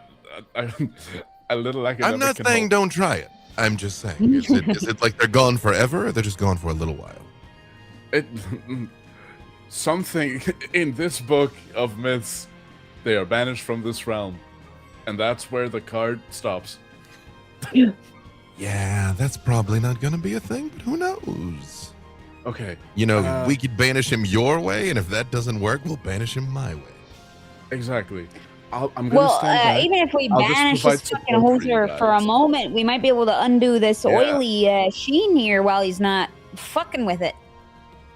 a little academic. I'm not saying don't try it. I'm just saying, is it like they're gone forever, or they're just gone for a little while? Something in this book of myths, they are banished from this realm, and that's where the card stops. Yeah, that's probably not going to be a thing, but who knows? Okay. You know, we could banish him your way, and if that doesn't work, we'll banish him my way. Exactly. I'm gonna stand back. even if we I'll just banish provide this fucking support for you hoser for a guys. moment, we might be able to undo this Yeah. oily sheen here while he's not fucking with it.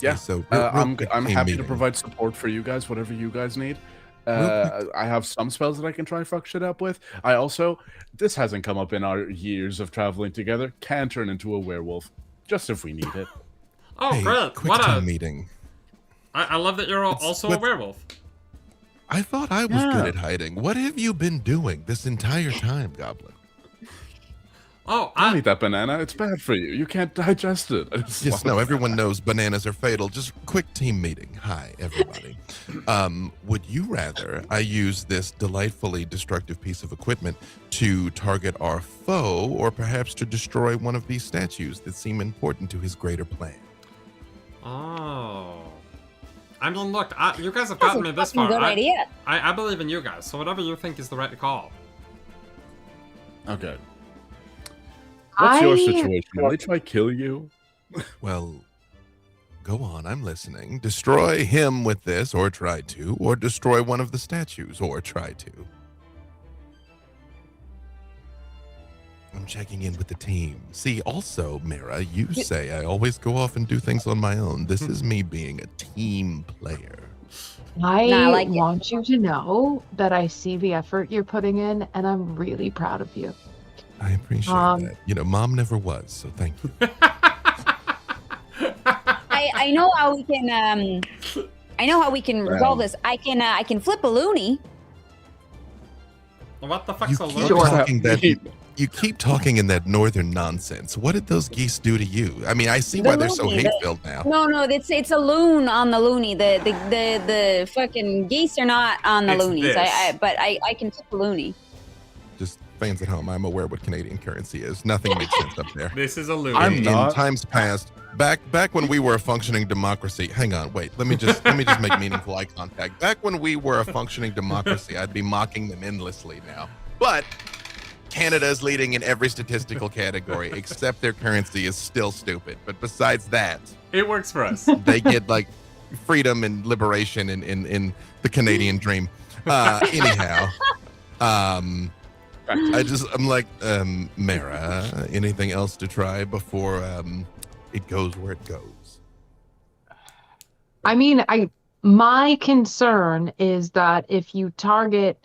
Yeah, so I'm quick happy team to meeting. provide support for you guys, whatever you guys need. Real I have some spells that I can try and fuck shit up with. I also, this hasn't come up in our years of traveling together, can turn into a werewolf, just if we need it. Oh, Hey, great. quick What team a... meeting. I love that you're also a let's- werewolf. I thought I was Yeah. good at hiding. What have you been doing this entire time, Goblin? Oh, Don't eat that banana, it's bad for you. You can't digest it. Yes, no, everyone knows bananas are fatal. Just quick team meeting. Hi, everybody. Would you rather I use this delightfully destructive piece of equipment to target our foe, or perhaps to destroy one of these statues that seem important to his greater plan? Oh. I mean, look, you guys have That's gotten a me this fucking far. good idea. I believe in you guys, so whatever you think is the right call. Okay. What's your I- situation? Will they try kill you? Well, go on, I'm listening. Destroy him with this, or try to, or destroy one of the statues, or try to. I'm checking in with the team. See, also, Mira, you say I always go off and do things on my own. This is me being a team player. I Nah, I like it. want you to know that I see the effort you're putting in, and I'm really proud of you. I appreciate that. You know, Mom never was, so thank you. I know how we can resolve this. I can flip a loony. What the fuck's You a keep, loon? talking that, you keep talking in that northern nonsense. What did those geese do to you? I mean, I see why they're so Loony, hate-filled now. No, it's a loon on the loony. The fucking geese are not on the It's loonies. this. But I can flip a loony. Just fans at home, I'm aware what Canadian currency is. Nothing makes sense up there. This is a loon. I'm In not. times past, back when we were a functioning democracy. Hang on, wait. Let me just make meaningful eye contact. Back when we were a functioning democracy, I'd be mocking them endlessly now. But Canada is leading in every statistical category, except their currency is still stupid. But besides that, It works for us. they get like freedom and liberation in the Canadian dream. Anyhow, I'm like, Mara, anything else to try before it goes where it goes? I mean, my concern is that if you target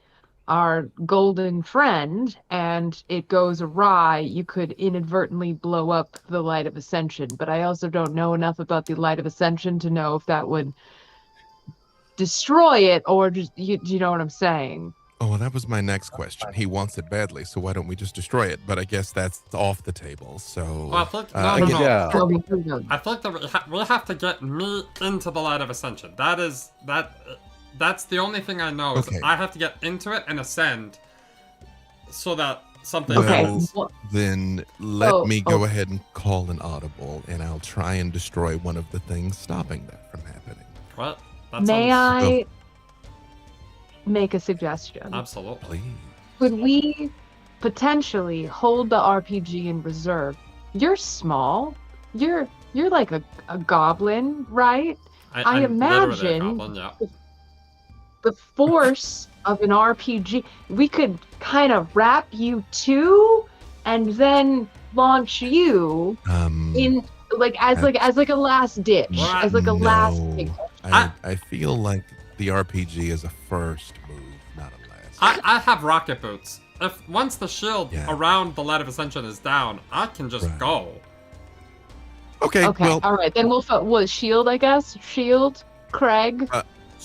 our golden friend and it goes awry, you could inadvertently blow up the Light of Ascension. But I also don't know enough about the Light of Ascension to know if that would destroy it or just, you know what I'm saying? Oh, well, that was my next question. He wants it badly, so why don't we just destroy it? But I guess that's off the table. So Well, I think, again, no. Yeah. So we could- I think that we have to get me into the Light of Ascension. That's the only thing I know. Is Okay. I have to get into it and ascend, so that something Okay. happens. well, then let me go oh. ahead and call an audible, and I'll try and destroy one of the things stopping that from happening. What? That May sounds- I make a suggestion? Absolutely. Please. Could we potentially hold the RPG in reserve? You're small. You're like a goblin, right? I I'm literally a imagine- goblin, yeah. The force of an RPG, we could kind of wrap you too, and then launch you in as a last ditch, What? as like a last No. ditch. I feel like the RPG is a first move, not a last. I have rocket boots. If once the shield Yeah. around the Light of Ascension is down, I can just Right. go. Okay, Okay, well, all right, then we'll shield, I guess. Shield, Craig,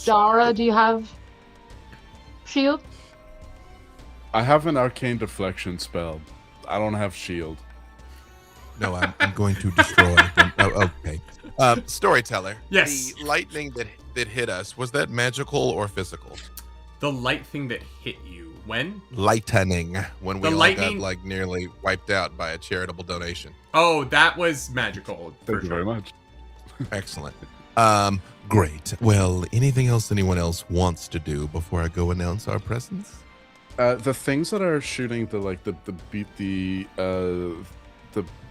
Dara, do you have shield? I have an arcane deflection spell. I don't have shield. no, I'm going to destroy them. Oh, okay. Storyteller. Yes. The lightning that hit us, was that magical or physical? The light thing that hit you. When? Lightning. When we The all lightning- got like nearly wiped out by a charitable donation. Oh, that was magical. Thank you very much. Excellent. Great. Well, anything else anyone else wants to do before I go announce our presence? The things that are shooting the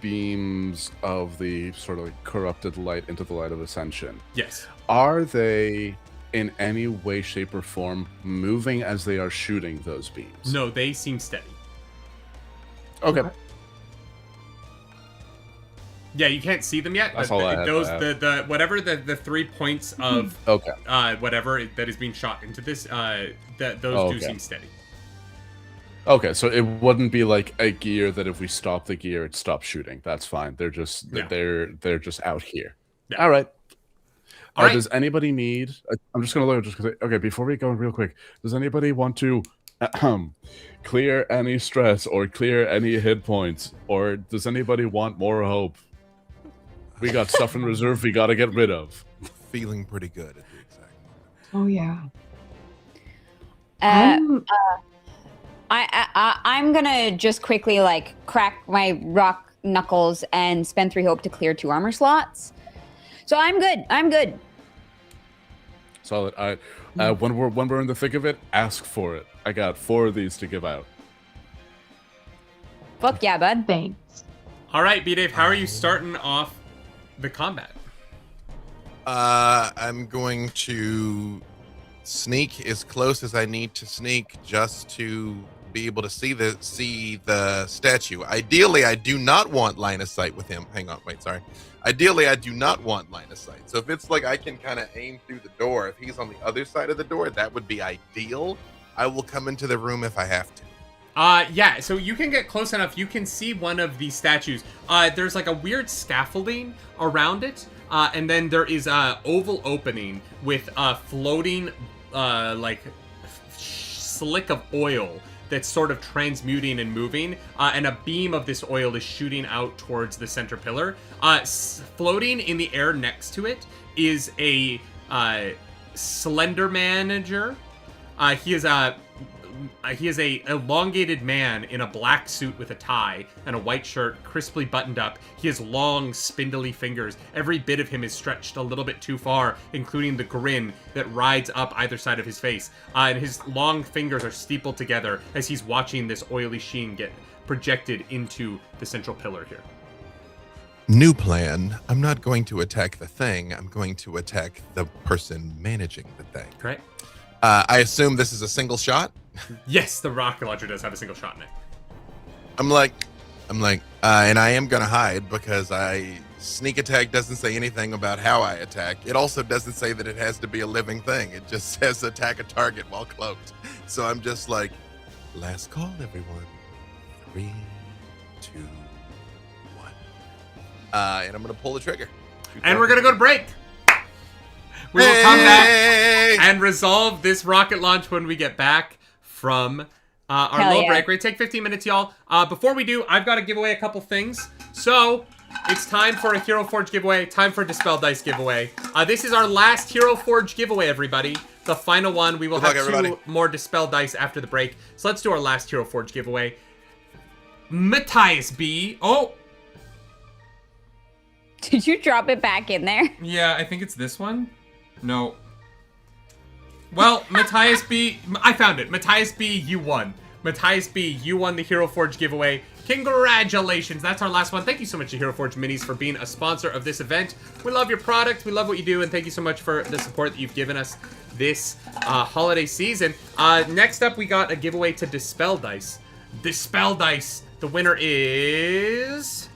beams of the sort of like corrupted light into the Light of Ascension, Yes. are they in any way, shape, or form moving as they are shooting those beams? No, they seem steady. Okay. Yeah, you can't see them yet. That's but all I had those to add. the whatever the 3 points of Okay. whatever that is being shot into this those do Okay. seem steady. Okay, so it wouldn't be like a gear that if we stop the gear, it stops shooting. That's fine. They're just Yeah. they're just out here. Yeah. All right. All right. Does anybody need? I'm just gonna look. Okay, before we go real quick, does anybody want to clear any stress or clear any hit points, or does anybody want more hope? We got stuff in reserve we gotta get rid of. Feeling pretty good at the exact moment. Oh yeah. Uh, I'm gonna just quickly like crack my rock knuckles and spend 3 hope to clear 2 armor slots. So I'm good. I'm good. Solid. All right. When we're in the thick of it, ask for it. I got 4 of these to give out. Fuck yeah, bud. Thanks. All right, B-Dave, how are you starting off the combat? I'm going to sneak as close as I need to sneak just to be able to see the statue. Ideally, I do not want line of sight with him. Hang on, wait, sorry. Ideally, I do not want line of sight. So if it's like I can kind of aim through the door, if he's on the other side of the door, that would be ideal. I will come into the room if I have to. Yeah, so you can get close enough. You can see one of these statues. There's like a weird scaffolding around it, and then there is a oval opening with a floating, like, slick of oil that's sort of transmuting and moving, and a beam of this oil is shooting out towards the center pillar. Floating in the air next to it is a slender manager. He is a elongated man in a black suit with a tie and a white shirt, crisply buttoned up. He has long, spindly fingers. Every bit of him is stretched a little bit too far, including the grin that rides up either side of his face. And his long fingers are steepled together as he's watching this oily sheen get projected into the central pillar here. New plan. I'm not going to attack the thing. I'm going to attack the person managing the thing. Correct? I assume this is a single shot. Yes, the rocket launcher does have a single shot in it. I'm like, and I am gonna hide because sneak attack doesn't say anything about how I attack. It also doesn't say that it has to be a living thing. It just says attack a target while cloaked. So I'm just like, last call, everyone. 3, 2, 1. And I'm gonna pull the trigger. And we're gonna go to break. We will come back and resolve this rocket launch when we get back from our Hell little yeah. break. We're gonna take 15 minutes, y'all. Before we do, I've got to give away a couple things. So it's time for a Hero Forge giveaway. Time for a Dispel Dice giveaway. This is our last Hero Forge giveaway, everybody. The final one. We will have 2 more Dispel Dice after the break. So let's do our last Hero Forge giveaway. Matthias B. Oh. Did you drop it back in there? Yeah, I think it's this one. No. Well, Matthias B, I found it. Matthias B, you won. Matthias B, you won the Hero Forge giveaway. Congratulations. That's our last one. Thank you so much to Hero Forge Minis for being a sponsor of this event. We love your product. We love what you do. And thank you so much for the support that you've given us this holiday season. Next up, we got a giveaway to Dispel Dice. Dispel Dice. The winner is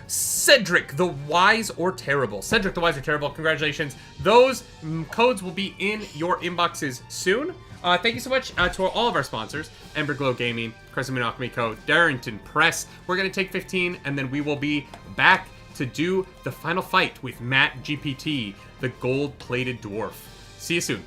Cedric the Wise or Terrible. Cedric the Wise or Terrible, congratulations. Those codes will be in your inboxes soon. Thank you so much to all of our sponsors, Emberglow Gaming, Crescent Moon Alchemy Co., Darrington Press. We're going to take 15, and then we will be back to do the final fight with Matt GPT, the gold-plated dwarf. See you soon.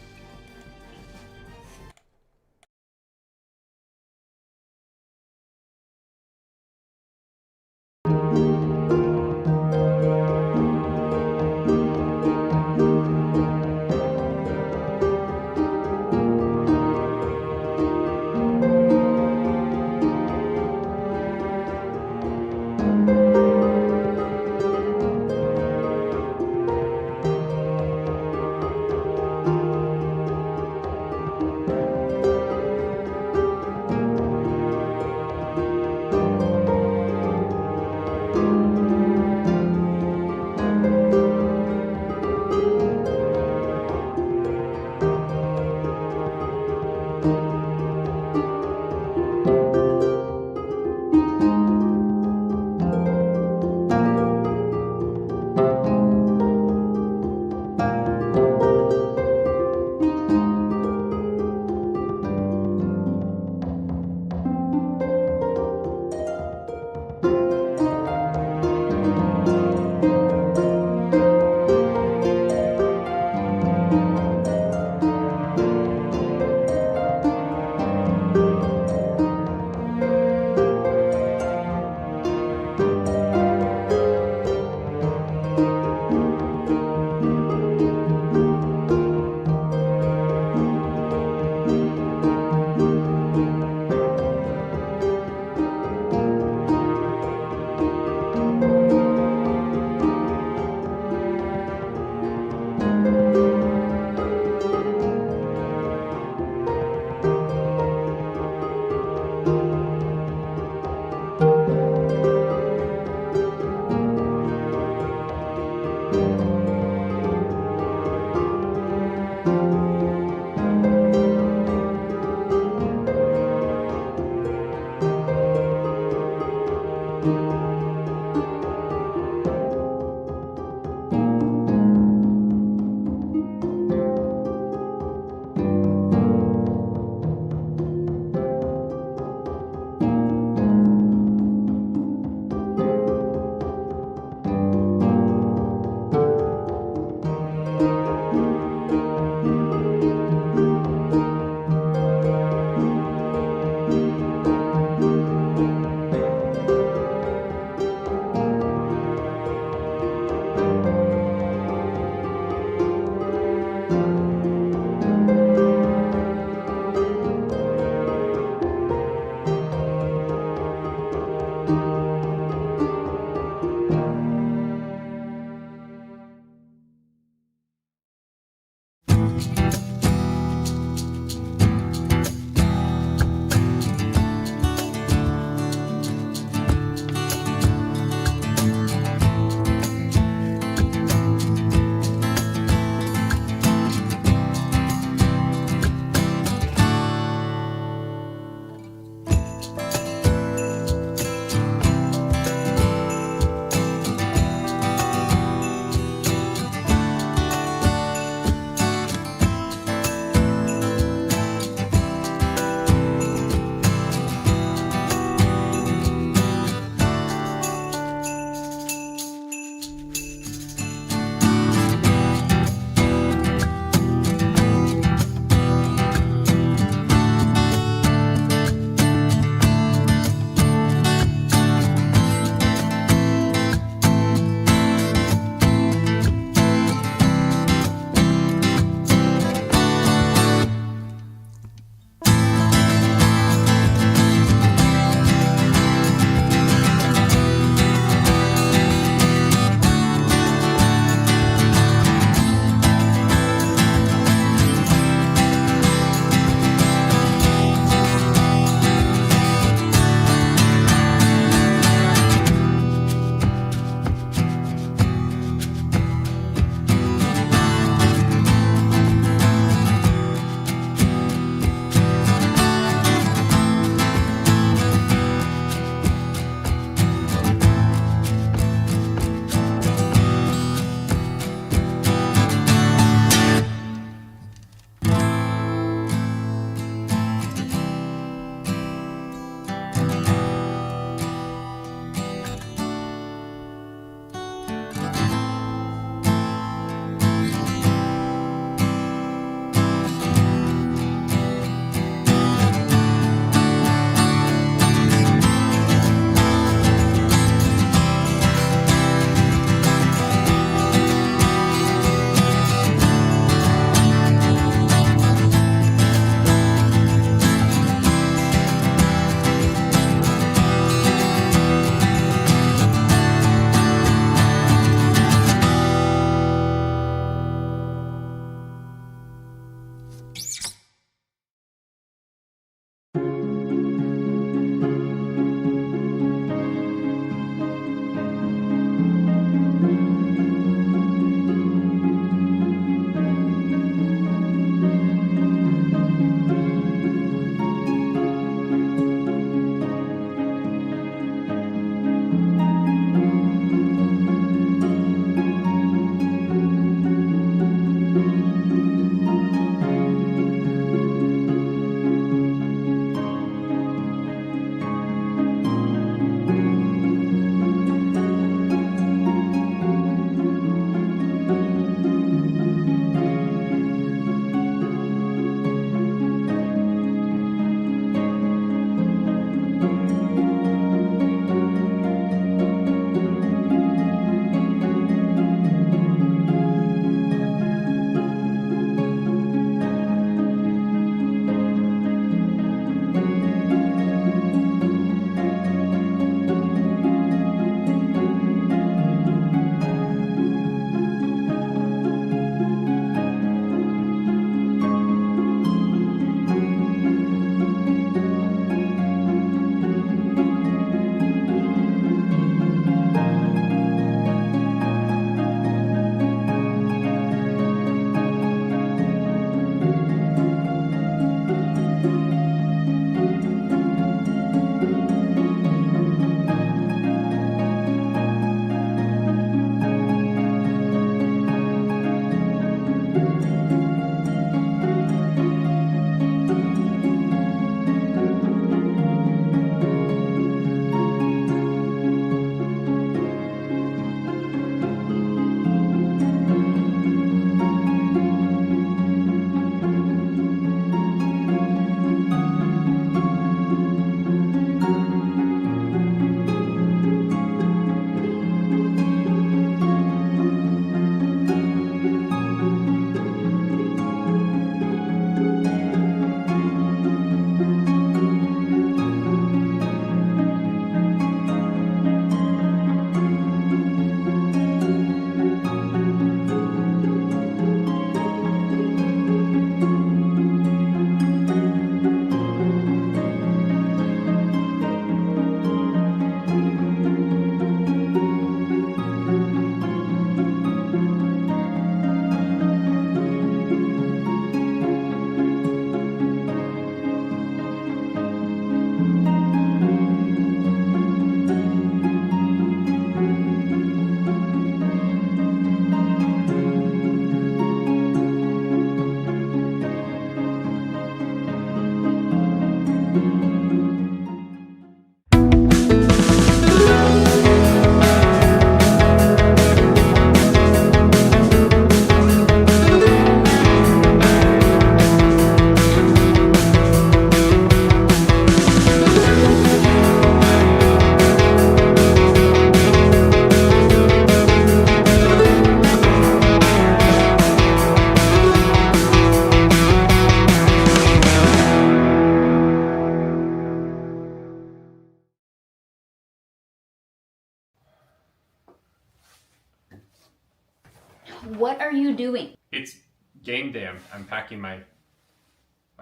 What are you doing? It's game day. I'm packing my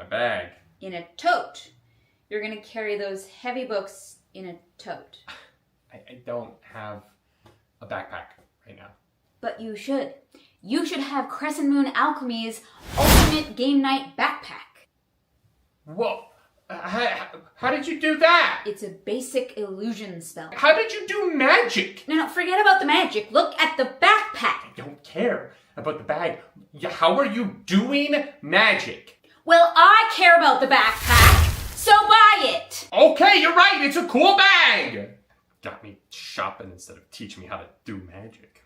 bag. In a tote. You're gonna carry those heavy books in a tote. I don't have a backpack right now. But you should. You should have Crescent Moon Alchemy's Ultimate Game Night Backpack. Whoa! How did you do that? It's a basic illusion spell. How did you do magic? No, forget about the magic. Look at the backpack. I don't care about the bag. How are you doing magic? Well, I care about the backpack, so buy it. Okay, you're right. It's a cool bag. Got me shopping instead of teaching me how to do magic.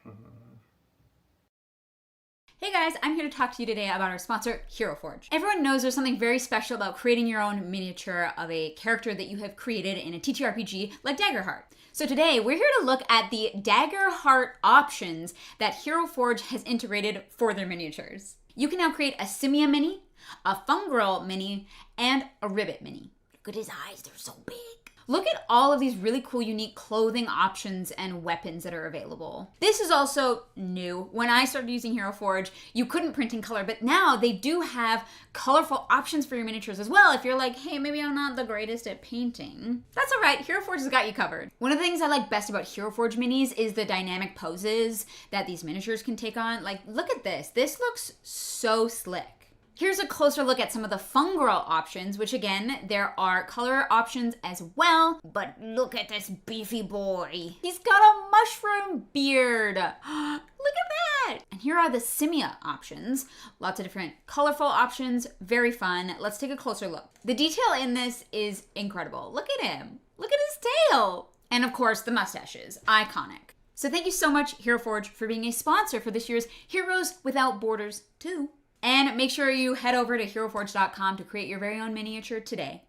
Hey guys, I'm here to talk to you today about our sponsor, HeroForge. Everyone knows there's something very special about creating your own miniature of a character that you have created in a TTRPG like Daggerheart. So today, we're here to look at the Daggerheart options that HeroForge has integrated for their miniatures. You can now create a Simia mini, a Fungirl mini, and a Ribbit mini. Look at his eyes, they're so big. Look at all of these really cool, unique clothing options and weapons that are available. This is also new. When I started using HeroForge, you couldn't print in color, but now they do have colorful options for your miniatures as well. If you're like, hey, maybe I'm not the greatest at painting. That's all right, HeroForge has got you covered. One of the things I like best about HeroForge minis is the dynamic poses that these miniatures can take on. Like, look at this. This looks so slick. Here's a closer look at some of the Fungirl options, which again, there are color options as well, but look at this beefy boy. He's got a mushroom beard. Look at that. And here are the Simia options. Lots of different colorful options, very fun. Let's take a closer look. The detail in this is incredible. Look at him. Look at his tail. And of course, the mustaches, iconic. So thank you so much, HeroForge, for being a sponsor for this year's Heroes Without Borders 2. And make sure you head over to heroforge.com to create your very own miniature today.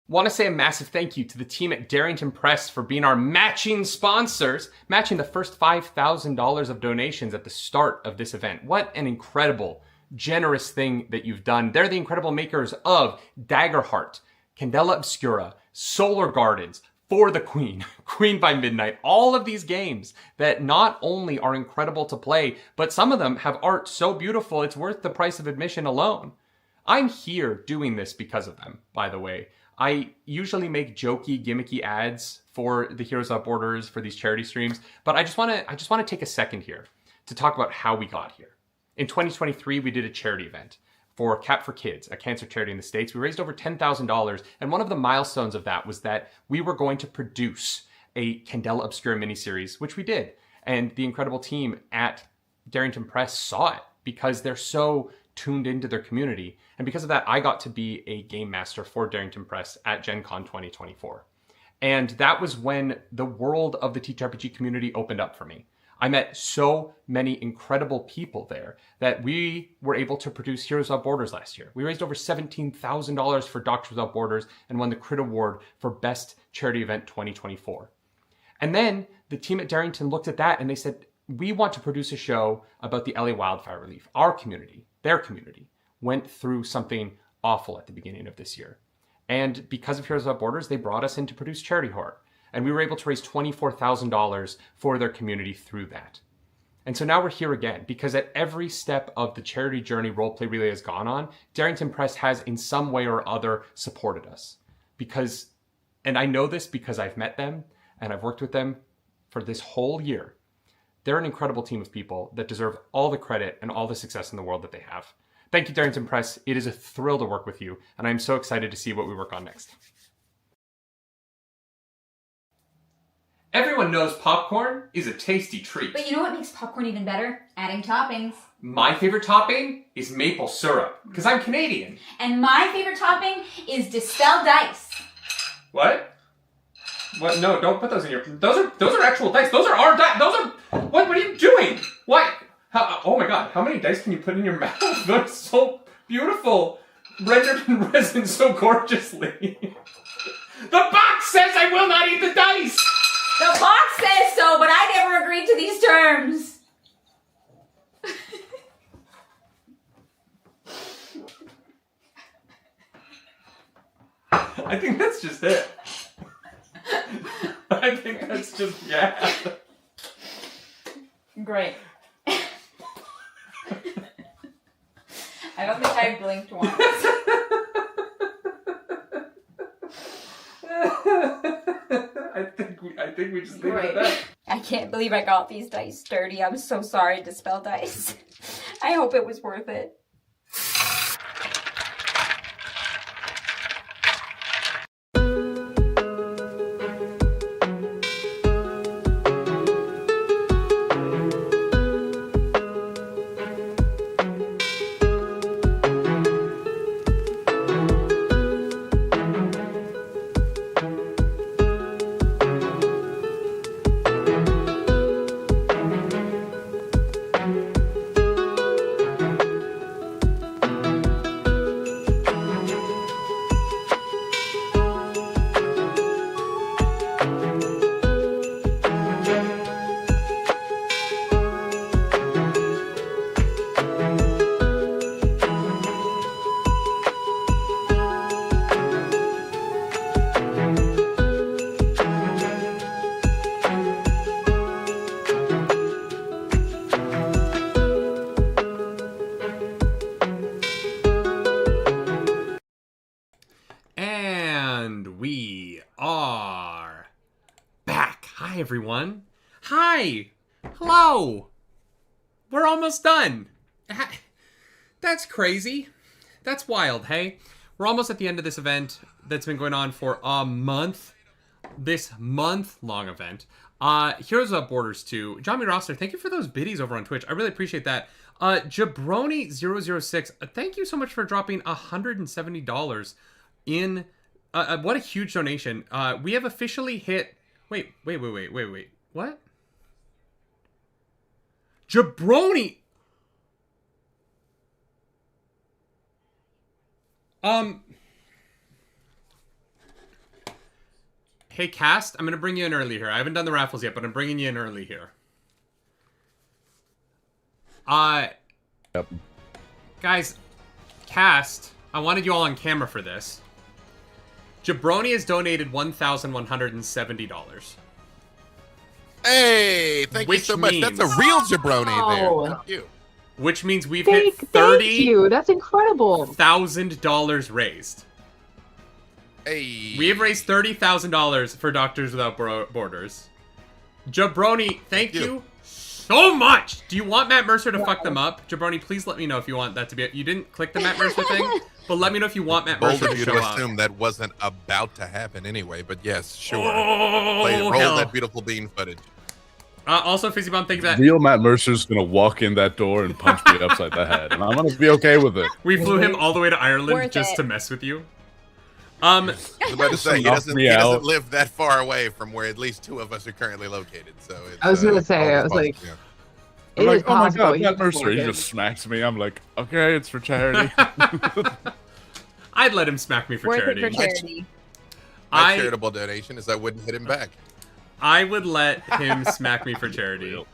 Want to say a massive thank you to the team at Darrington Press for being our matching sponsors, matching the first $5,000 of donations at the start of this event. What an incredible, generous thing that you've done. They're the incredible makers of Daggerheart, Candela Obscura, Solar Gardens, For the Queen, Queen by Midnight, all of these games that not only are incredible to play, but some of them have art so beautiful it's worth the price of admission alone. I'm here doing this because of them, by the way. I usually make jokey, gimmicky ads for the Heroes Without Borders for these charity streams, but I just want to take a second here to talk about how we got here. In 2023, we did a charity event for Cap for Kids, a cancer charity in the States. We raised over $10,000, and one of the milestones of that was that we were going to produce a Candela Obscura miniseries, which we did. And the incredible team at Darrington Press saw it because they're so tuned into their community. And because of that, I got to be a game master for Darrington Press at Gen Con 2024. And that was when the world of the TTRPG community opened up for me. I met so many incredible people there that we were able to produce Heroes Without Borders last year. We raised over $17,000 for Doctors Without Borders and won the Crit Award for Best Charity Event 2024. And then the team at Darrington looked at that and they said, we want to produce a show about the LA wildfire relief. Our community, their community, went through something awful at the beginning of this year. And because of Heroes Without Borders, they brought us in to produce Charity Heart. And we were able to raise $24,000 for their community through that. And so now we're here again, because at every step of the charity journey Roleplay Relay has gone on, Darrington Press has in some way or other supported us. Because, and I know this because I've met them and I've worked with them for this whole year. They're an incredible team of people that deserve all the credit and all the success in the world that they have. Thank you, Darrington Press. It is a thrill to work with you, and I'm so excited to see what we work on next. Everyone knows popcorn is a tasty treat. But you know what makes popcorn even better? Adding toppings. My favorite topping is maple syrup, because I'm Canadian. And my favorite topping is Dispel Dice. What? What? No, don't put those in your... Those are actual dice. Those are our dice. Those are... What are you doing? What? Oh my god, how many dice can you put in your mouth? They're so beautiful. Rendered in resin so gorgeously. The box says I will not eat the dice! The box says so, but I never agreed to these terms. I think that's just it. I think that's just, yeah. Great. I don't think I blinked once. I think we just leave it at that. I can't believe I got these dice dirty. I'm so sorry, Dispel Dice. I hope it was worth it. Everyone. Hi! Hello! We're almost done. That's crazy. That's wild, hey? We're almost at the end of this event that's been going on for a month. This month-long event. Heroes Without Borders 2. John Roster, thank you for those biddies over on Twitch. I really appreciate that. Jabroni006, thank you so much for dropping $170 in... what a huge donation. We have officially hit... Wait. What? Jabroni! Hey, Cast, I'm gonna bring you in early here. I haven't done the raffles yet, but I'm bringing you in early here. Yep. Guys, Cast, I wanted you all on camera for this. Jabroni has donated $1,170. Hey, thank you so much. That's a real jabroni there. Thank you. Which means we've hit Thank you. That's incredible. $30,000 raised. Hey. We have raised $30,000 for Doctors Without Borders. Jabroni, thank you so much. Do you want Matt Mercer to fuck them up? Jabroni, please let me know if you want that to be it. You didn't click the Matt Mercer thing, but let me know if you want Matt Mercer to show up. Assume that wasn't about to happen anyway, but yes, sure. Oh, Roll that beautiful bean footage. Also, Fizzy Bomb, think that Real Matt Mercer's gonna walk in that door and punch me upside the head, and I'm gonna be okay with it. we flew him all the way to Ireland Worth just it. to mess with you. I was about to say, he Knock doesn't me out. live that far away from where at least 2 of us are currently located. So it's, I was gonna say, all I was like, possible, I'm it like, is oh my possible. god, You Matt can Mercer. walk He in. just smacks me. I'm like, okay, it's for charity. I'd let him smack me for Worth charity. it for charity. My I charitable donation is I wouldn't hit him back. I would let him smack me for charity. All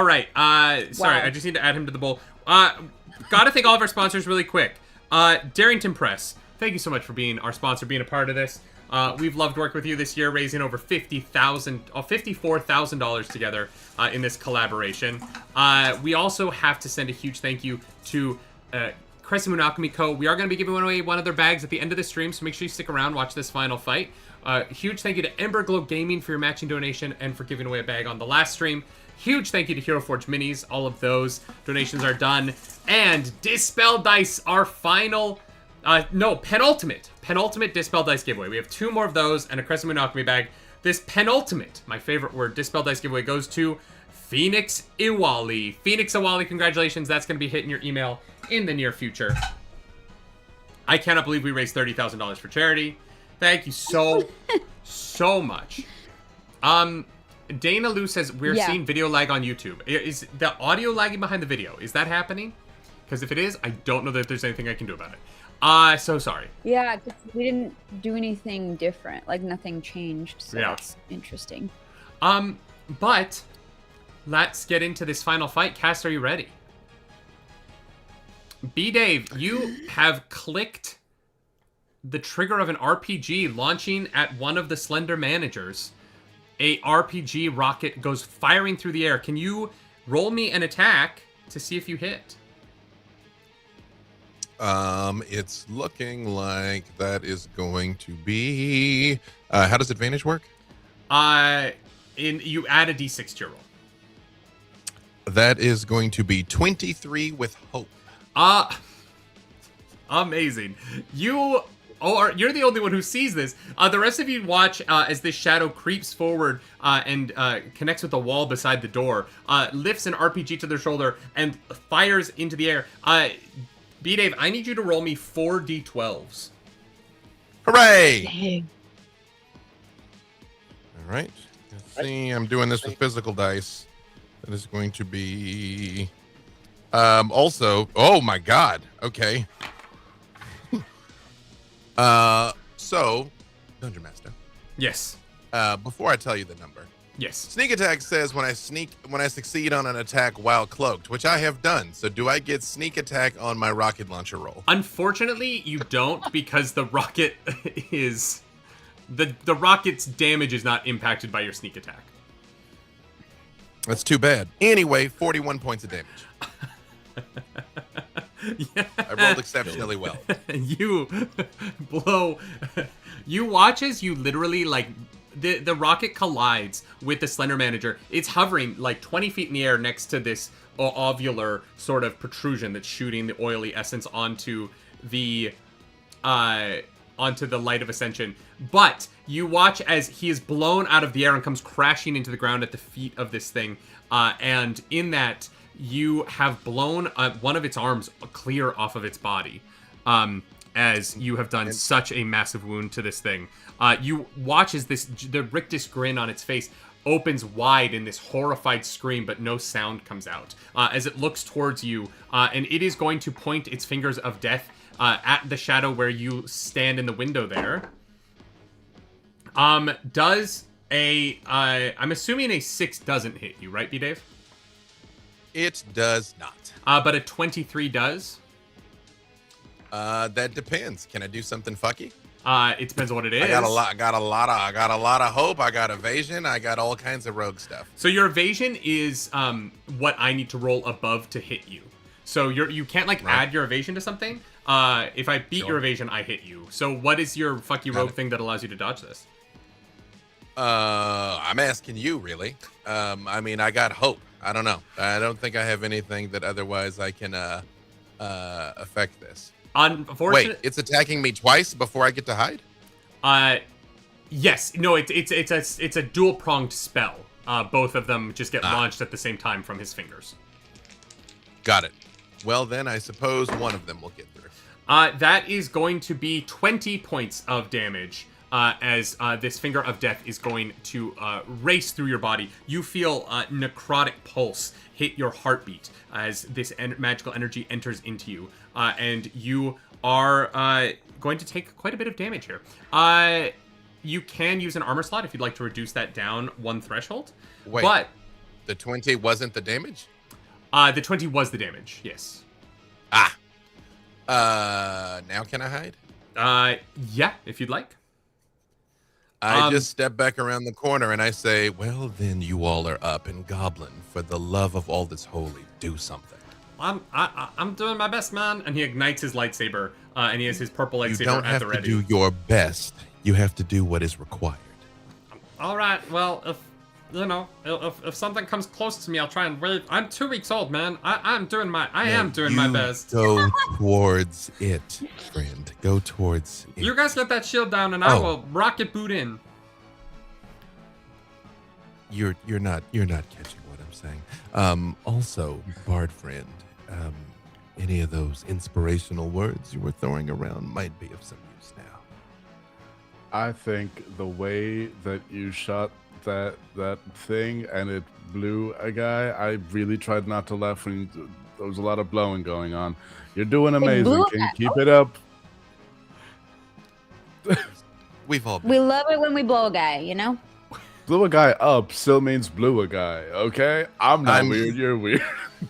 right. Sorry, Wow. I just need to add him to the bowl. Gotta thank all of our sponsors really quick. Darrington Press, thank you so much for being our sponsor, being a part of this. We've loved working with you this year, raising over $54,000 together in this collaboration. We also have to send a huge thank you to Crescent Moon Alchemy Co. We are going to be giving away one of their bags at the end of the stream, so make sure you stick around, watch this final fight. Huge thank you to Ember Glow Gaming for your matching donation and for giving away a bag on the last stream. Huge thank you to Hero Forge Minis. All of those donations are done. And Dispel Dice, our final... penultimate Dispel Dice giveaway. We have 2 more of those and a Crescent Moon Alchemy bag. This penultimate, my favorite word, Dispel Dice giveaway goes to Phoenix Iwali. Phoenix Iwali, congratulations. That's going to be hitting your email in the near future. I cannot believe we raised $30,000 for charity. Thank you so much. Dana Lou says we're seeing video lag on YouTube. Is the audio lagging behind the video? Is that happening? Because if it is, I don't know that there's anything I can do about it. So sorry. Yeah, 'cause we didn't do anything different. Like, nothing changed. So Yeah. that's interesting. But let's get into this final fight. Cass, are you ready? B-Dave, you have clicked the trigger of an RPG launching at one of the Slender managers. A RPG rocket goes firing through the air. Can you roll me an attack to see if you hit? It's looking like that is going to be... how does advantage work? You add a d6 to your roll. That is going to be 23 with hope. Amazing. You're the only one who sees this. The rest of you watch as this shadow creeps forward and connects with the wall beside the door, lifts an RPG to their shoulder, and fires into the air. B-Dave, I need you to roll me 4 d12s. Hooray! Dang. All right. Let's see. I'm doing this with physical dice. That is going to be... also... Oh, my God. Okay. So, Dungeon Master. Yes. Before I tell you the number, Yes. sneak attack says when I succeed on an attack while cloaked, which I have done. So do I get sneak attack on my rocket launcher roll? Unfortunately, you don't because the rocket is the rocket's damage is not impacted by your sneak attack. That's too bad. Anyway, 41 points of damage. Yeah. I rolled exceptionally well. You watch as you literally like the rocket collides with the Slender Manager. It's hovering like 20 feet in the air next to this ovular sort of protrusion that's shooting the oily essence onto the light of ascension. But you watch as he is blown out of the air and comes crashing into the ground at the feet of this thing. And in that, you have blown one of its arms clear off of its body, as you have done such a massive wound to this thing. You watch as the rictus grin on its face opens wide in this horrified scream, but no sound comes out as it looks towards you, and it is going to point its fingers of death at the shadow where you stand in the window there. I'm assuming a 6 doesn't hit you, right, B-Dave? It does not. But a 23 does? That depends. Can I do something fucky? It depends on what it is. I got a lot of hope. I got evasion. I got all kinds of rogue stuff. So your evasion is what I need to roll above to hit you. So you can't add your evasion to something. If I beat your evasion, I hit you. So what is your fucky rogue thing that allows you to dodge this? I'm asking you, really. I mean, I got hope. I don't know. I don't think I have anything that otherwise I can affect this. Unfortunately, wait, it's attacking me twice before I get to hide? Yes. No, it's a dual-pronged spell. Both of them just get launched at the same time from his fingers. Got it. Well, then I suppose one of them will get through. That is going to be 20 points of damage as this finger of death is going to race through your body. You feel necrotic pulse hit your heartbeat as this magical energy enters into you. And you are going to take quite a bit of damage here. You can use an armor slot if you'd like to reduce that down one threshold. Wait, but the 20 wasn't the damage? The 20 was the damage, yes. Now can I hide? Yeah, if you'd like. I just step back around the corner and I say, well, then you all are up, and Goblin, for the love of all that's holy, do something. I'm doing my best, man. And he ignites his lightsaber, and he has his purple lightsaber You don't at have the to ready. do your best. You have to do what is required. All right. Well, if something comes close to me, I'll try and wave. I'm 2 weeks old, man. I am doing my best. Go towards it, friend. Go towards it. You guys get that shield down, and I will rocket boot in. You're not catching what I'm saying. Also, Bard friend, any of those inspirational words you were throwing around might be of some use now. I think the way that you shot that thing and it blew a guy, I really tried not to laugh when there was a lot of blowing going on. You're doing amazing, King. Keep it up. We've all been. We love it when we blow a guy, you know? Blew a guy up still means blew a guy, okay? I'm weird, you're weird.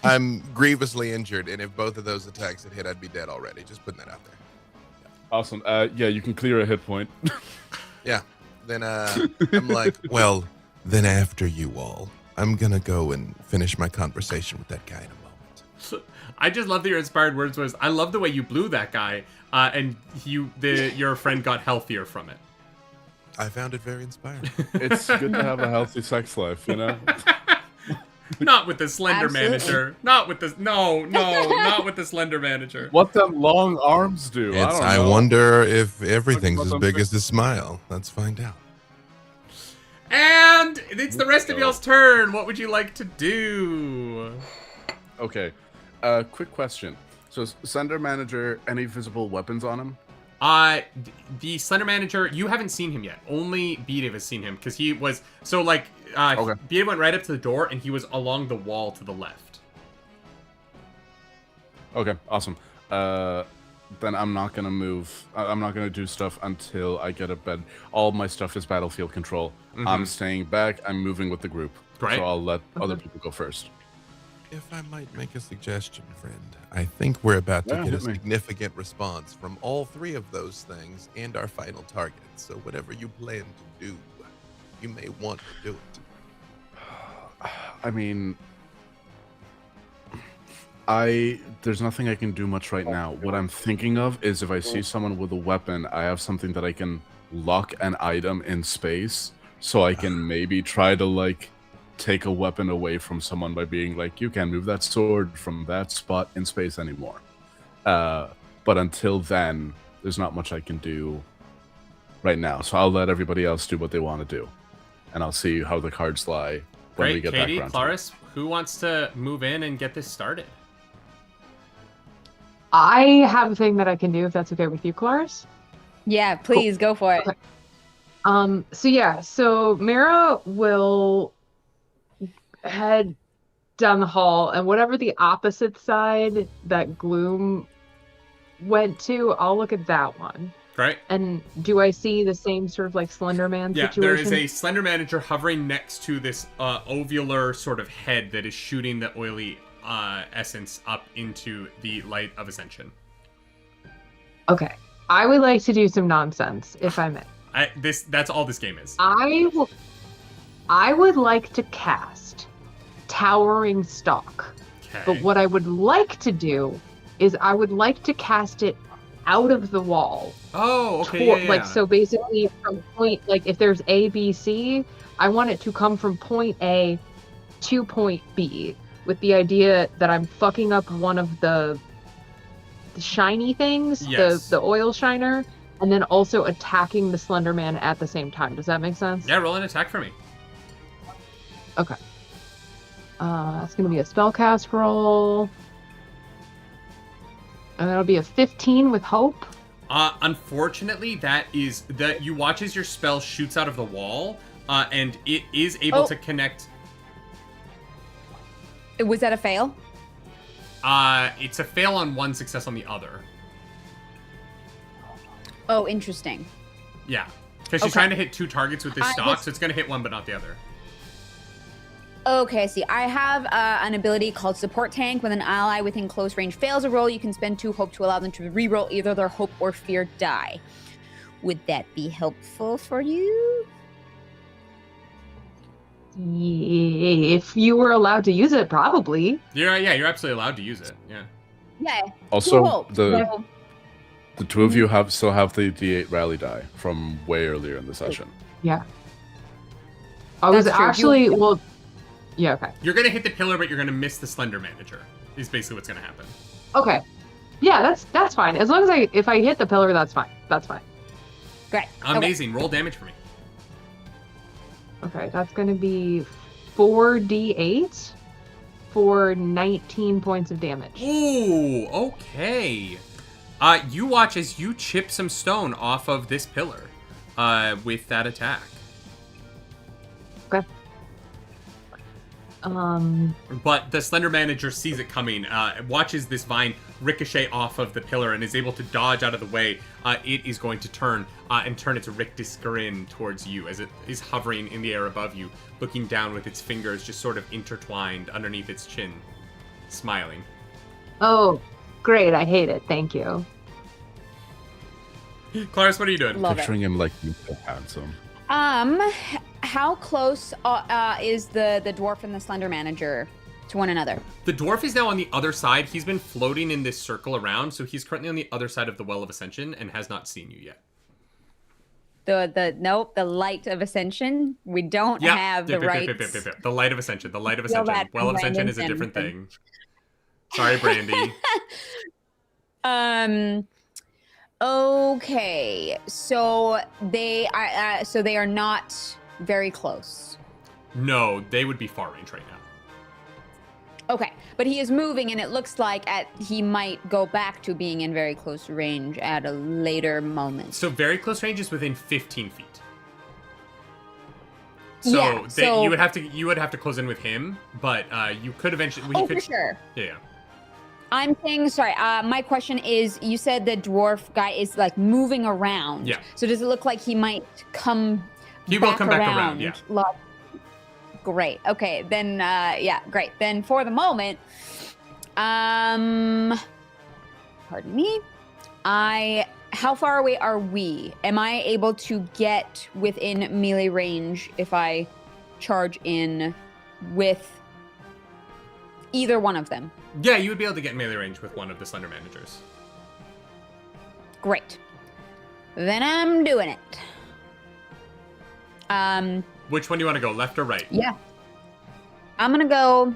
I'm grievously injured, and if both of those attacks had hit, I'd be dead already. Just putting that out there. Awesome. Yeah, you can clear a hit point. Yeah. Then I'm like, well, then after you all, I'm gonna go and finish my conversation with that guy in a moment. I just love that your inspired words was, I love the way you blew that guy, and your friend got healthier from it. I found it very inspiring. It's good to have a healthy sex life, you know? Not with the Slender Absolutely. Manager. Not with the not with the Slender Manager. What them long arms do? I wonder if everything's as big as the smile. Let's find out. And it's the rest of y'all's turn. What would you like to do? Okay. Quick question. So, Slender Manager, any visible weapons on him? The Slender Manager, you haven't seen him yet. Only Beative has seen him, because he was... So, like, Okay. Beative went right up to the door, and he was along the wall to the left. Okay, awesome. Then I'm not gonna move. I'm not gonna do stuff until I get a bed. All my stuff is battlefield control. Mm-hmm. I'm staying back. I'm moving with the group. Great. So I'll let other people go first. If I might make a suggestion, friend, I think we're about to Yeah, get a hit me. significant response from all three of those things and our final target. So whatever you plan to do, you may want to do it. I mean, there's nothing I can do much right now. What I'm thinking of is if I see someone with a weapon, I have something that I can lock an item in space, so I can maybe try to like take a weapon away from someone by being like, you can't move that sword from that spot in space anymore. But until then, there's not much I can do right now. So I'll let everybody else do what they want to do, and I'll see how the cards lie when we Great, get Katie, back around. Claris, who wants to move in and get this started? I have a thing that I can do if that's okay with you, Claris. Yeah, please go for it. Okay. So Mara will head down the hall, and whatever the opposite side that Gloom went to, I'll look at that one. Right? And do I see the same sort of like Slender Man Yeah, situation? there is a Slender Manager hovering next to this ovular sort of head that is shooting the oily essence up into the light of ascension. Okay. I would like to do some nonsense, if I may. That's all this game is. I would like to cast Towering Stalk. Okay. But what I would like to do is I would like to cast it out of the wall. Oh, okay. Yeah. Like, so basically from point, like if there's A, B, C, I want it to come from point A to point B, with the idea that I'm fucking up one of the shiny things, Yes. the oil shiner, and then also attacking the Slender Man at the same time. Does that make sense? Yeah, roll an attack for me. Okay. It's going to be a spellcast roll. And that'll be a 15 with hope. Unfortunately, that you watch as your spell shoots out of the wall, and it is able to connect. Was that a fail? It's a fail on one, success on the other. Oh, interesting. Yeah, because she's trying to hit 2 targets with this stock, so it's going to hit one but not the other. Okay, see, I have an ability called Support Tank. When an ally within close range fails a roll, you can spend 2 hope to allow them to re-roll either their hope or fear die. Would that be helpful for you? If you were allowed to use it, probably. You're absolutely allowed to use it. Yeah. Yeah. Also, So- the two of you still have the D8 rally die from way earlier in the session. Yeah. I was That's true. actually, well, yeah, okay. You're going to hit the pillar, but you're going to miss the Slender Manager, is basically what's going to happen. Okay. Yeah, that's fine. As long as if I hit the pillar, that's fine. That's fine. Great. Amazing. Roll damage for me. Okay, that's going to be 4d8 for 19 points of damage. Ooh, okay. You watch as you chip some stone off of this pillar with that attack. Okay. But the Slender Manager sees it coming, watches this vine ricochet off of the pillar, and is able to dodge out of the way. It is going to turn its rictus grin towards you as it is hovering in the air above you, looking down with its fingers just sort of intertwined underneath its chin, smiling. Oh, great. I hate it. Thank you. Clarice, what are you doing? Love Picturing him like handsome. How close is the dwarf and the Slender Manager to one another? The dwarf is now on the other side. He's been floating in this circle around, so he's currently on the other side of the Well of Ascension and has not seen you yet. The light of ascension. We don't have the right. The light of ascension. The light of Feel ascension. that Well of ascension is a different thing. Sorry, Brandy. Okay, so they are not very close. No, they would be far range right now. Okay, but he is moving, and it looks like he might go back to being in very close range at a later moment. So very close range is within 15 feet. So, you would have to close in with him, but you could eventually. For sure. Yeah. I'm saying, sorry, my question is, you said the dwarf guy is like moving around. Yeah. So does it look like he might come He will come back around, yeah. Great. Okay, then, great. Then for the moment, pardon me, how far away are we? Am I able to get within melee range if I charge in with either one of them? Yeah, you would be able to get melee range with one of the Slender Managers. Great. Then I'm doing it. Which one do you want to go, left or right? Yeah. I'm gonna go.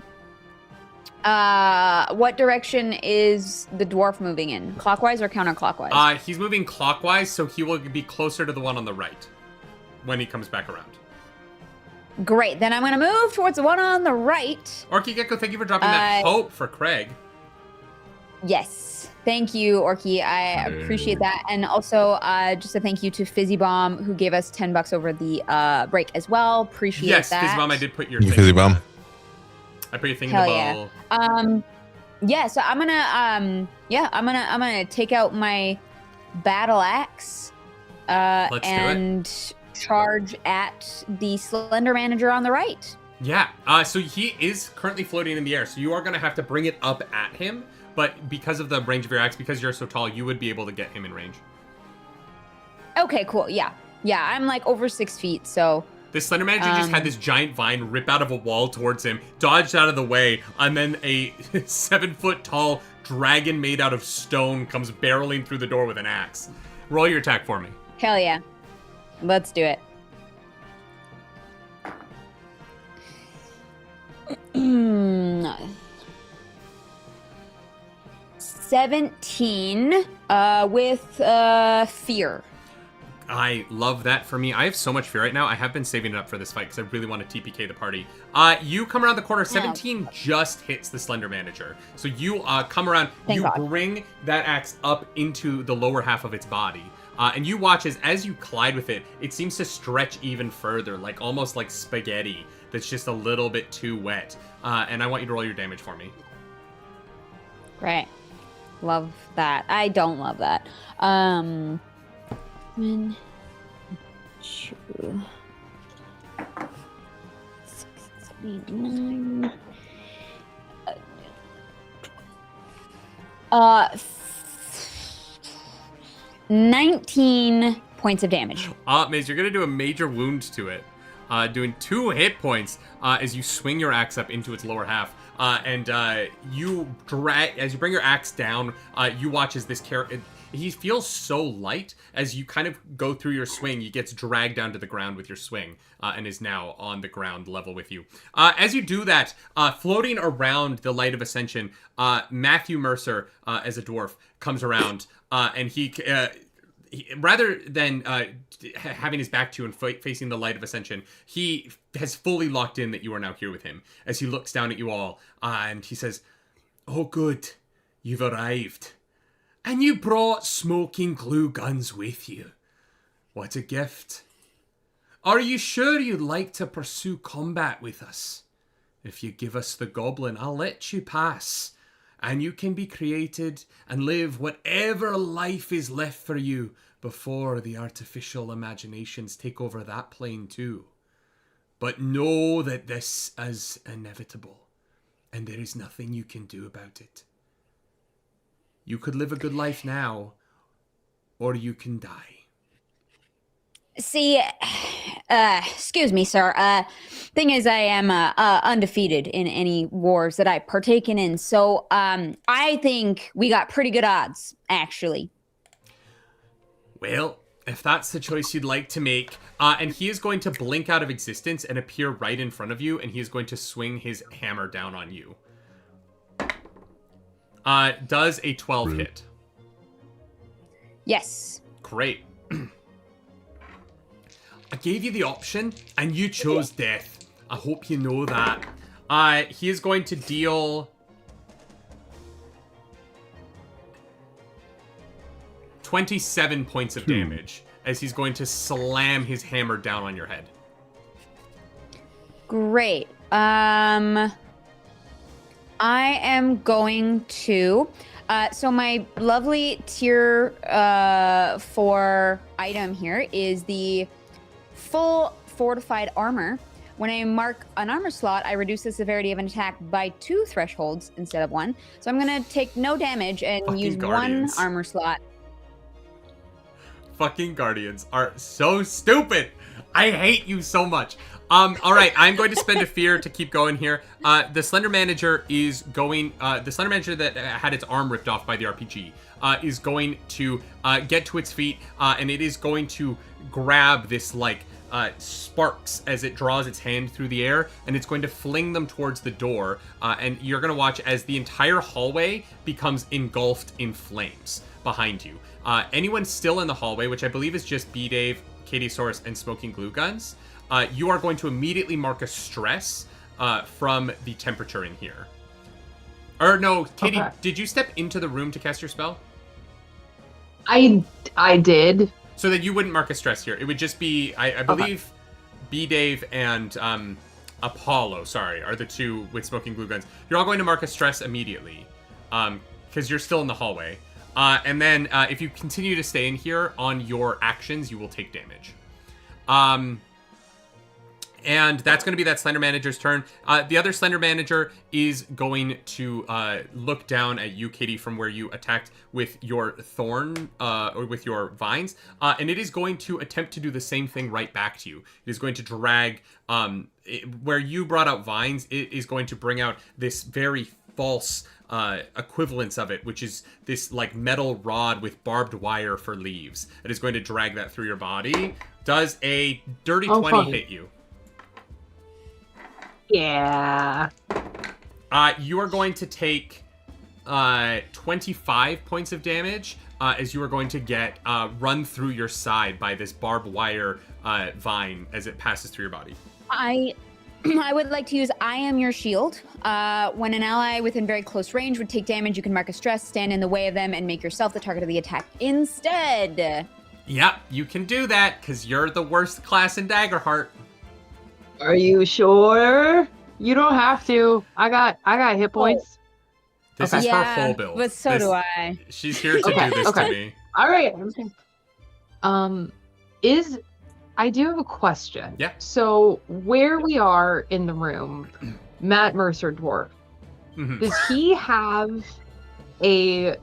What direction is the dwarf moving in? Clockwise or counterclockwise? He's moving clockwise, so he will be closer to the one on the right when he comes back around. Great. Then I'm gonna move towards the one on the right. Orky Gecko, thank you for dropping that hope for Craig. Yes. Thank you, Orky. I appreciate that. And also, just a thank you to Fizzy Bomb, who gave us $10 over the break as well. Appreciate that. Yes, Fizzy Bomb, I did put your You thing. Fizzy Bomb. I put your thing Hell in the yeah. ball. Yeah, so I'm gonna take out my battle axe Let's and charge at the Slender Manager on the right. Yeah, so he is currently floating in the air, so you are going to have to bring it up at him, but because of the range of your axe, because you're so tall, you would be able to get him in range. Okay, cool. Yeah, I'm like over 6 feet, so... This Slender Manager just had this giant vine rip out of a wall towards him, dodged out of the way, and then a 7-foot-tall dragon made out of stone comes barreling through the door with an axe. Roll your attack for me. Hell yeah. Let's do it. 17 with fear. I love that for me. I have so much fear right now. I have been saving it up for this fight because I really want to TPK the party. You come around the corner. 17 just hits the Slender Manager. So you come around. Thank God. Bring that axe up into the lower half of its body. And you watch as you collide with it, it seems to stretch even further, like almost like spaghetti that's just a little bit too wet. And I want you to roll your damage for me. Great. Love that. I don't love that. 1, 2, 6, 7, 8, 9. 19 points of damage. Maze, you're going to do a major wound to it. Doing 2 hit points as you swing your axe up into its lower half. And you drag, as you bring your axe down, you watch as this character, he feels so light as you kind of go through your swing. He gets dragged down to the ground with your swing and is now on the ground level with you. As you do that, floating around the Light of Ascension, Matthew Mercer, as a dwarf, comes around and he rather than having his back to you and facing the Light of Ascension, he has fully locked in that you are now here with him. As he looks down at you all, and he says, "Oh good, you've arrived. And you brought smoking glue guns with you. What a gift. Are you sure you'd like to pursue combat with us? If you give us the goblin, I'll let you pass. And you can be created and live whatever life is left for you before the artificial imaginations take over that plane too. But know that this is inevitable, and there is nothing you can do about it. You could live a good life now, or you can die." See, excuse me, sir. Thing is, I am undefeated in any wars that I've partaken in, so I think we got pretty good odds, actually. Well, if that's the choice you'd like to make, and he is going to blink out of existence and appear right in front of you, and he is going to swing his hammer down on you. Does a 12 hit? Yes. Great. I gave you the option, and you chose death. I hope you know that. He is going to deal 27 points of damage as he's going to slam his hammer down on your head. Great. I am going to... so my lovely tier 4 item here is the full fortified armor. When I mark an armor slot, I reduce the severity of an attack by 2 thresholds instead of 1. So I'm going to take no damage and Fucking use Guardians. 1 armor slot. Fucking Guardians are so stupid. I hate you so much. All right, I'm going to spend a fear to keep going here. The Slender Manager is going... the Slender Manager that had its arm ripped off by the RPG is going to get to its feet, and it is going to grab this, like, sparks as it draws its hand through the air, and it's going to fling them towards the door, and you're going to watch as the entire hallway becomes engulfed in flames behind you. Anyone still in the hallway, which I believe is just B-Dave, Katiosaurus, and Smoking Glue Guns, you are going to immediately mark a stress from the temperature in here. Or no, Katie, Okay. Did you step into the room to cast your spell? I did. So that you wouldn't mark a stress here. It would just be, I believe, B-Dave and Apollo, are the two with Smoking Glue Guns. You're all going to mark a stress immediately because you're still in the hallway. And then if you continue to stay in here on your actions, you will take damage. And that's going to be that Slender Manager's turn. The other Slender Manager is going to look down at you, Katie, from where you attacked with your thorn, or with your vines. And it is going to attempt to do the same thing right back to you. It is going to drag, where you brought out vines, it is going to bring out this very false equivalence of it, which is this like metal rod with barbed wire for leaves. It is going to drag that through your body. Does a dirty 20 fine. hit you? Yeah. You are going to take 25 points of damage as you are going to get run through your side by this barbed wire vine as it passes through your body. I would like to use I Am Your Shield. When an ally within very close range would take damage, you can mark a stress, stand in the way of them, and make yourself the target of the attack instead. Yep, you can do that because you're the worst class in Daggerheart. Are you sure? You don't have to. I got hit points. This Okay. is her full build. But so do I. She's here to Okay, do this okay. to me. All right. I do have a question. Yeah. So where we are in the room, Matt Mercer dwarf, Mhm. does he have a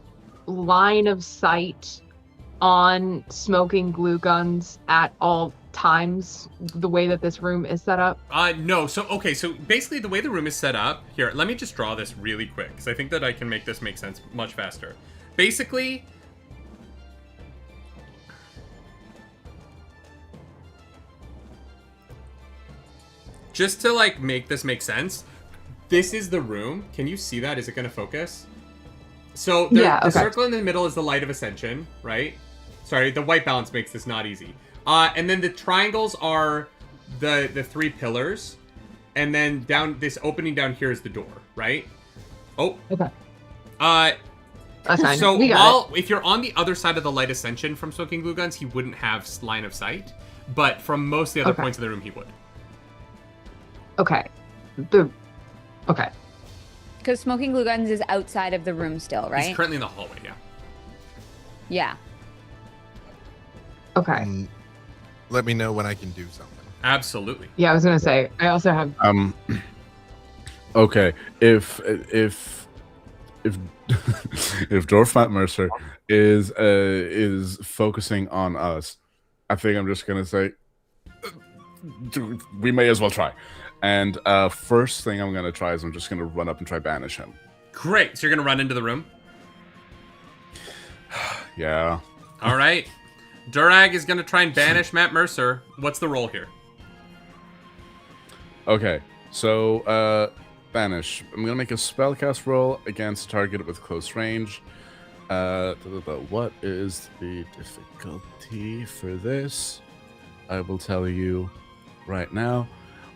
line of sight on smoking glue guns at all times, the way that this room is set up? No. So basically the way the room is set up, here, let me just draw this really quick because I think that I can make this make sense much faster. Basically, just to like make this make sense, this is the room. Can you see that? Is it going to focus? So the circle in the middle is the light of ascension, right? Sorry, the white balance makes this not easy. And then the triangles are the three pillars, and then down this opening down here is the door, right? Oh. Okay. That's fine. So We got if you're on the other side of the light ascension from smoking glue guns, he wouldn't have line of sight, but from most of the other Okay. points of the room, he would. Okay. Okay. Because smoking glue guns is outside of the room still, right? He's currently in the hallway, yeah. Yeah. Okay. Let me know when I can do something. Absolutely. Yeah, I was gonna say. I also have. Okay. If if Dwarf Matt Mercer is focusing on us, I think I'm just gonna say we may as well try. And first thing I'm gonna try is I'm just gonna run up and try banish him. Great. So you're gonna run into the room. Yeah. All right. Durag is gonna try and banish Matt Mercer. What's the roll here? Okay. So banish. I'm gonna make a spellcast roll against target with close range. What is the difficulty for this? I will tell you right now.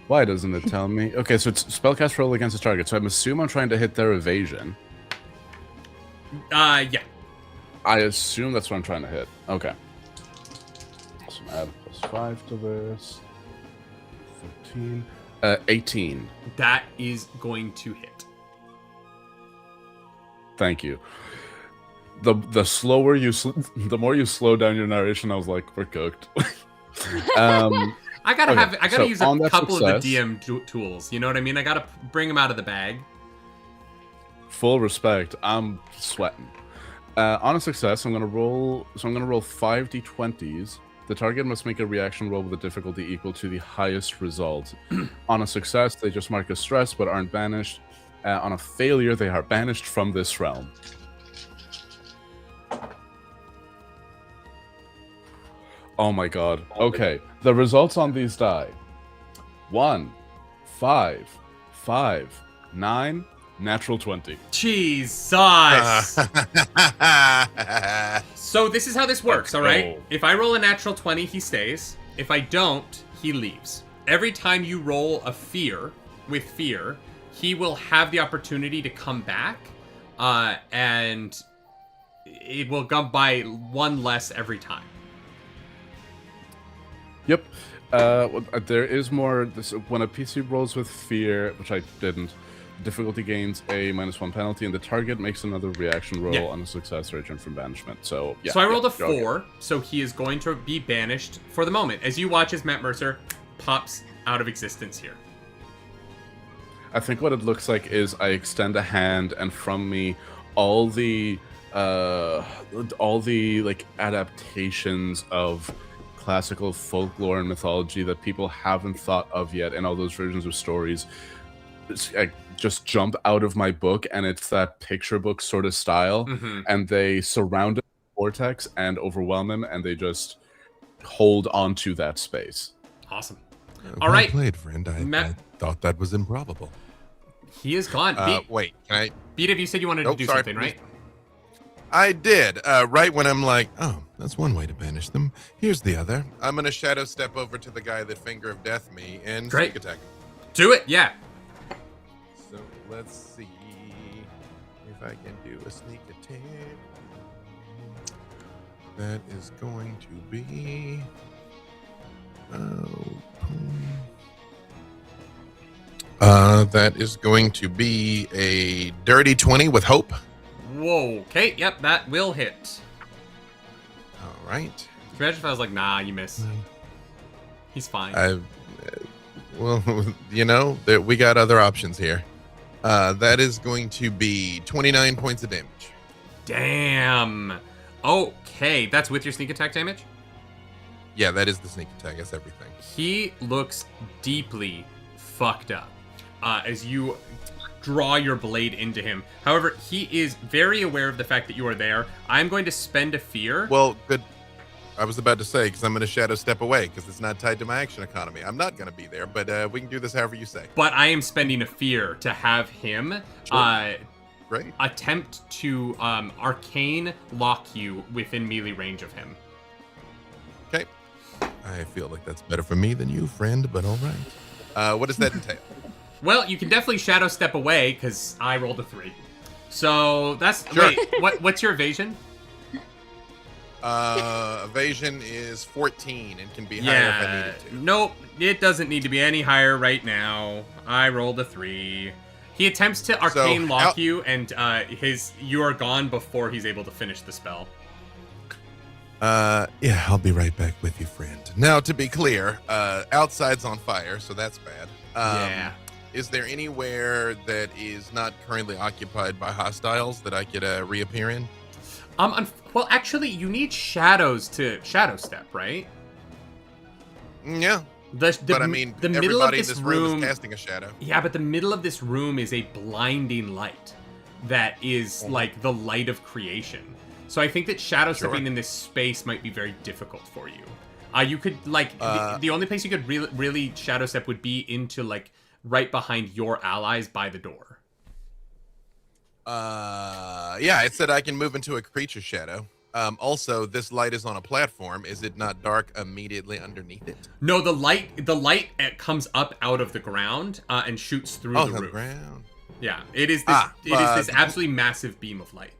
Why doesn't it tell me? Okay, so it's spellcast roll against the target. So I'm assuming I'm trying to hit their evasion. Yeah. I assume that's what I'm trying to hit. Okay. So add +5 to this. 15. 18. That is going to hit. Thank you. The slower you, the more you slow down your narration, I was like, we're cooked. I gotta use a couple success, of the DM tools. You know what I mean? I gotta bring them out of the bag. Full respect. I'm sweating. On a success, I'm gonna roll 5 d20s. The target must make a reaction roll with a difficulty equal to the highest result. On a success, they just mark a stress but aren't banished. On a failure, they are banished from this realm. Oh my god. Okay. The results on these die. 1, 5, 5, 9, natural 20. Jesus. So this is how this works, all right? If I roll a natural 20, he stays. If I don't, he leaves. Every time you roll a fear with fear, he will have the opportunity to come back, and it will go by one less every time. Yep. There is more. When a PC rolls with fear, which I didn't, difficulty gains a -1 penalty, and the target makes another reaction roll on a success or return from banishment. So, yeah. So I rolled a 4, so he is going to be banished for the moment. As you watch as Matt Mercer pops out of existence here. I think what it looks like is I extend a hand, and from me, all the like adaptations of classical folklore and mythology that people haven't thought of yet, and all those versions of stories just jump out of my book, and it's that picture book sort of style, and they surround it with vortex and overwhelm him, and they just hold on to that space. Awesome. Well All right. played, friend. I thought that was improbable. He is gone. Wait, can I? Beat, you said you wanted to do something, right? I did. Right when I'm like, oh, that's one way to banish them. Here's the other. I'm gonna shadow step over to the guy that Finger of Death me and sneak attack him. Do it, yeah. So let's see if I can do a sneak attack. That is going to be. That is going to be a dirty 20 with hope. Whoa. Okay. Yep. That will hit. All right. Imagine if I was like, nah, you miss. He's fine. Well, we got other options here. That is going to be 29 points of damage. Damn. Okay. That's with your sneak attack damage? Yeah, that is the sneak attack. That's everything. He looks deeply fucked up as you draw your blade into him. However, he is very aware of the fact that you are there. I'm going to spend a fear. Well, good. I was about to say, because I'm going to shadow step away, because it's not tied to my action economy. I'm not going to be there, but we can do this however you say. But I am spending a fear to have him Great. attempt to arcane lock you within melee range of him. Okay. I feel like that's better for me than you, friend, but all right. What does that entail? Well, you can definitely shadow step away, because I rolled a 3. So that's... Sure. Wait, what's your evasion? Evasion is 14 and can be higher if I needed to. Nope, it doesn't need to be any higher right now. I rolled a 3. He attempts to arcane lock you, and you are gone before he's able to finish the spell. Yeah, I'll be right back with you, friend. Now, to be clear, outside's on fire, so that's bad. Yeah. Is there anywhere that is not currently occupied by hostiles that I could reappear in? Well, actually, you need shadows to shadow step, right? Yeah. But I mean, the middle everybody of this in this room room is casting a shadow. Yeah, but the middle of this room is a blinding light that is like the light of creation. So I think that shadow stepping in this space might be very difficult for you. You could the only place you could really shadow step would be into like right behind your allies by the door. Yeah, it said I can move into a creature shadow. Also, this light is on a platform. Is it not dark immediately underneath it? No, the light comes up out of the ground and shoots through the roof. Ground. Yeah, it is this absolutely massive beam of light.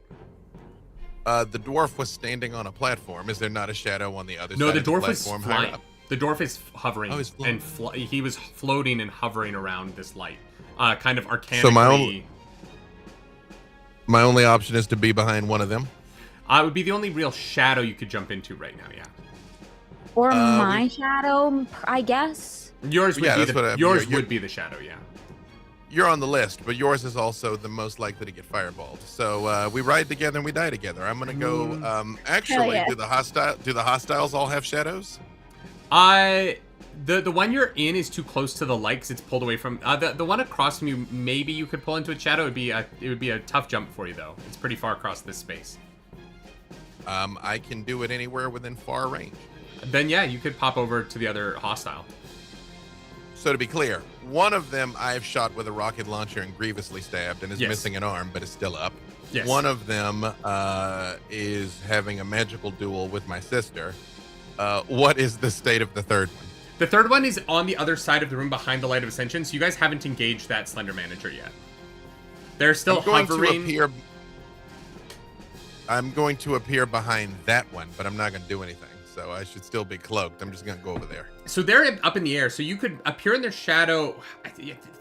The dwarf was standing on a platform. Is there not a shadow on the other side No, the of the dwarf is platform? flying. The dwarf is hovering. Oh, he's floating. And he was floating and hovering around this light, kind of arcanically. So my only option is to be behind one of them. It would be the only real shadow you could jump into right now, yeah. Or my shadow, I guess. Yours would be the shadow, yeah. You're on the list, but yours is also the most likely to get fireballed. So we ride together and we die together. I'm gonna go. Actually, yeah. do the hostiles all have shadows? The one you're in is too close to the light because it's pulled away from the one across from you. Maybe you could pull into a shadow. It would be a tough jump for you though. It's pretty far across this space. I can do it anywhere within far range. Then yeah, you could pop over to the other hostile. So to be clear, one of them I've shot with a rocket launcher and grievously stabbed and is missing an arm, but is still up. Yes. One of them is having a magical duel with my sister. What is the state of the third one? The third one is on the other side of the room behind the Light of Ascension, so you guys haven't engaged that Slender Manager yet. They're still hovering. I'm going to appear behind that one, but I'm not going to do anything. So I should still be cloaked. I'm just going to go over there. So they're up in the air, so you could appear in their shadow.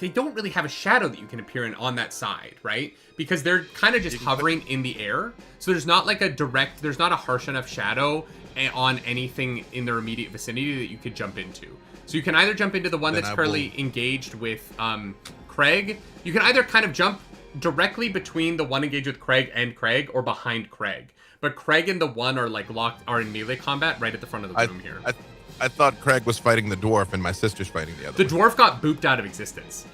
They don't really have a shadow that you can appear in on that side, right? Because they're kind of just hovering in the air. So there's not like there's not a harsh enough shadow on anything in their immediate vicinity that you could jump into. So you can either jump into the one that's currently engaged with Craig. You can either kind of jump directly between the one engaged with Craig and Craig, or behind Craig. But Craig and the one are in melee combat right at the front of the room here. I thought Craig was fighting the dwarf and my sister's fighting the other The dwarf got booped out of existence.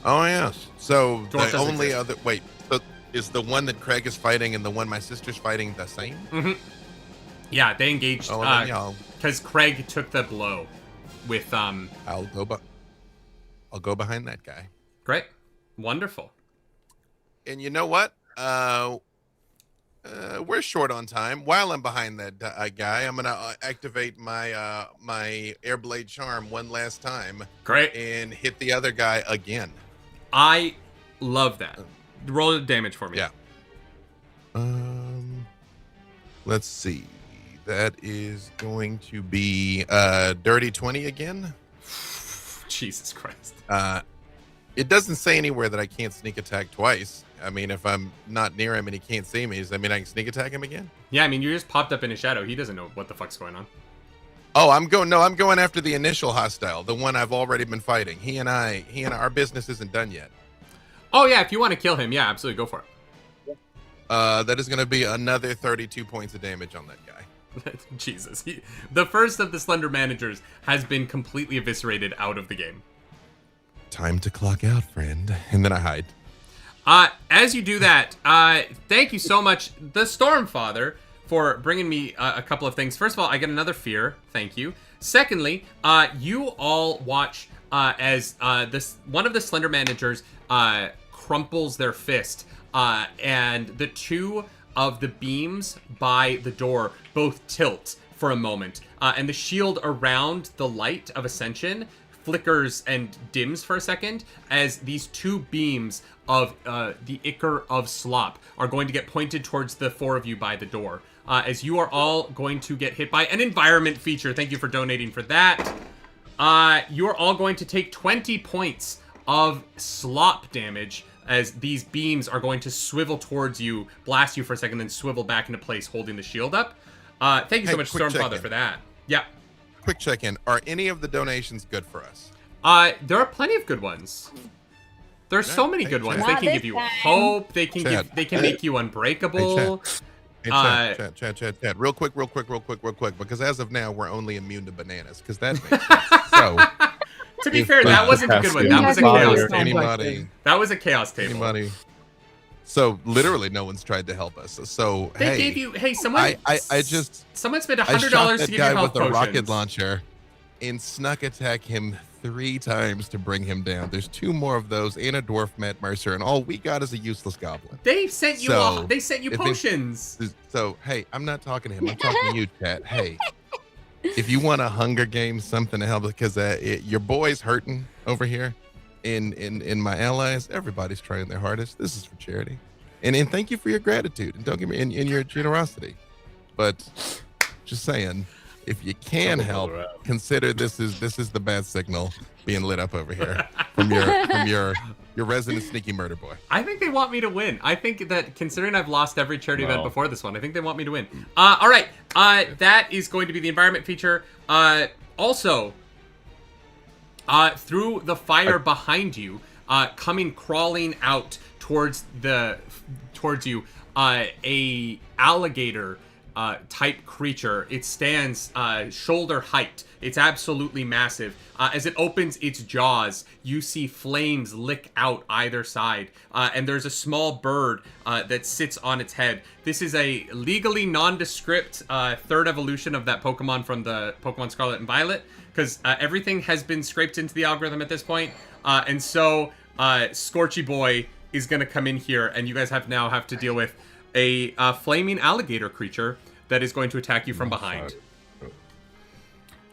Oh, yes. So Dwarf the only exist. other... Wait, so is the one that Craig is fighting and the one my sister's fighting the same? Mm-hmm. Yeah, they engaged because Craig took the blow with... I'll go behind that guy. Great. Wonderful. And you know what? We're short on time. While I'm behind that guy, I'm gonna activate my my Airblade Charm one last time. Great. And hit the other guy again. I love that. Roll the damage for me. Yeah. Let's see. That is going to be dirty 20 again. Jesus Christ. It doesn't say anywhere that I can't sneak attack twice. I mean, if I'm not near him and he can't see me, does that mean I can sneak attack him again? Yeah, I mean, you just popped up in his shadow. He doesn't know what the fuck's going on. Oh, I'm going after the initial hostile, the one I've already been fighting. He and our business isn't done yet. Oh, yeah, if you want to kill him, yeah, absolutely, go for it. That is going to be another 32 points of damage on that guy. Jesus. The first of the Slender Managers has been completely eviscerated out of the game. Time to clock out, friend. And then I hide. As you do that, thank you so much, the Stormfather, for bringing me a couple of things. First of all, I get another fear. Thank you. Secondly, you all watch as one of the Slender Managers crumples their fist, and the two of the beams by the door both tilt for a moment, and the shield around the light of Ascension flickers and dims for a second as these two beams of the Ichor of Slop are going to get pointed towards the four of you by the door. As you are all going to get hit by an environment feature. Thank you for donating for that. You are all going to take 20 points of slop damage as these beams are going to swivel towards you, blast you for a second, then swivel back into place, holding the shield up. Thank you so much, Stormfather, for that. Yeah. Quick check-in. Are any of the donations good for us? There are plenty of good ones. There are so many good ones. They can give you hope. They can make you unbreakable. Hey, chat. Real quick. Because as of now, we're only immune to bananas. Because that makes sense. So, to be fair, that wasn't a good one. That was a chaos table. Anybody? That was a chaos table. Anybody? So literally, no one's tried to help us. So they gave you. Hey, someone. Someone spent $100 to give you health with a potions. rocket launcher, and snuck attack him 3 times to bring him down. There's 2 more of those and a dwarf Matt Mercer, and all we got is a useless goblin. They sent you. They sent you potions. So hey, I'm not talking to him. I'm talking to you, chat. Hey, if you want a Hunger Games, something to help, because your boy's hurting over here, in my allies, everybody's trying their hardest. This is for charity, and thank you for your gratitude, and don't get me in your generosity. But just saying, if you can help, consider this is the bad signal being lit up over here from your resident sneaky murder boy. I think they want me to win. I think that considering I've lost every charity event before this one, I think they want me to win. All right, that is going to be the environment feature. Also, through the fire behind you, coming crawling out towards you, a alligator type creature. It stands shoulder height. It's absolutely massive. As it opens its jaws, you see flames lick out either side, and there's a small bird that sits on its head. This is a legally nondescript third evolution of that Pokemon from the Pokemon Scarlet and Violet, because everything has been scraped into the algorithm at this point, and so Scorchy Boy is going to come in here, and you guys now have to deal with a flaming alligator creature that is going to attack you from behind.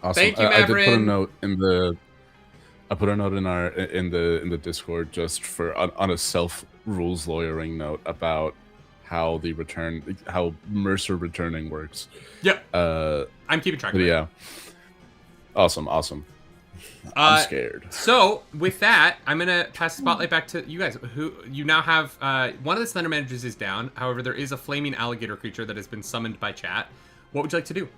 Awesome. Thank you, I did put a Maverick. note in the. I put a note in the Discord just for on a self rules lawyering note about how Mercer returning works. Yep. I'm keeping track of it. Yeah. Awesome. I'm scared. So with that, I'm gonna pass the spotlight back to you guys. Who you now have? One of the Slender Managers is down. However, there is a flaming alligator creature that has been summoned by chat. What would you like to do?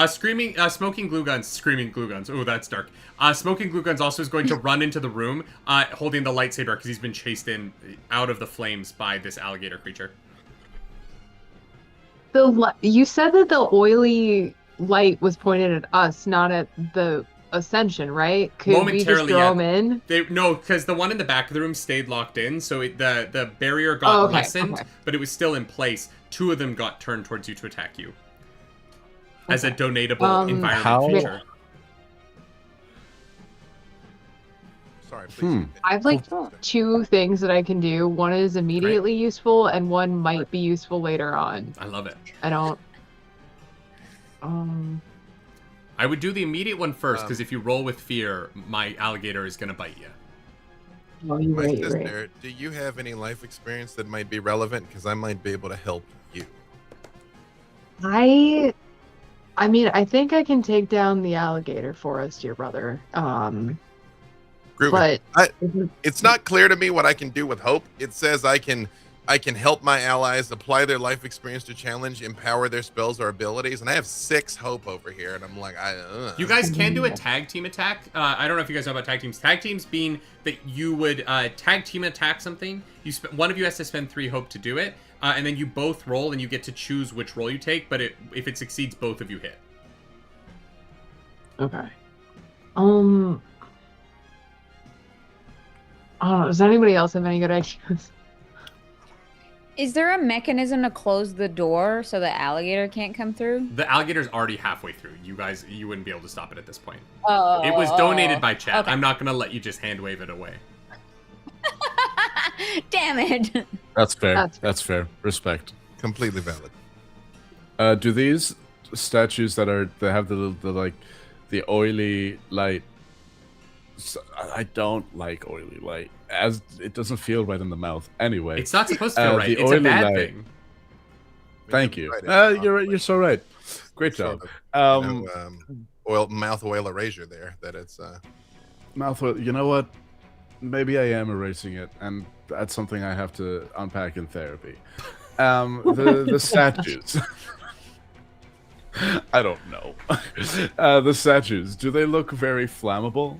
Smoking glue guns. Screaming glue guns. Oh, that's dark. Smoking glue guns also is going to run into the room, holding the lightsaber because he's been chased out of the flames by this alligator creature. You said that the oily light was pointed at us, not at the Ascension, right? Could we just throw them in? No, because the one in the back of the room stayed locked in, so the barrier got lessened, but it was still in place. 2 of them got turned towards you to attack you. As a donatable environment feature. Sorry, please. I have like 2 things that I can do. One is immediately useful, and one might be useful later on. I love it. I don't. I would do the immediate one first, because if you roll with fear, my alligator is going to bite you. Oh, you're My right, you're sister, right. do you have any life experience that might be relevant? Because I might be able to help you. I mean, I think I can take down the alligator for us, dear brother. Groovy. But It's not clear to me what I can do with hope. It says I can help my allies apply their life experience to challenge, empower their spells or abilities, and I have 6 hope over here, and I'm like, You guys can do a tag team attack. I don't know if you guys know about tag teams. Tag teams being that you would tag team attack something. One of you has to spend 3 hope to do it, and then you both roll, and you get to choose which roll you take. But if it succeeds, both of you hit. okay. I don't know. Does anybody else have any good ideas? Is there a mechanism to close the door so the alligator can't come through? The alligator's already halfway through. You wouldn't be able to stop it at this point. Oh. It was donated by chat. Okay. I'm not gonna let you just hand wave it away. Damn it. That's fair. That's That's fair. Respect. completely valid. Do these statues that have the oily light? I don't like oily light, as it doesn't feel right in the mouth. Anyway, It's not supposed to feel right. the It's a oily bad light- thing. Thank you. Right, You're right. You're so right. Great job. Mouth oil erasure there. That it's Mouth. You know what? Maybe I am erasing it, and that's something I have to unpack in therapy. The statues. I don't know. The statues. Do they look very flammable?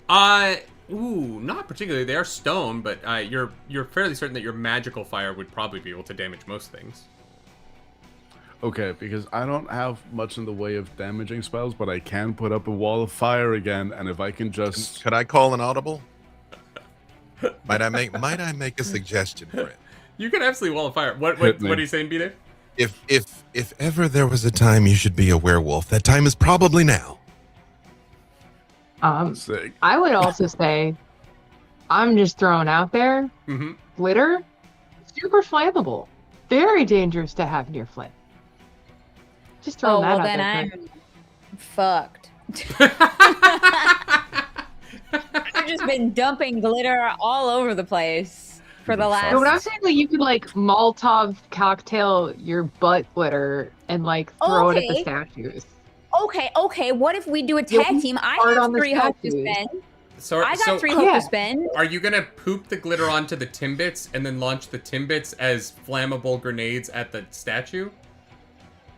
Not particularly. They are stone, but you're fairly certain that your magical fire would probably be able to damage most things. Okay, because I don't have much in the way of damaging spells, but I can put up a wall of fire again, and if I can just... Could I call an audible? Might I make a suggestion for it? You can absolutely wall of fire. What Hit me. are you saying, B-Dave? If ever there was a time you should be a werewolf, that time is probably now. Sick. I would also say, I'm just throwing out there, Mm-hmm. glitter, super flammable, very dangerous to have near flame. Just throwing that out then there. I'm fucked. I've just been dumping glitter all over the place for the last. No, what I'm saying, like, you could like Molotov cocktail your butt glitter and like throw it at the Okay. statues. Okay. What if we do a You'll tag team? I fart on have the 3 hope to statues. spend. So, I got 3 hope Yeah. to spend. Are you gonna poop the glitter onto the Timbits and then launch the Timbits as flammable grenades at the statue?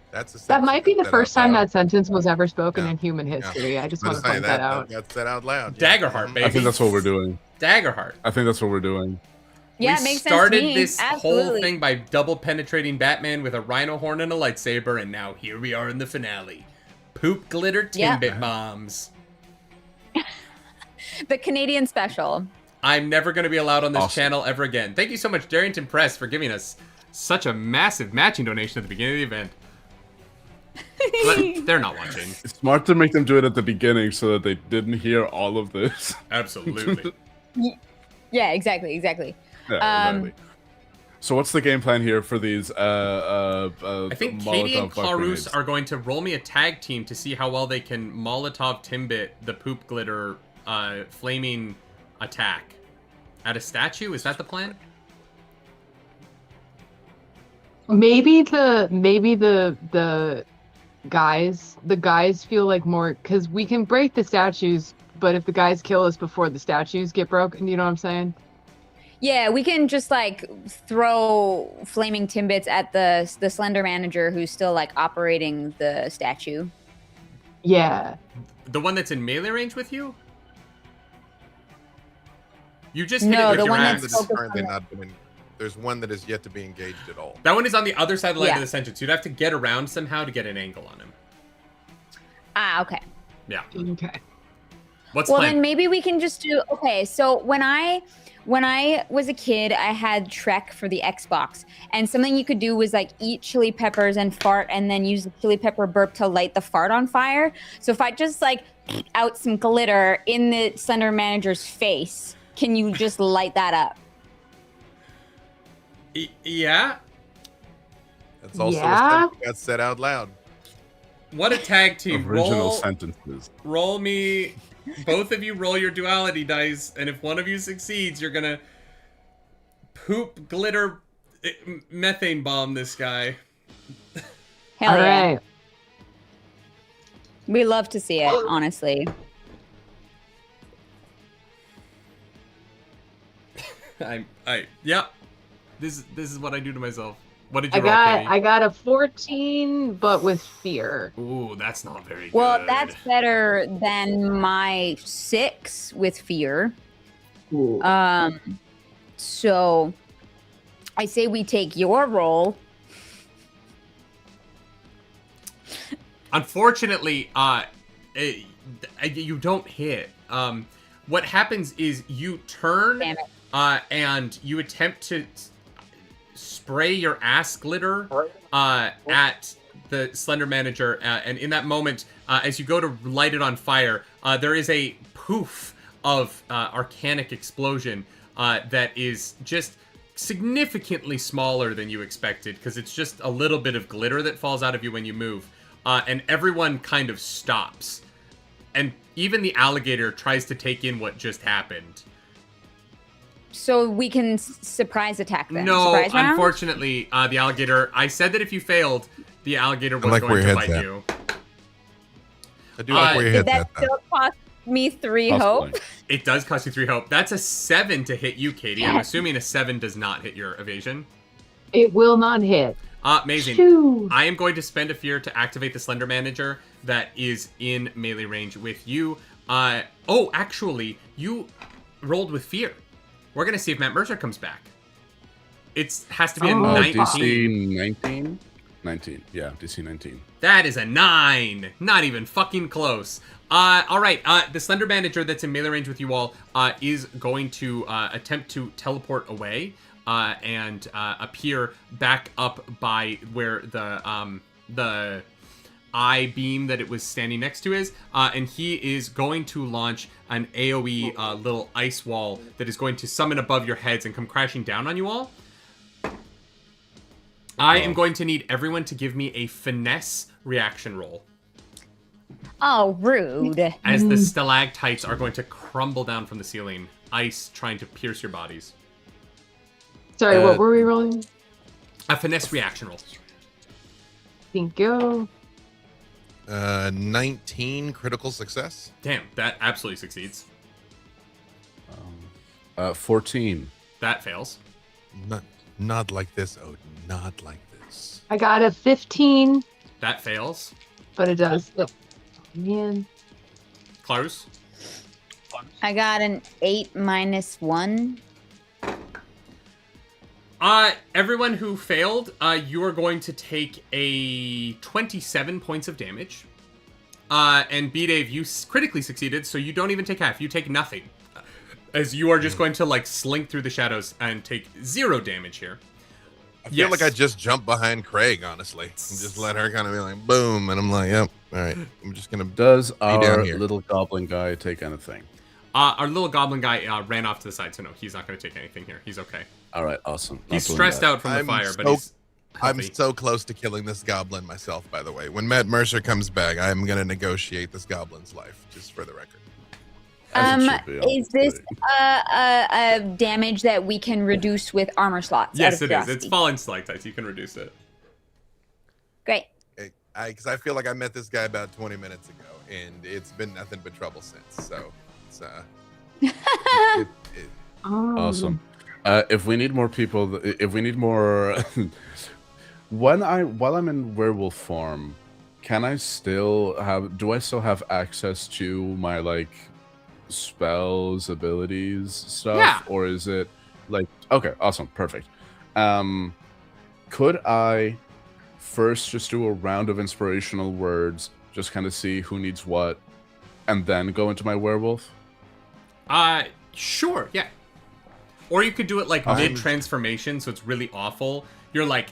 That's a That might be the sentence first out time loud. that sentence was ever spoken Yeah. in human history. I just I want was to gonna point say that out. That's said out loud. yeah. Daggerheart, baby. I think that's what we're doing. Daggerheart. I think that's what we're doing. Yeah, we it makes started sense to me. this whole Absolutely. thing by double penetrating Batman with a rhino horn and a lightsaber, and now here we are in the finale. Poop glitter Yeah. Timbit bombs. The Canadian special. I'm never going to be allowed on this Awesome. channel ever again. Thank you so much, Darrington Press, for giving us such a massive matching donation at the beginning of the event. But they're not watching. It's smart to make them do it at the beginning so that they didn't hear all of this. Absolutely. Yeah, exactly. Yeah, exactly. So what's the game plan here for these I think Katie and Molotov butt Clarus grenades? are going to roll me a tag team to see how well they can Molotov Timbit the poop glitter flaming attack at a statue. Is that the plan? Maybe the guys feel like more, because we can break the statues, but if the guys kill us before the statues get broken, you know what I'm saying? Yeah, we can just like throw flaming timbits at the Slender manager who's still like operating the statue. Yeah. The one that's in melee range with you? You just hit No, it with the your one axe. that's That is focused currently on not been. There's one that is yet to be engaged at all. That one is on the other side of the line Yeah. of the sentence. You'd have to get around somehow to get an angle on him. Ah, okay. Yeah. Okay. What's Well, the plan? then maybe we can just do. Okay, so when I was a kid, I had Shrek for the Xbox, and something you could do was like eat chili peppers and fart, and then use the chili pepper burp to light the fart on fire. So if I just like out some glitter in the Slender Manager's face. Can you just light that up? Yeah? That's also a Yeah? sentence that got said out loud. What a tag team. Original sentences. Roll me. Both of you roll your duality dice, and if one of you succeeds, you're gonna poop glitter methane bomb this guy. Hell All yeah. right. We love to see it, honestly. Yeah. This is what I do to myself. What did you roll, Katie? I got a 14, but with fear. Ooh, that's not very good. Well, that's better than my 6 with fear. Ooh. So I say we take your roll. Unfortunately, you don't hit. What happens is you turn Damn it. and you attempt to spray your ass glitter at the Slender Manager, and in that moment, as you go to light it on fire, there is a poof of arcanic explosion that is just significantly smaller than you expected, because it's just a little bit of glitter that falls out of you when you move, and everyone kind of stops. And even the alligator tries to take in what just happened. So we can surprise attack them. No, Surprise round? unfortunately, the alligator... I said that if you failed, the alligator was like going where to your bite head's at. you. I do like where your Did head's that at, though. still cost me 3 Possibly. hope? It does cost you 3 hope. That's a 7 to hit you, Katie. I'm assuming a 7 does not hit your evasion. It will not hit. Amazing. Shoo. I am going to spend a fear to activate the Slender Manager that is in melee range with you. Actually, you rolled with fear. We're going to see if Matt Mercer comes back. It has to be a 19. DC 19? 19. Yeah, DC 19. That is a 9. Not even fucking close. Alright, the Slender Manager that's in melee range with you all is going to attempt to teleport away and appear back up by where the eye beam that it was standing next to is, and he is going to launch an AoE little ice wall that is going to summon above your heads and come crashing down on you all. I am going to need everyone to give me a finesse reaction roll. Oh, rude. As the stalactites are going to crumble down from the ceiling, ice trying to pierce your bodies. Sorry, what were we rolling? A finesse reaction roll. Thank you. 19 critical success. Damn, that absolutely succeeds. 14. That fails. Not like this, Odin. Not like this. I got a 15, That fails. but it does. Oh, man. Close. I got an 8 minus 1. Everyone who failed, you are going to take a 27 points of damage. And B-Dave, you critically succeeded, so you don't even take half. You take nothing. As you are just going to, like, slink through the shadows and take 0 damage here. I feel like I just jumped behind Craig, honestly. And just let her kind of be like, boom. And I'm like, yep, all right. I'm just going to Does down our here. little goblin guy take anything? Our little goblin guy ran off to the side, so no, he's not going to take anything here. He's okay. All right, awesome. He's Not doing stressed that. out from the I'm fire, but so- he's I'm healthy. so close to killing this goblin myself, by the way. When Matt Mercer comes back, I'm going to negotiate this goblin's life, just for the record. As it should be, Is this honestly. a damage that we can reduce with armor slots? out Yes, of it is. It's curiosity? falling stalactites. You can reduce it. Great. Because I feel like I met this guy about 20 minutes ago, and it's been nothing but trouble since. So, it's Awesome. If we need more people, if we need more, while I'm in werewolf form, can I still have? Do I still have access to my like spells, abilities, stuff, Yeah. or is it like okay, awesome, perfect? Could I first just do a round of inspirational words, just kind of see who needs what, and then go into my werewolf? Sure, yeah. Or you could do it like mid-transformation, so it's really awful. You're like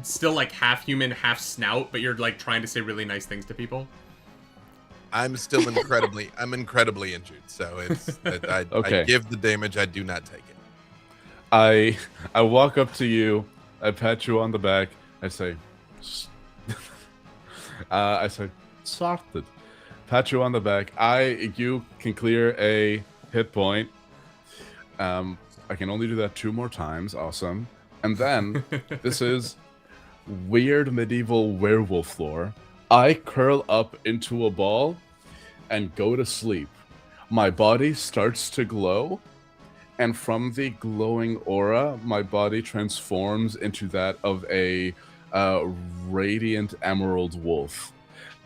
still like half human, half snout, but you're like trying to say really nice things to people. I'm still incredibly injured. So I give the damage. I do not take it. I walk up to you. I pat you on the back. I say, sorted. Pat you on the back. You can clear a hit point. I can only do that 2 more times. Awesome. And then this is weird medieval werewolf lore. I curl up into a ball and go to sleep. My body starts to glow, and from the glowing aura, my body transforms into that of a radiant emerald wolf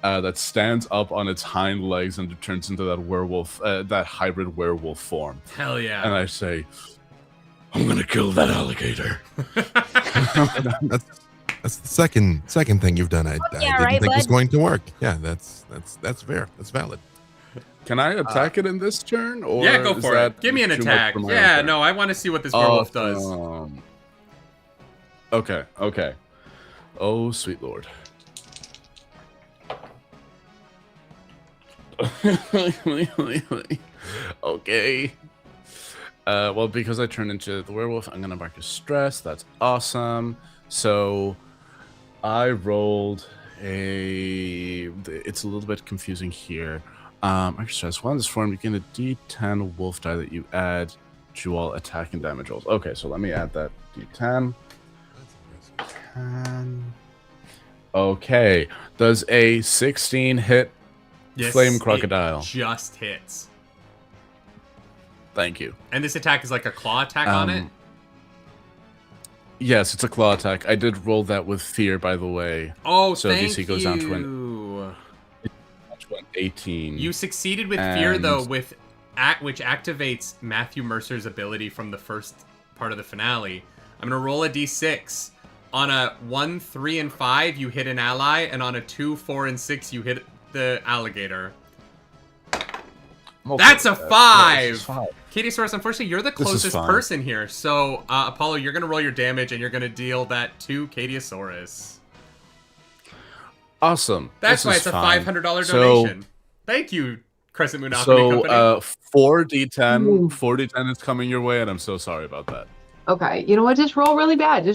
that stands up on its hind legs and turns into that werewolf, that hybrid werewolf form. Hell yeah. And I say, I'm gonna kill that alligator. That's the second thing you've done. I didn't think was going to work. Yeah, that's fair. That's valid. Can I attack it in this turn? Or yeah, go for it. Give me an attack. Yeah, no, I want to see what this werewolf does. Okay. Oh, sweet lord. Okay. Well, because I turned into the werewolf, I'm gonna mark a stress. That's awesome. So I rolled it's a little bit confusing here. Mark stress. While in this form, you gain a D10 wolf die that you add to all attack and damage rolls. Okay, so let me add that D10. 10. Okay. Does a 16 hit Flame Crocodile? It just hits. Thank you. And this attack is like a claw attack on it? Yes, it's a claw attack. I did roll that with fear, by the way. Oh, so thank DC goes down to an 18. You succeeded with fear, though, which activates Matthew Mercer's ability from the first part of the finale. I'm going to roll a d6. On a 1, 3, and 5, you hit an ally, and on a 2, 4, and 6, you hit the alligator. That's a 5! Katie Soros, unfortunately, you're the closest person here. So, Apollo, you're going to roll your damage, and you're going to deal that to Katiosaurus. Awesome. That's why it's a $500 donation. Thank you, Crescent Moon Alchemy Company. 4d10. 4d10 is coming your way, and I'm so sorry about that. Okay, you know what? Just roll really bad.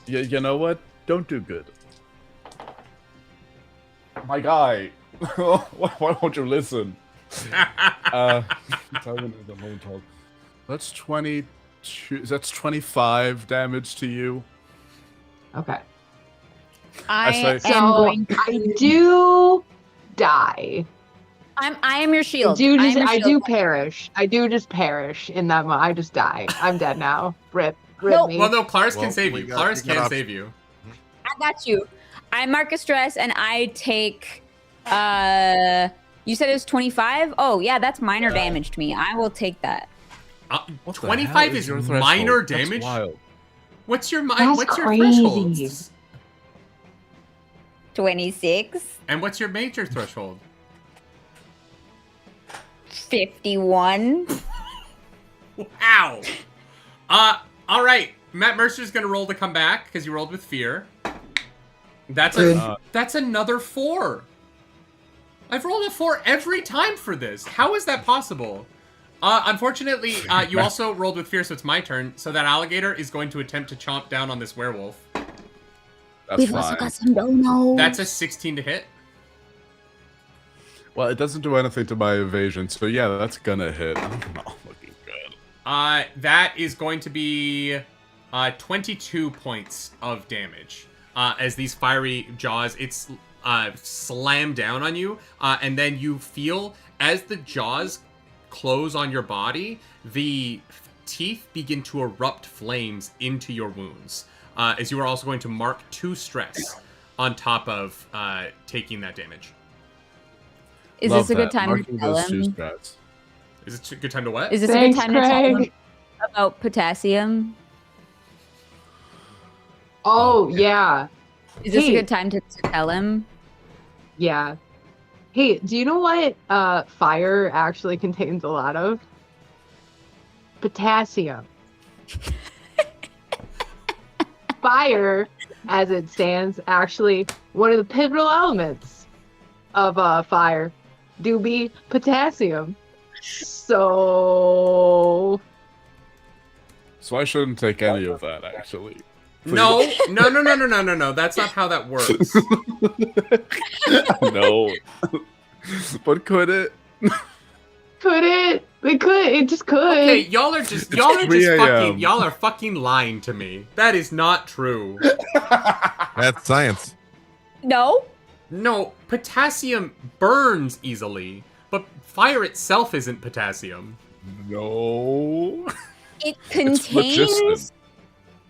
You know what? Don't do good. My guy. Why won't you listen? That's 22. That's 25 damage to you. Okay. I do die. I am your shield. I do perish. I do just perish in that moment. I just die. I'm dead now. Rip me. Well, no, Claris can save you. Claris can save you. I got you. I mark a stress and I take. You said it was 25? Oh, yeah, that's minor damage to me. I will take that. 25 is minor damage? That's wild. What's your threshold? 26. And what's your major threshold? 51. Wow. All right. Matt Mercer's going to roll to come back because you rolled with fear. That's another 4. I've rolled a 4 every time for this. How is that possible? Unfortunately, you also rolled with fear, so it's my turn. So that alligator is going to attempt to chomp down on this werewolf. We've also got some donos. That's a 16 to hit. Well, it doesn't do anything to my evasion, so yeah, that's gonna hit. Oh, looking good. That is going to be 22 points of damage. As these fiery jaws, it's slam down on you, and then you feel as the jaws close on your body, the teeth begin to erupt flames into your wounds. As you are also going to mark 2 stress on top of taking that damage. Is this a good time to tell him? Is it a good time to what? Is this a good time to tell him about potassium? Oh, yeah. Is this a good time to tell him? Yeah. Hey, do you know what fire actually contains a lot of? Potassium. Fire, as it stands, actually one of the pivotal elements of fire do be potassium. So I shouldn't take any of that, actually. Please. No. That's not how that works. No. But could it? could it? It could. It just could. Okay, y'all are fucking lying to me. That is not true. That's science. No. No, potassium burns easily, but fire itself isn't potassium. No. It It's contains phlogiston.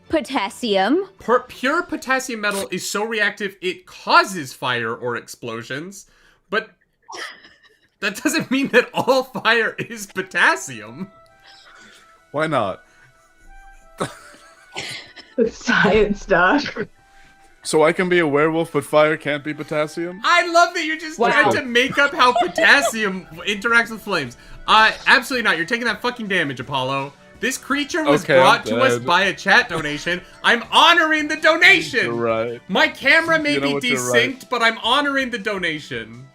potassium. Pure potassium metal is so reactive it causes fire or explosions, but that doesn't mean that all fire is potassium. Why not? Science stuff. So I can be a werewolf, but fire can't be potassium? I love that you just Wow. tried to make up how potassium interacts with flames. Absolutely not. You're taking that fucking damage, Apollo. This creature was Okay, brought I'm to us dead. by a chat donation. I'm honoring the donation. You're right. My camera may You know be what, you're desynced, right. but I'm honoring the donation.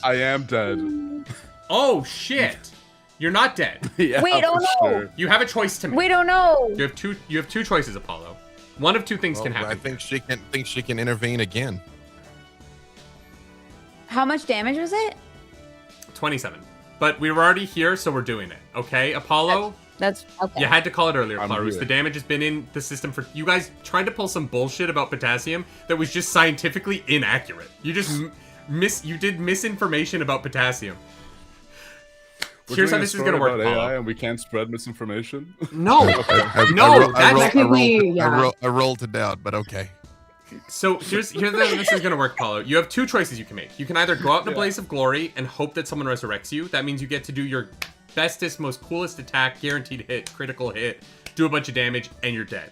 I am dead. Oh, shit. You're not dead. Yeah, Wait, oh for no. sure. You have a choice to make. We don't know. You have two choices, Apollo. One of two things can Well, happen. I think she can intervene again. How much damage was it? 27. But we were already here, so we're doing it. Okay, Apollo? That's okay. You had to call it earlier, I'm Clarus. here. The damage has been in the system for... You guys tried to pull some bullshit about potassium that was just scientifically inaccurate. You just you did misinformation about potassium. We're Here's how doing a this is story gonna work, about AI Apollo. and we can't spread misinformation? No! I that's... Technically, yeah. roll to doubt, but okay. So here's how this is gonna work, Paulo. You have two choices you can make. You can either go out in a blaze of glory and hope that someone resurrects you. That means you get to do your bestest, most coolest attack, guaranteed hit, critical hit, do a bunch of damage, and you're dead.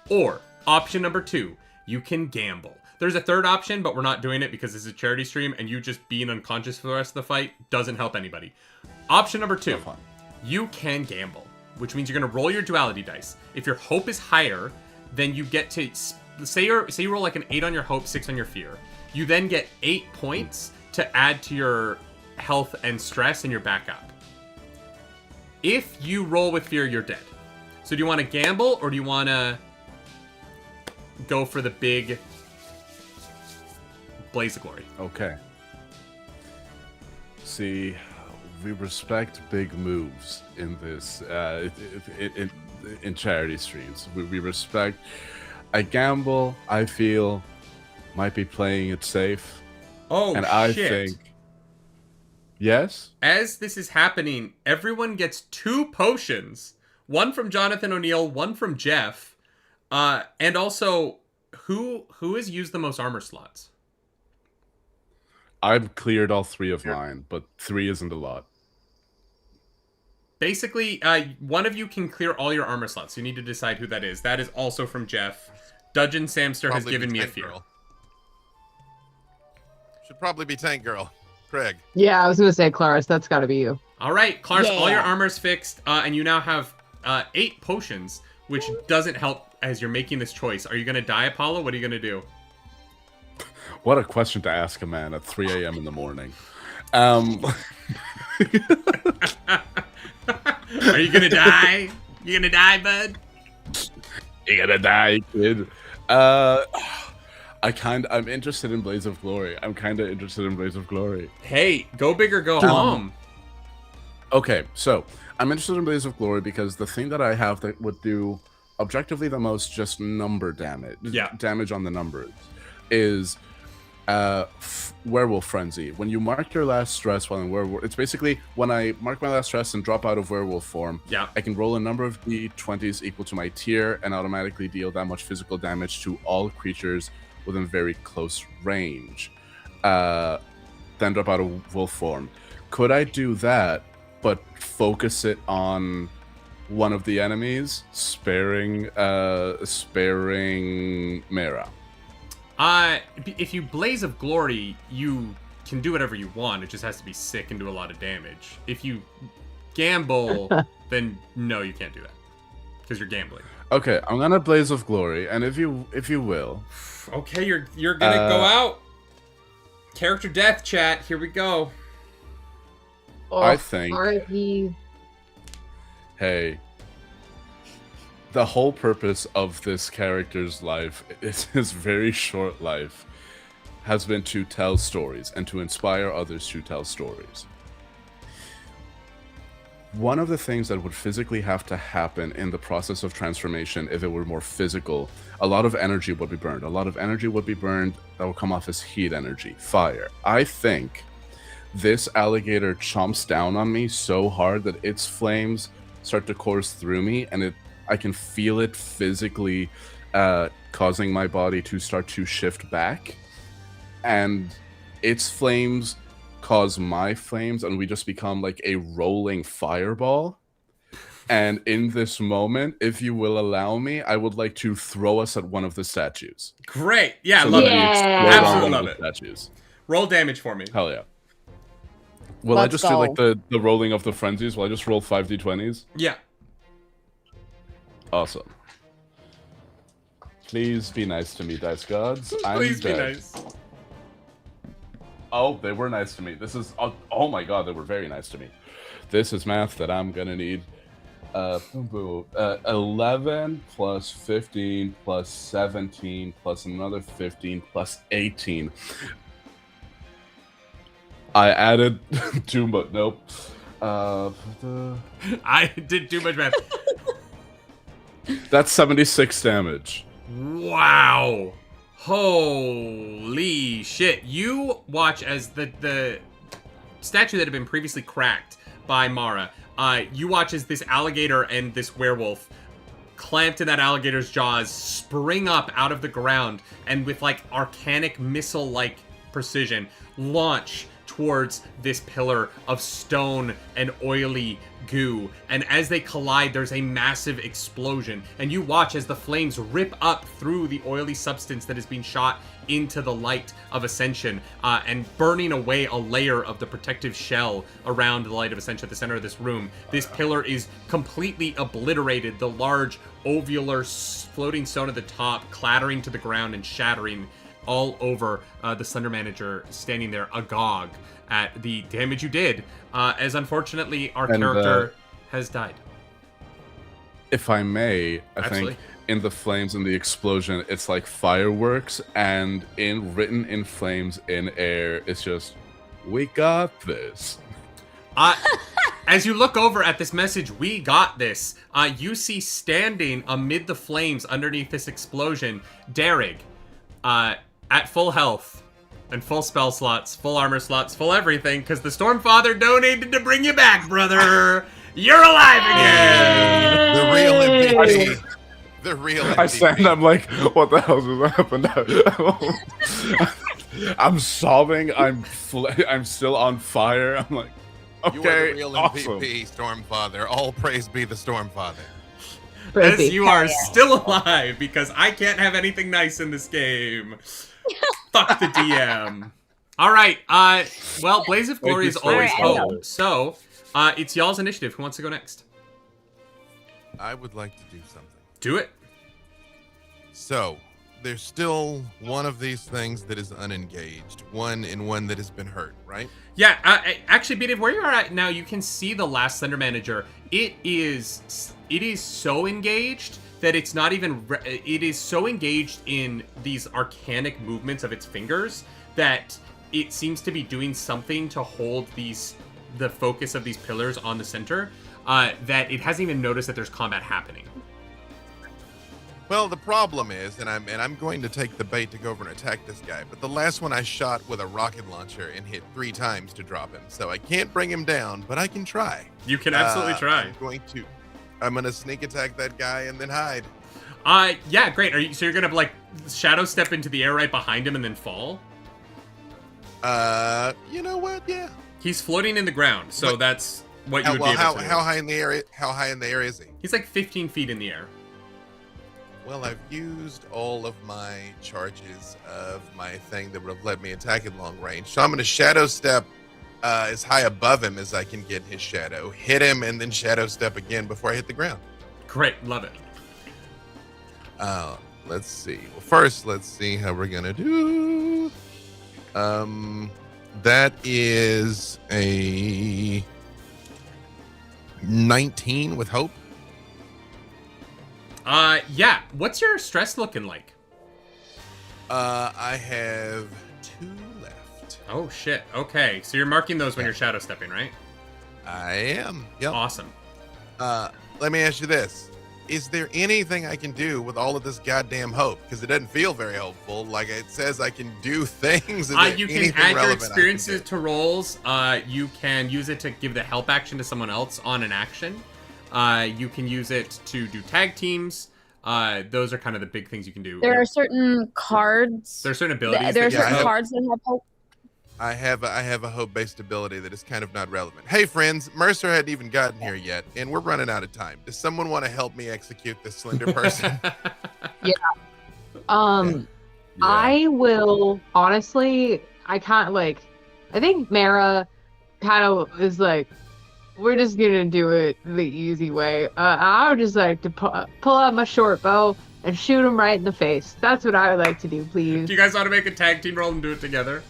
Or option number 2, you can gamble. There's a third option, but we're not doing it because this is a charity stream, and you just being unconscious for the rest of the fight doesn't help anybody. Option number 2, you can gamble, which means you're gonna roll your duality dice. If your hope is higher, then you get to say you roll like an 8 on your hope, 6 on your fear. You then get 8 points to add to your health and stress and your backup. If you roll with fear, you're dead. So do you want to gamble or do you want to go for the big blaze of glory? Okay. See, we respect big moves in this, in charity streams. We respect... I gamble, I feel, might be playing it safe. Oh, and I shit. think... Yes? As this is happening, everyone gets 2 potions. One from Jonathan O'Neill, one from Jeff. And also, who has used the most armor slots? I've cleared all 3 of mine, but 3 isn't a lot. Basically, one of you can clear all your armor slots. You need to decide who that is. That is also from Jeff. Dudgeon Samster has Probably given be me a Tank fear. Girl. Should probably be Tank Girl. Craig. Yeah, I was gonna say, Claris, that's got to be you. All right, Clarence, all your Yeah. armor's fixed, and you now have 8 potions, which doesn't help as you're making this choice. Are you going to die, Apollo? What are you going to do? What a question to ask a man at 3 a.m. in the morning. Are you going to die? You going to die, bud? You're gonna die, kid. I'm interested in Blaze of Glory. I'm kind of interested in Blaze of Glory. Hey, go big or go home. Okay, so I'm interested in Blaze of Glory because the thing that I have that would do objectively the most just number damage, damage on the numbers, is Werewolf Frenzy. When you mark your last stress while in Werewolf, it's basically when I mark my last stress and drop out of Werewolf form, I can roll a number of d20s equal to my tier and automatically deal that much physical damage to all creatures within very close range. Then drop out of wolf form. Could I do that, but focus it on one of the enemies, sparing Mera? If you Blaze of Glory, you can do whatever you want. It just has to be sick and do a lot of damage. If you gamble, then no, you can't do that because you're gambling. Okay, I'm gonna Blaze of Glory, and if you will. Okay, you're gonna go out. Character death, chat. Here we go. Oh, I think- R.I.P. Hey, the whole purpose of this character's life, his very short life, has been to tell stories and to inspire others to tell stories. One of the things that would physically have to happen in the process of transformation, if it were more physical, a lot of energy would be burned. A lot of energy would be burned that would come off as heat energy, fire. I think this alligator chomps down on me so hard that its flames start to course through me, and I can feel it physically causing my body to start to shift back. And its flames cause my flames, and we just become like a rolling fireball. And in this moment, if you will allow me, I would like to throw us at one of the statues. Great. Yeah, So love that it. we explode Yeah. on Absolutely one love of it. the statues. Roll damage for me. Hell yeah. Will I Let's just do like go. the rolling of the frenzies? Will I just roll 5d20s? Yeah. Awesome. Please be nice to me, dice gods. I'm Please be dead. nice. Oh, they were nice to me. This is... Oh my god, they were very nice to me. This is math that I'm gonna need. 11 plus 15 plus 17 plus another 15 plus 18. I added 2, but nope. I did too much math. That's 76 damage. Wow. Holy shit. You watch as the statue that had been previously cracked by Mara, you watch as this alligator and this werewolf clamped in that alligator's jaws spring up out of the ground and with like arcanic missile-like precision launch towards this pillar of stone and oily goo. And as they collide, there's a massive explosion. And you watch as the flames rip up through the oily substance that is being shot into the light of Ascension, and burning away a layer of the protective shell around the light of Ascension at the center of this room. This pillar is completely obliterated. The large ovular floating stone at the top clattering to the ground and shattering all over the Slender Manager standing there agog at the damage you did, as unfortunately our character has died. If I may, I Absolutely. think in the flames and the explosion, it's like fireworks, and written in flames in air, it's just, we got this. As you look over at this message, we got this, you see standing amid the flames underneath this explosion, Derrig, at full health and full spell slots, full armor slots, full everything, because the Stormfather donated to bring you back, brother. You're alive again. The real MVP. The real MVP. I stand, I'm like, what the hell just happened? I'm sobbing, I'm still on fire, I'm like, okay, You are the real awesome. MVP, Stormfather. All praise be the Stormfather. As Crazy. you are still alive, because I can't have anything nice in this game. Fuck the DM. All right. Well, Blaze of Glory is always Alright, hope. So, it's y'all's initiative. Who wants to go next? I would like to do something. Do it. So, there's still one of these things that is unengaged. One that has been hurt, right? Yeah. Actually, Beative, where you are at now, you can see the last Slender Manager. It is so engaged that it's not even. It is so engaged in these arcanic movements of its fingers that it seems to be doing something to hold the focus of these pillars on the center. That it hasn't even noticed that there's combat happening. Well, the problem is, and I'm going to take the bait to go over and attack this guy, but the last one I shot with a rocket launcher and hit 3 times to drop him. So I can't bring him down, but I can try. You can absolutely try. I'm going to sneak attack that guy and then hide. Yeah, great. So you're gonna like shadow step into the air right behind him and then fall? You know what? Yeah. He's floating in the ground, so But- that's what you would be able to do. How high in the area? How high in the air is he? He's like 15 feet in the air. Well, I've used all of my charges of my thing that would have let me attack at long range. So I'm going to shadow step as high above him as I can get his shadow, hit him, and then shadow step again before I hit the ground. Great, love it. Let's see. Well, first, let's see how we're going to do. That is a 19 with hope. Yeah. What's your stress looking like? I have 2 left. Oh shit. Okay, so you're marking those when you're shadow stepping, right? I am. Yep. Awesome. Let me ask you this. Is there anything I can do with all of this goddamn hope? Because it doesn't feel very hopeful. Like it says I can do things. Is there You can anything add your relevant I can experiences do? to rolls. You can use it to give the help action to someone else on an action. You can use it to do tag teams. Those are kind of the big things you can do. There are certain cards. There's certain abilities. There are that you certain have. cards that have hope. I have a hope-based ability that is kind of not relevant. Hey, friends, Mercer hadn't even gotten here yet, and we're running out of time. Does someone want to help me execute this slender person? I will honestly. I can't like. I think Mara kind of is like, we're just gonna do it the easy way. I would just like to pull out my short bow and shoot him right in the face. That's what I would like to do, please. Do you guys want to make a tag team roll and do it together?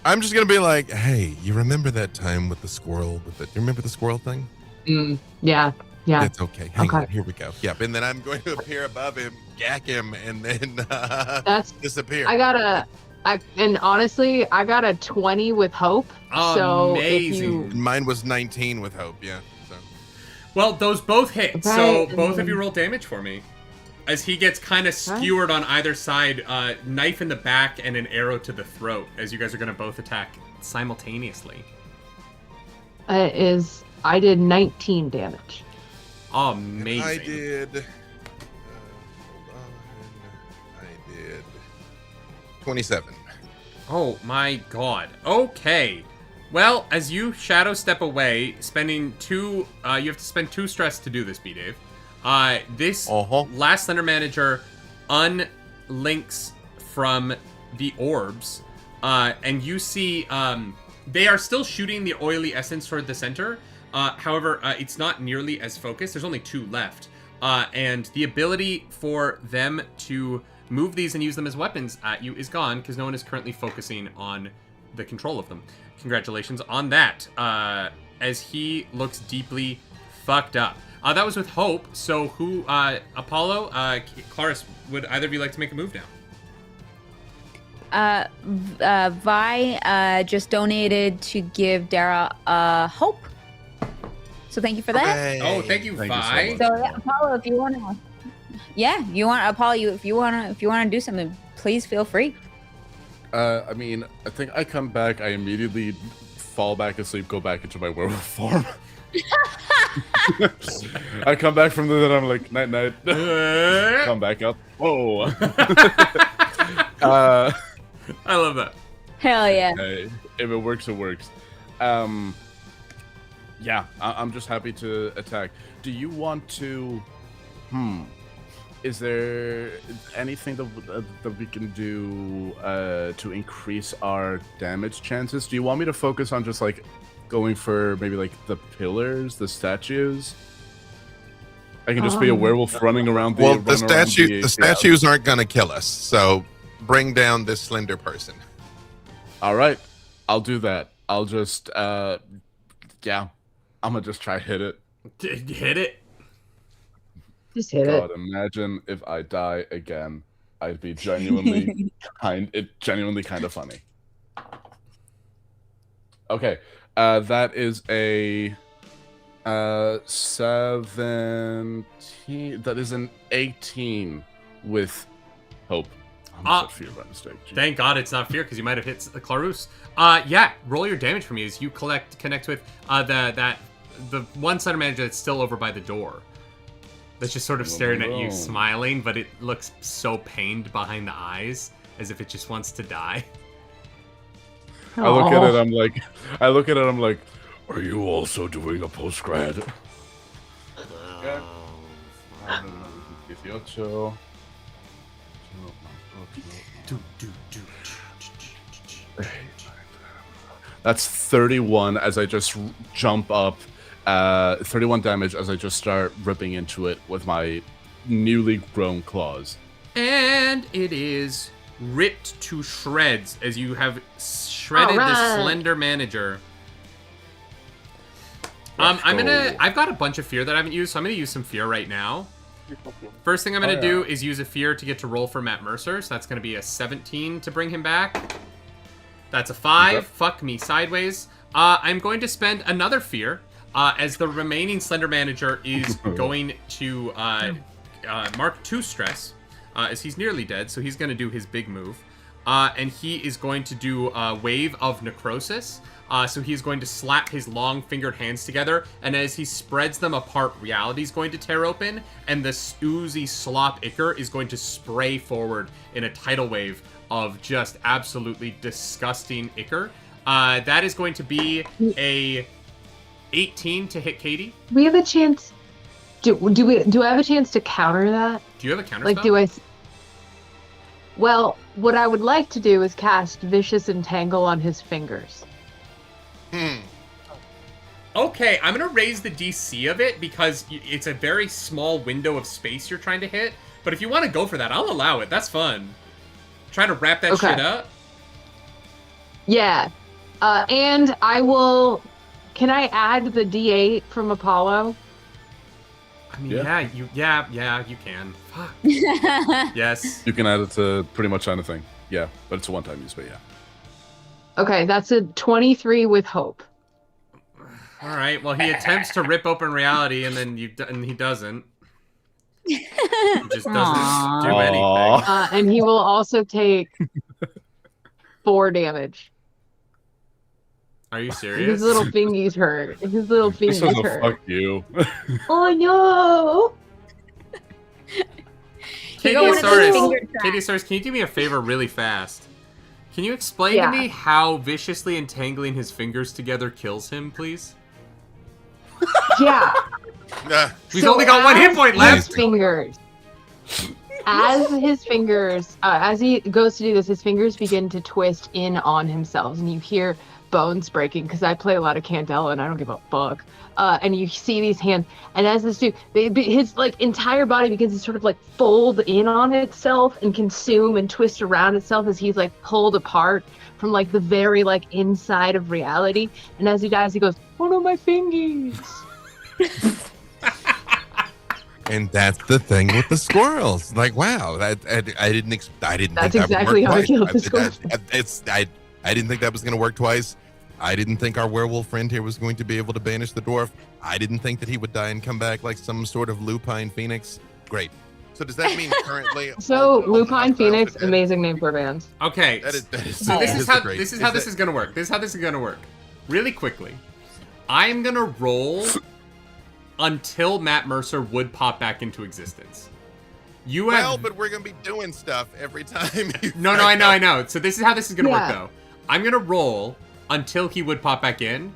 I'm just gonna be like, hey, you remember that time with the squirrel? Do you remember the squirrel thing? Yeah. It's okay. Hang Okay. on, here we go. Yep, and then I'm going to appear above him, gack him, and then That's disappear. and honestly, I got a 20 with hope. So if Amazing. you, Mine was 19 with hope. Yeah. So Well, those both hit, so Right, both of you roll damage for me. As he gets kind of skewered on either side, knife in the back and an arrow to the throat, as you guys are going to both attack simultaneously. I did 19 damage. Amazing. I did. Hold on. I did 27. Oh my god. Okay. Well, as you shadow step away, spending 2, you have to spend 2 stress to do this, B-Dave. This last Slender Manager unlinks from the orbs, and you see they are still shooting the oily essence toward the center. However, it's not nearly as focused. There's only 2 left, and the ability for them to move these and use them as weapons at you is gone because no one is currently focusing on the control of them. Congratulations on that. As he looks deeply fucked up. That was with hope. So who, Apollo, Claris, would either of you like to make a move now? Vi just donated to give Dara hope. So thank you for that. Okay. Oh, thank you, Thank you so Vi. much. So yeah, Apollo, if you want to, if you want to do something, please feel free. I mean, I think I come back, I immediately fall back asleep, go back into my werewolf form. I come back from there, I'm like, night night. Come back up. Whoa. I love that. Hell yeah. Hey, if it works, it works. Yeah, I'm just happy to attack. Do you want to? Is there anything that we can do to increase our damage chances? Do you want me to focus on just like going for maybe like the pillars, the statues? I can just be a werewolf running around the. Well, the statues aren't gonna kill us, so bring down this slender person. All right, I'll do that. I'll just yeah, I'm gonna just try hit it. Hit it. Just hit God, it. imagine if I die again. I'd be genuinely genuinely kind of funny. Okay, that is a 17. That is an 18 with hope. Fear by mistake. Jeez. Thank God it's not fear, because you might have hit Clarus. Yeah, roll your damage for me as you connect with the one center manager that's still over by the door. That's just sort of staring at you, smiling, but it looks so pained behind the eyes, as if it just wants to die. I look at it, I'm like, are you also doing a post-grad? That's 31 as I just jump up. 31 damage as I just start ripping into it with my newly grown claws. And it is ripped to shreds as you have shredded the Slender Manager. I've got a bunch of fear that I haven't used, so I'm gonna use some fear right now. First thing I'm gonna do is use a fear to get to roll for Matt Mercer, so that's gonna be a 17 to bring him back. That's a 5. Okay. Fuck me sideways. I'm going to spend another fear, as the remaining Slender Manager is going to mark 2 stress, as he's nearly dead, so he's gonna do his big move. And he is going to do a Wave of Necrosis. So he's going to slap his long-fingered hands together, and as he spreads them apart, reality's going to tear open, and the oozy slop ichor is going to spray forward in a tidal wave of just absolutely disgusting ichor. That is going to be a 18 to hit Katie. We have a chance. Do I have a chance to counter that? Do you have a counter Like, spell? Well, what I would like to do is cast Vicious Entangle on his fingers. Okay, I'm going to raise the DC of it because it's a very small window of space you're trying to hit. But if you want to go for that, I'll allow it. That's fun. Trying to wrap that shit up. Yeah. And I will... Can I add the D8 from Apollo? I mean, yeah, you can. Fuck. Yes. You can add it to pretty much anything. Yeah, but it's a one-time use, but yeah. Okay, that's a 23 with hope. All right. Well, he attempts to rip open reality, and then he doesn't. He just doesn't do anything. And he will also take 4 damage. Are you serious? His little fingies hurt. His little fingies hurt. Fuck you. Oh no! Katie Source, can you do me a favor really fast? Can you explain to me how viciously entangling his fingers together kills him, please? Yeah. He's only got 1 hit point left. As he goes to do this, his fingers begin to twist in on himself, and you hear bones breaking, because I play a lot of Candela and I don't give a fuck. And you see these hands, and as this dude, his like entire body begins to sort of like fold in on itself and consume and twist around itself as he's like pulled apart from like the very like inside of reality. And as he dies, he goes, "Oh no, my fingies." And that's the thing with the squirrels. Like, wow, I didn't. That's exactly how I killed the squirrels. I didn't think that was going to work twice. I didn't think our werewolf friend here was going to be able to banish the dwarf. I didn't think that he would die and come back like some sort of lupine phoenix. Great. So does that mean currently? Lupine Phoenix, amazing name for a band. Okay. So this is how this is going to work. This is how this is going to work. Really quickly, I'm going to roll until Matt Mercer would pop back into existence. But we're going to be doing stuff every time. No, I know. So this is how this is going to work, though. I'm going to roll until he would pop back in.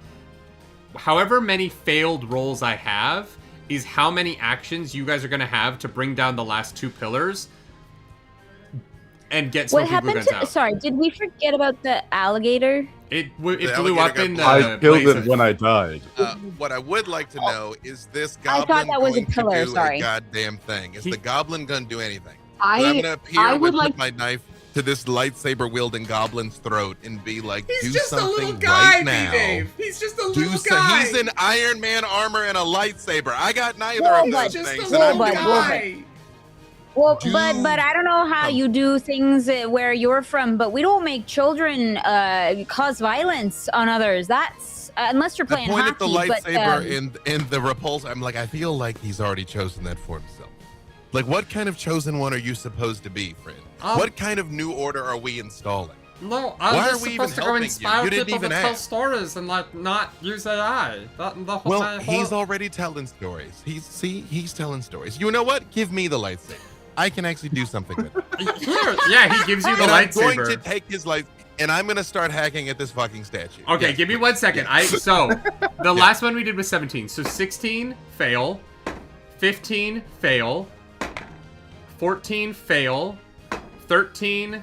However many failed rolls I have is how many actions you guys are going to have to bring down the last 2 pillars and get smoking glue guns out. Sorry, did we forget about the alligator? It blew up in the I killed it when I died. What I would like to know is this goblin I thought that was a going pillar, to do sorry. a goddamn thing? Is the goblin going to do anything? I I'm going to appear would with my knife to this lightsaber-wielding goblin's throat and be like, He's do just something a little guy, right now. Dave. He's just a little guy. He's in Iron Man armor and a lightsaber. I got neither of those things, and I'm guy. Well, but I don't know how you do things where you're from, but we don't make children cause violence on others. That's unless you're playing hockey. hockey. At the lightsaber in the repulse, I'm like, I feel like he's already chosen that for himself. Like, what kind of chosen one are you supposed to be, friend? What kind of new order are we installing? No, I was just supposed to go inspire people to tell ask. stories and like not use AI. He's already telling stories. He's telling stories. You know what? Give me the lightsaber. I can actually do something with it. He gives you the lightsaber. I'm going to take his light, and I'm going to start hacking at this fucking statue. Okay, give me 1 second. The last one we did was 17. So 16, fail. 15, fail. 14, fail. 13,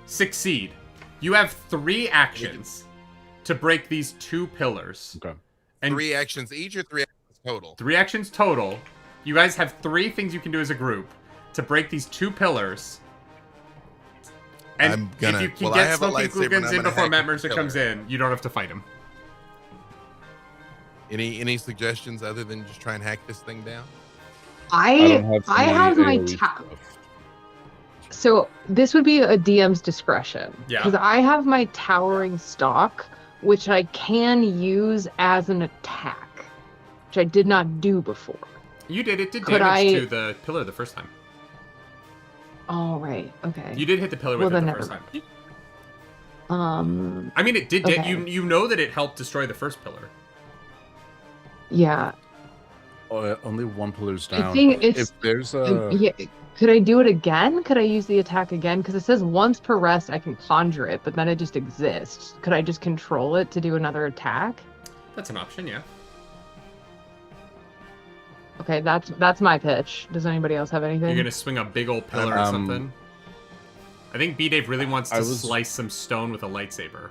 succeed. You have 3 actions to break these 2 pillars. Okay. And 3 actions each or 3 actions total? 3 actions total. You guys have 3 things you can do as a group to break these 2 pillars. And I'm gonna. if you can well, I get have a Smoky lightsaber and Groogans I'm in gonna before hack Matt the Mercer killer. comes in, you don't have to fight him. Any suggestions other than just try and hack this thing down? I don't I any have my AoE ta- stuff. So this would be a DM's discretion. Yeah. Because I have my towering stock, which I can use as an attack, which I did not do before. You did. It did Could damage I- to the pillar the first time. Oh, right. Okay. You did hit the pillar Well, with it then the never first time. Um. I mean, it did. Okay. You know that it helped destroy the first pillar. Yeah. Only one pillar's I down. think it's. If there's a Yeah. Could I do it again? Could I use the attack again? Because it says once per rest I can conjure it, but then it just exists. Could I just control it to do another attack? That's an option, yeah. Okay, that's my pitch. Does anybody else have anything? You're gonna swing a big old pillar or something. I think B-Dave really wants to slice some stone with a lightsaber.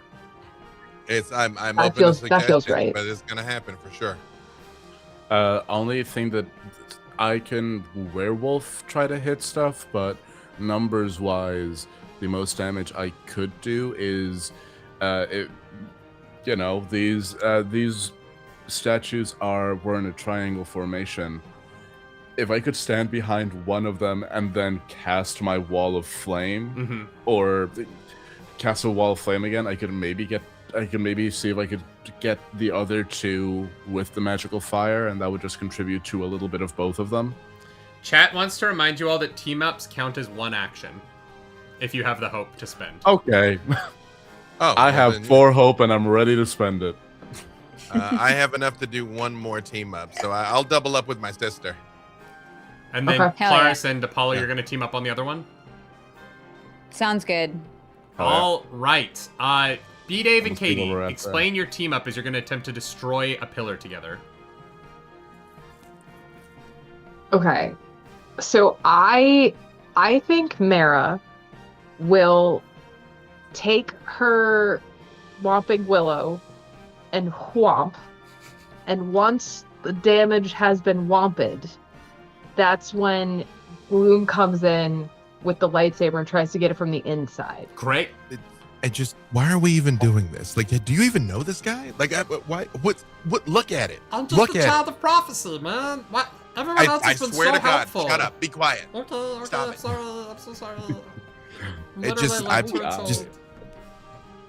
I'm That open feels- to that feels suggestions, right. but it's gonna happen for sure. only thing that I can werewolf try to hit stuff, but numbers wise, the most damage I could do is, these statues were in a triangle formation. If I could stand behind one of them and then cast my wall of flame, or cast a wall of flame again, I could maybe see if I could get the other two with the magical fire, and that would just contribute to a little bit of both of them. Chat wants to remind you all that team-ups count as one action, if you have the hope to spend. Okay. Oh, I have 4 hope and I'm ready to spend it. I have enough to do one more team up, so I'll double up with my sister. And then Okay. Hell yeah. Claris and Apollo, you're gonna team up on the other one? Sounds good. All right. B-Dave and Let's see where Katie, we're at explain your team up as you're gonna attempt to destroy a pillar together. Okay. So I think Mara will take her Whomping Willow and whomp, and once the damage has been whomped, that's when Bloom comes in with the lightsaber and tries to get it from the inside. Great. Why are we even doing this? Like, do you even know this guy? Like, why? What? Look at it. I'm just Look a at child it. of prophecy, man. What? Everyone else I has been swear so to God, helpful. shut up. Be quiet. Okay, Stop I'm it. sorry. I'm so sorry.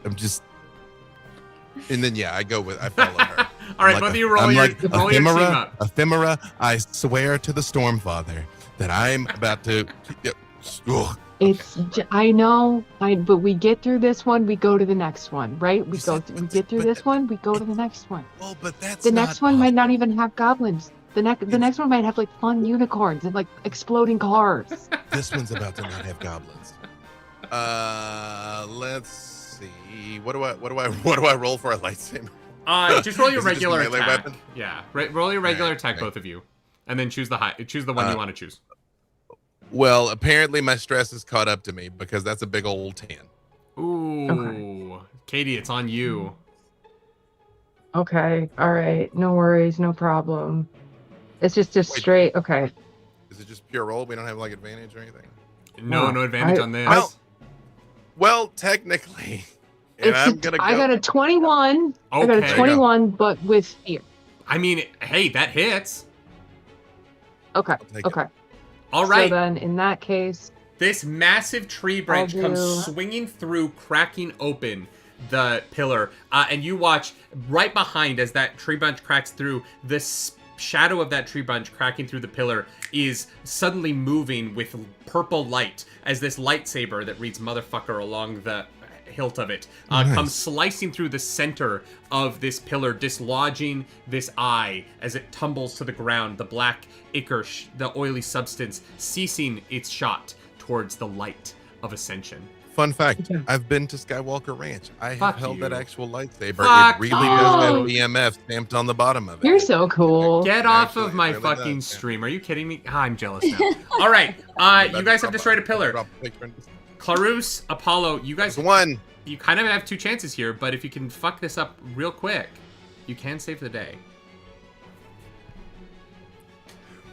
I'm just. And then I follow her. All right, I'm both of you I'm roll your like team up. ephemera. I swear to the Stormfather that I'm about to. Ugh. I know, but we get through this one, we go to the next one, right? We You said- get through this one, we go to the next one. Well, but that's The not next one might not even have goblins. The next one might have like fun unicorns and like exploding cars. This one's about to not have goblins. Let's see. What do I roll for a lightsaber? Just roll your Is it just a regular melee attack. weapon? Yeah, roll your regular Alright, attack, okay. both of you, and then choose the one you want to choose. Well, apparently my stress has caught up to me because that's a big old 10. Ooh, Okay. Katie, it's on you. Okay, all right, no worries, no problem. It's just Wait. straight. Okay, Is it just pure roll? We don't have like advantage or anything? No, no advantage on this. Well, technically. And I'm gonna go. I got a 21. I got Okay. a 21, but with fear. I mean, hey, that hits. Okay, take it. okay. All right. So then, in that case, This massive tree branch I'll comes do- swinging through, cracking open the pillar, and you watch right behind as that tree branch cracks through. This shadow of that tree branch cracking through the pillar is suddenly moving with purple light as this lightsaber that reads "motherfucker" along the hilt of it Nice. comes slicing through the center of this pillar, dislodging this eye as it tumbles to the ground. The black ichor, the oily substance, ceasing its shot towards the light of ascension. Fun fact, I've been to Skywalker Ranch. I have Fuck held you. that actual lightsaber. Fuck It really does have you. BMF stamped on the bottom of it. you're so cool. Get off Actually, of my it really fucking does, yeah. stream. Are you kidding me? I'm jealous now. All right. You guys have destroyed a pillar. Clarus, Apollo, you guys, There's one. you kind of have 2 chances here, but if you can fuck this up real quick, you can save the day.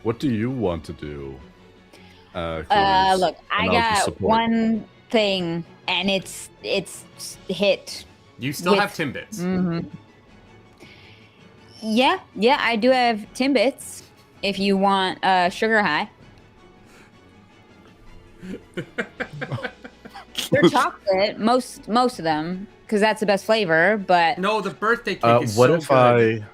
What do you want to do? Clarice? Look, I And I'll just got support. one thing and it's hit. You still With- have Timbits. Mm-hmm. Yeah, I do have Timbits. If you want sugar high. They're chocolate, most of them, because that's the best flavor. But No, the birthday cake is what so if good.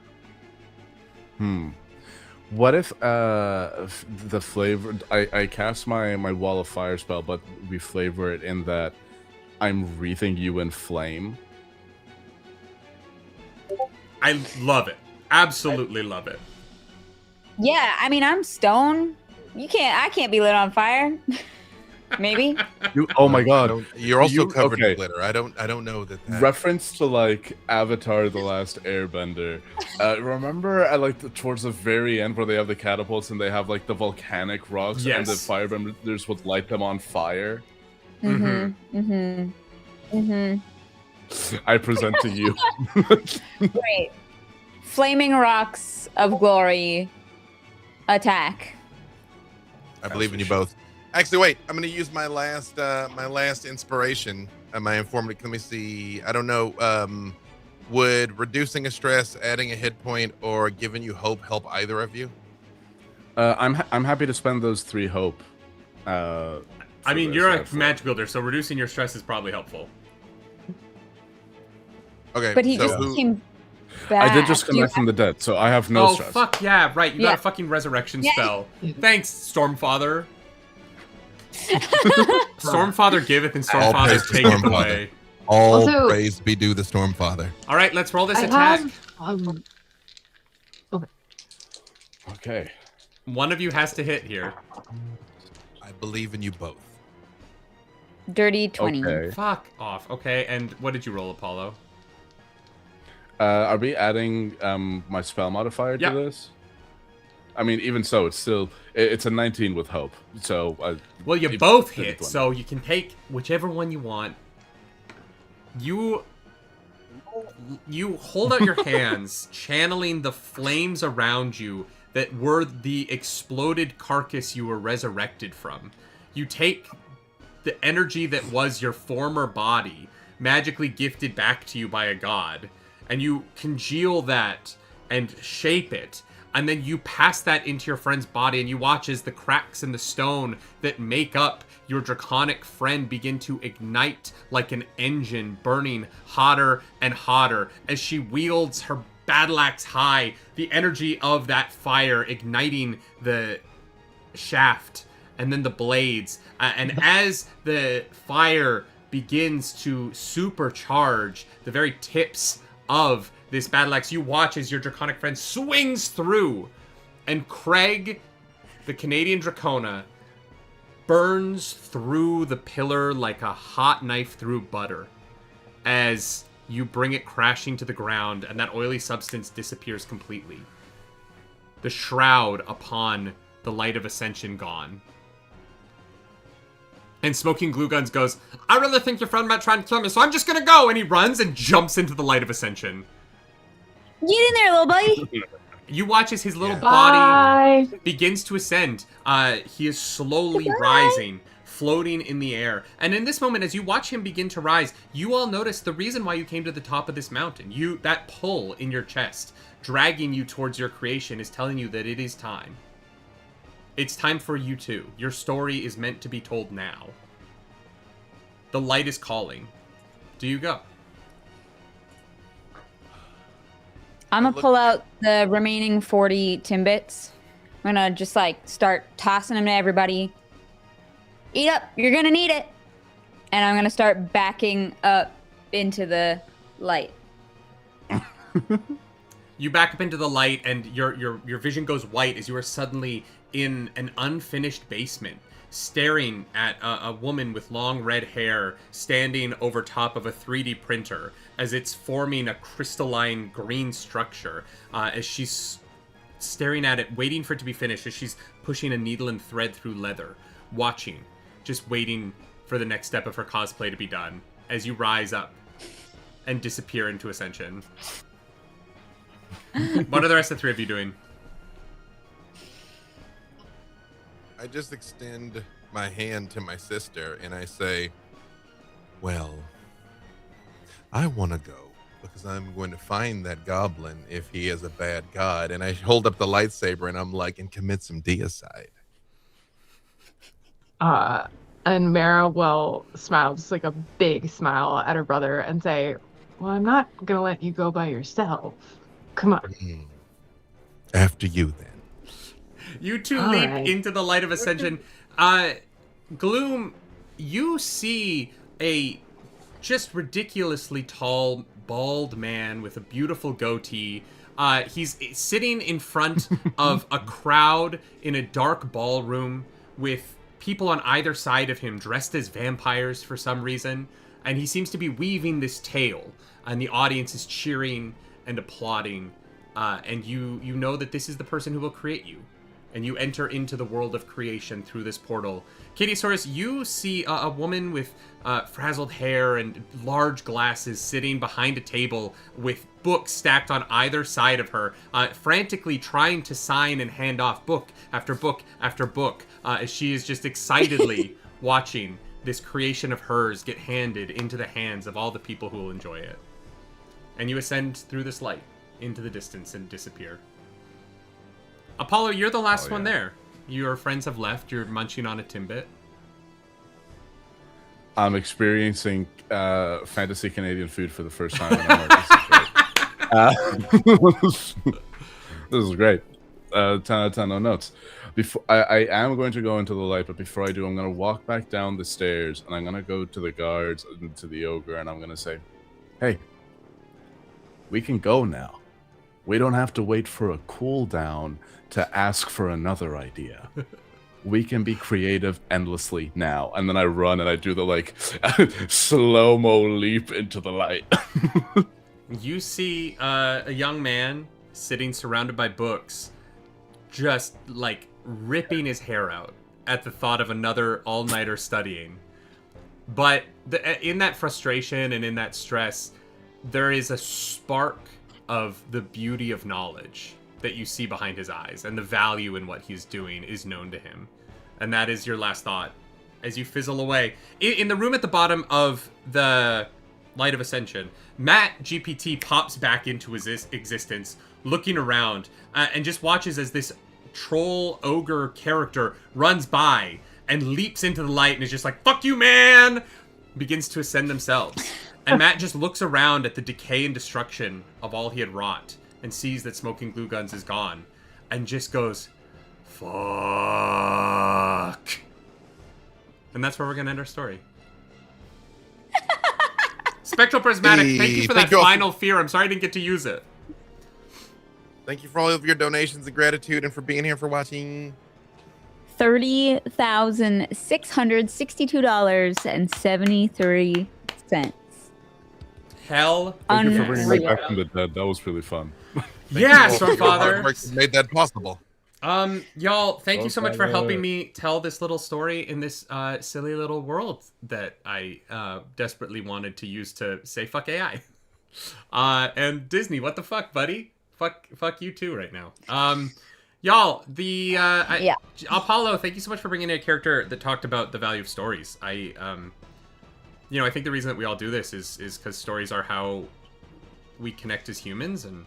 What if the flavor? I cast my wall of fire spell, but we flavor it in that I'm wreathing you in flame. I love it. Absolutely love it. yeah, I mean, I'm stone. I can't be lit on fire. Maybe. Oh my god! You're also You- covered in okay. glitter. I don't know that. Reference to like Avatar: The Last Airbender. Remember at like towards the very end where they have the catapults and they have like the volcanic rocks and the Yes. firebenders would light them on fire. I present to you. Great. Flaming rocks of glory. Attack. I believe in you both. Actually, wait. I'm going to use my last inspiration. My informative. Let me see. I don't know. Would reducing a stress, adding a hit point, or giving you hope help either of you? I'm happy to spend those 3 hope. I mean, you're a magic builder, so reducing your stress is probably helpful. Okay. But he so just who- came back. I did just come You back from the dead, so I have no Oh, stress. fuck yeah, right. You got Yeah. a fucking resurrection Yeah. spell. Thanks, Stormfather. Stormfather giveth and All Stormfather praise to taketh Stormfather. away. All Also- praise be due the Stormfather. All right, let's roll this I attack. have Okay. One of you has to hit here. I believe in you both. Dirty 20. Okay. Fuck off. Okay, and what did you roll, Apollo? Are we adding my spell modifier Yeah. to this? I mean, even so, it's a 19 with hope. So Well, you it- both it- hit, so you can take whichever one you want. You hold out your hands, channeling the flames around you that were the exploded carcass you were resurrected from. You take the energy that was your former body, magically gifted back to you by a god, and you congeal that and shape it, and then you pass that into your friend's body, and you watch as the cracks in the stone that make up your draconic friend begin to ignite like an engine, burning hotter and hotter as she wields her battle axe high, the energy of that fire igniting the shaft and then the blades. And as the fire begins to supercharge the very tips of this battle axe, you watch as your draconic friend swings through, and Craig, the Canadian Dracona, burns through the pillar like a hot knife through butter as you bring it crashing to the ground, and that oily substance disappears completely. The shroud upon the light of ascension gone. And Smoking Glue Guns goes, I really think your friend might try and kill me, so I'm just gonna go! And he runs and jumps into the light of ascension. Get in there, little buddy. You watch as his little body bye. begins to ascend. He is slowly rising, floating in the air. And in this moment, as you watch him begin to rise, you all notice the reason why you came to the top of this mountain. That pull in your chest, dragging you towards your creation, is telling you that it is time. It's time for you too. Your story is meant to be told now. The light is calling. Do you go? I'm gonna pull out the remaining 40 Timbits. I'm gonna just like start tossing them to everybody. Eat up, you're gonna need it. And I'm gonna start backing up into the light. You back up into the light, and your vision goes white as you are suddenly in an unfinished basement, staring at a woman with long red hair standing over top of a 3D printer as it's forming a crystalline green structure. As she's staring at it, waiting for it to be finished, as she's pushing a needle and thread through leather, watching, just waiting for the next step of her cosplay to be done, as you rise up and disappear into Ascension. What are the rest of the 3 of you doing? I just extend my hand to my sister and I say, Well, I want to go because I'm going to find that goblin if he is a bad god. And I hold up the lightsaber and I'm like, and commit some deicide. And Mara will smile, just like a big smile at her brother and say, well, I'm not going to let you go by yourself. Come on. After you, then. You two All leap right. into the light of ascension. Gloom, you see a just ridiculously tall, bald man with a beautiful goatee. He's sitting in front of a crowd in a dark ballroom with people on either side of him dressed as vampires for some reason. And he seems to be weaving this tale. And the audience is cheering and applauding. And you know that this is the person who will create you. And you enter into the world of creation through this portal. Katiosaurus, you see a woman with frazzled hair and large glasses sitting behind a table with books stacked on either side of her, frantically trying to sign and hand off book after book after book, as she is just excitedly watching this creation of hers get handed into the hands of all the people who will enjoy it. And you ascend through this light into the distance and disappear. Apollo, you're the last one there. Your friends have left. You're munching on a Timbit. I'm experiencing fantasy Canadian food for the first time. And I'm like, this is great. 10 out of 10, no notes. Before I am going to go into the light, but before I do, I'm going to walk back down the stairs, and I'm going to go to the guards and to the ogre, and I'm going to say, hey, we can go now. We don't have to wait for a cooldown to ask for another idea. We can be creative endlessly now. And then I run and I do the like slow-mo leap into the light. You see a young man sitting surrounded by books, just like ripping his hair out at the thought of another all-nighter studying. But in that frustration and in that stress, there is a spark of the beauty of knowledge that you see behind his eyes, and the value in what he's doing is known to him. And that is your last thought as you fizzle away. In the room at the bottom of the Light of Ascension, Matt GPT pops back into his existence, looking around, and just watches as this troll ogre character runs by and leaps into the light and is just like, fuck you, man! Begins to ascend themselves. And Matt just looks around at the decay and destruction of all he had wrought and sees that Smoking Glue Guns is gone and just goes, fuck. And that's where we're going to end our story. Spectral Prismatic, thank you for that final fear. I'm sorry I didn't get to use it. Thank you for all of your donations and gratitude and for being here for watching. $30,662.73. Hell. Thank you for bringing me back from the dead. That was really fun. Yeah, Stormfather. Made that possible. Y'all, thank you so much for helping me tell this little story in this silly little world that I desperately wanted to use to say fuck AI. And Disney, what the fuck, buddy? Fuck you too right now. Y'all, Apollo, thank you so much for bringing in a character that talked about the value of stories. I think the reason that we all do this is because stories are how we connect as humans, and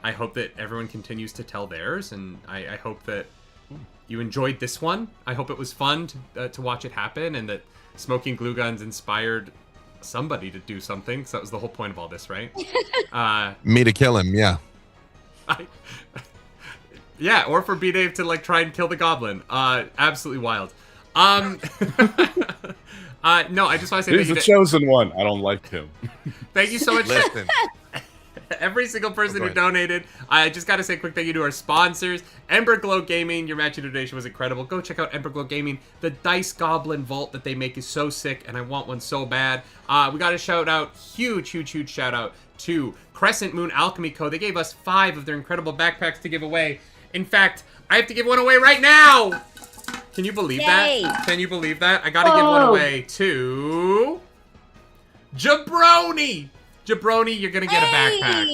I hope that everyone continues to tell theirs, and I hope that you enjoyed this one. I hope it was fun to watch it happen, and that Smoking Glue Guns inspired somebody to do something, because that was the whole point of all this, right? Me to kill him, yeah. Yeah, or for B-Dave to like try and kill the goblin. Absolutely wild. No, I just want to say he's the chosen one. I don't like him. Thank you so much. Listen. Every single person who donated. I just got to say a quick thank you to our sponsors. Emberglow Gaming, your matching donation was incredible. Go check out Emberglow Gaming. The Dice Goblin Vault that they make is so sick, and I want one so bad. We got a shout out, huge shout out to Crescent Moon Alchemy Co. They gave us 5 of their incredible backpacks to give away. In fact, I have to give one away right now. Can you believe that? Can you believe that? I gotta give one away to Jabroni. Jabroni, you're gonna get a backpack.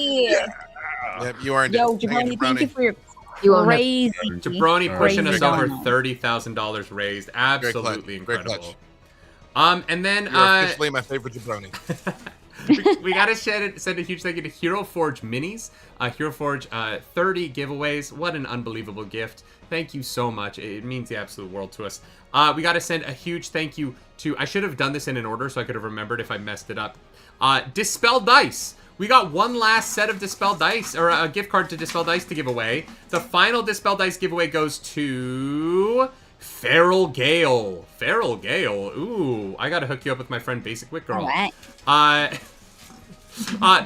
Yep, you earned Yo, it. Jabroni, thank you for your You crazy. Jabroni pushing us crazy over donut. $30,000 raised. Absolutely Great incredible. And then You're officially my favorite jabroni. we gotta send a huge thank you to Hero Forge Minis. Hero Forge 30 giveaways. What an unbelievable gift. Thank you so much. It means the absolute world to us. We gotta send a huge thank you to, I should have done this in an order so I could have remembered if I messed it up. Dispel Dice. We got one last set of Dispel Dice, or a gift card to Dispel Dice to give away. The final Dispel Dice giveaway goes to Feral Gale. Feral Gale. Ooh, I gotta hook you up with my friend Basic Wit Girl. All right.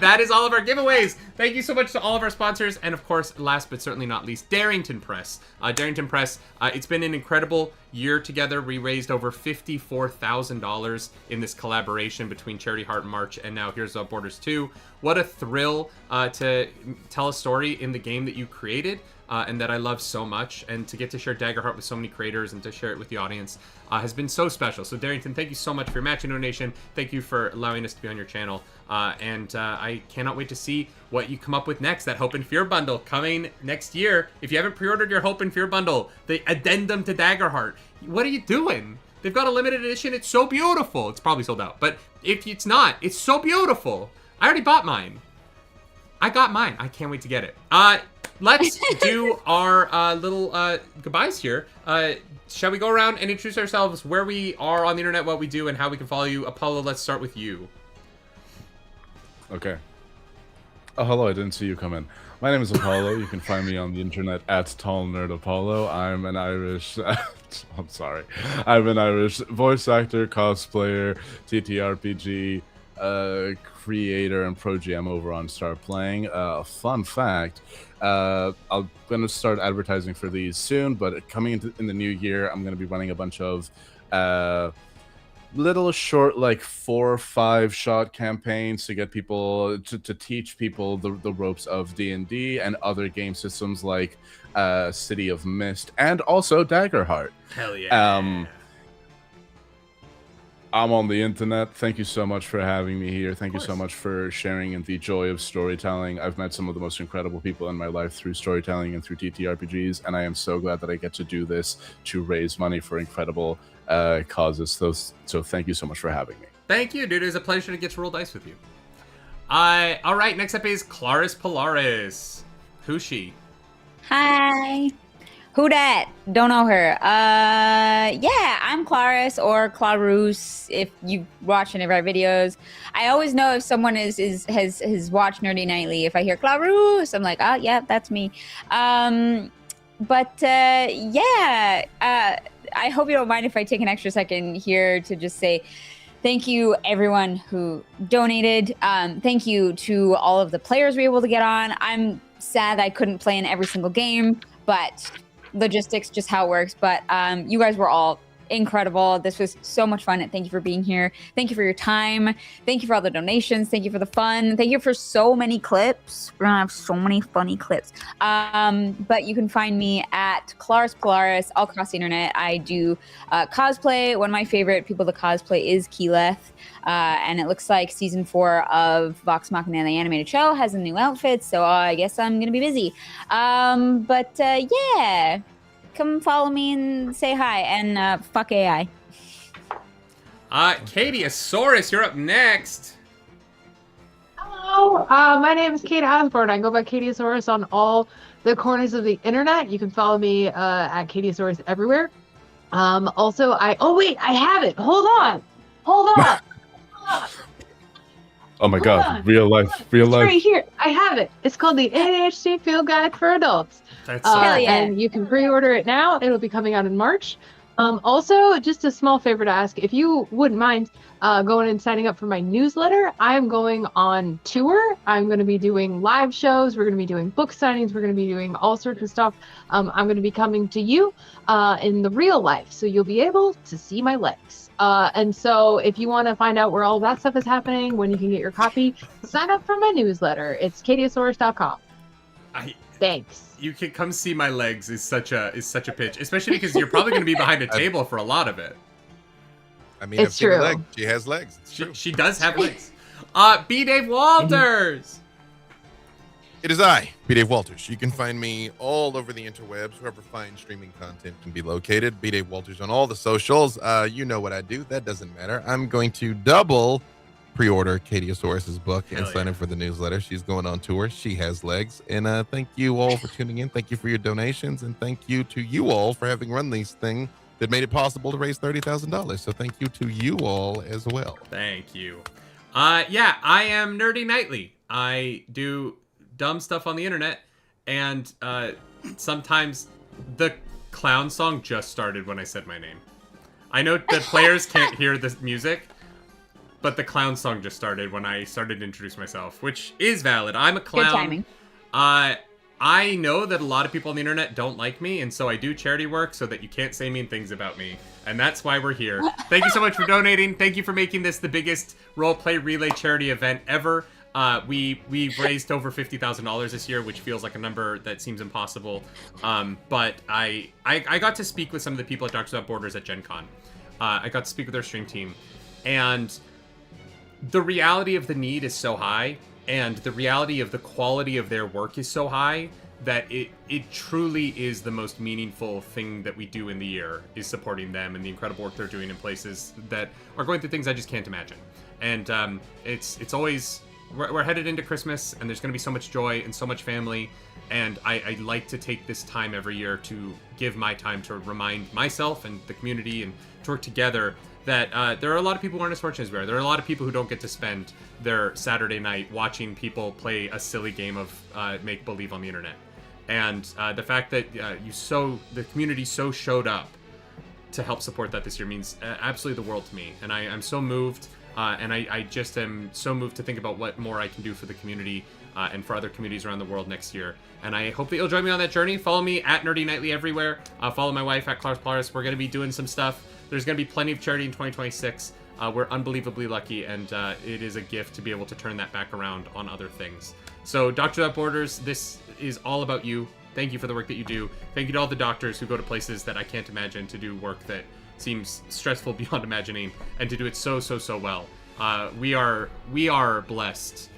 That is all of our giveaways. Thank you so much to all of our sponsors. And of course, last but certainly not least, Darrington Press. Darrington Press, it's been an incredible year together. We raised over $54,000 in this collaboration between Charity Heart and March and now Heroes Without Borders 2. What a thrill to tell a story in the game that you created. And that I love so much, and to get to share Daggerheart with so many creators and to share it with the audience has been so special. So Darrington, thank you so much for your matching donation. Thank you for allowing us to be on your channel, and I cannot wait to see what you come up with next. That Hope and Fear bundle coming next year. If you haven't pre-ordered your Hope and Fear bundle, the addendum to Daggerheart, what are you doing? They've got a limited edition. It's so beautiful. It's probably sold out, but if it's not, it's so beautiful. I already bought mine. I got mine. I can't wait to get it. Let's do our little goodbyes here. Shall we go around and introduce ourselves, where we are on the internet, what we do, and how we can follow you? Apollo, let's start with you. Okay. Oh, hello, I didn't see you come in. My name is Apollo. You can find me on the internet at Tall Nerd Apollo. I'm an Irish... I'm sorry. I'm an Irish voice actor, cosplayer, TTRPG, creator, and pro GM over on Start Playing. Fun fact... I'm going to start advertising for these soon, but coming in the new year, I'm going to be running a bunch of little short, like 4 or 5 shot campaigns to get people, to teach people the ropes of D&D and other game systems like City of Mist and also Daggerheart. Hell yeah. I'm on the internet. Thank you so much for having me here. Thank you so much for sharing in the joy of storytelling. I've met some of the most incredible people in my life through storytelling and through TTRPGs, and I am so glad that I get to do this to raise money for incredible causes. So thank you so much for having me. Thank you, dude. It was a pleasure to get to roll dice with you. All right, next up is Claris Polaris. Who's she? Hi. Who dat? Don't know her. Yeah, I'm Claris or Clarus if you watch any of our videos. I always know if someone has watched Nerdy Nightly. If I hear Clarus, I'm like, oh yeah, that's me. Yeah, I hope you don't mind if I take an extra second here to just say thank you everyone who donated. Thank you to all of the players we were able to get on. I'm sad I couldn't play in every single game, but logistics, just how it works. But you guys were all incredible. This was so much fun, and thank you for being here. Thank you for your time. Thank you for all the donations. Thank you for the fun. Thank you for so many clips. We're gonna have so many funny clips. But you can find me at Claris Polaris all across the internet. I do cosplay. One of my favorite people to cosplay is Keyleth. And it looks like season 4 of Vox Machina, the animated show, has a new outfit, so I guess I'm gonna be busy. Yeah, come follow me and say hi, and fuck AI. Katie Asaurus, you're up next. Hello, my name is Kate Osborne. I go by Katiesaurus on all the corners of the internet. You can follow me at Katiesaurus everywhere. Also, oh wait, I have it. Hold on. Oh my god, real life. It's right here. I have it. It's called the ADHD Field Guide for Adults. That's Hell yeah. And you can pre-order it now. It'll be coming out in March. Also, just a small favor to ask, if you wouldn't mind going and signing up for my newsletter. I'm going on tour. I'm going to be doing live shows. We're going to be doing book signings. We're going to be doing all sorts of stuff. I'm going to be coming to you in the real life, so you'll be able to see my legs. And so if you want to find out where all that stuff is happening, when you can get your copy, sign up for my newsletter. It's katiesaurus.com. Thanks. You can come see my legs is such a pitch, especially because you're probably going to be behind a table for a lot of it. I mean, It's I've seen her true. leg. She has legs. It's true. She does have legs. B. Dave Walters. It is I, B. Dave Walters. You can find me all over the interwebs, wherever fine streaming content can be located. B. Dave Walters on all the socials. You know what I do. That doesn't matter. I'm going to double pre-order Katiosaurus's book and sign up for the newsletter. She's going on tour. She has legs. And thank you all for tuning in. Thank you for your donations. And thank you to you all for having run these things that made it possible to raise $30,000. So thank you to you all as well. Thank you. Yeah, I am Nerdy Nightly. I do dumb stuff on the internet, and sometimes the clown song just started when I said my name. I know that players can't hear the music, but the clown song just started when I started to introduce myself, which is valid. I'm a clown. Good timing. I know that a lot of people on the internet don't like me, and so I do charity work so that you can't say mean things about me. And that's why we're here. Thank you so much for donating. Thank you for making this the biggest roleplay relay charity event ever. We've raised over $50,000 this year, which feels like a number that seems impossible. But I got to speak with some of the people at Doctors Without Borders at Gen Con. I got to speak with their stream team, and the reality of the need is so high, and the reality of the quality of their work is so high that it truly is the most meaningful thing that we do in the year, is supporting them and the incredible work they're doing in places that are going through things I just can't imagine. And it's always, we're headed into Christmas, and there's going to be so much joy and so much family, and I like to take this time every year to give my time to remind myself and the community and to work together that there are a lot of people who aren't as fortunate as we are. There are a lot of people who don't get to spend their Saturday night watching people play a silly game of make-believe on the internet. And the fact that the community so showed up to help support that this year means absolutely the world to me. And I'm so moved, and I just am so moved to think about what more I can do for the community and for other communities around the world next year. And I hope that you'll join me on that journey. Follow me at Nerdy Nightly everywhere. Follow my wife at Clarus Polaris. We're going to be doing some stuff. There's going to be plenty of charity in 2026. We're unbelievably lucky, and it is a gift to be able to turn that back around on other things. So, Doctors Without Borders, this is all about you. Thank you for the work that you do. Thank you to all the doctors who go to places that I can't imagine to do work that seems stressful beyond imagining, and to do it so well. We are blessed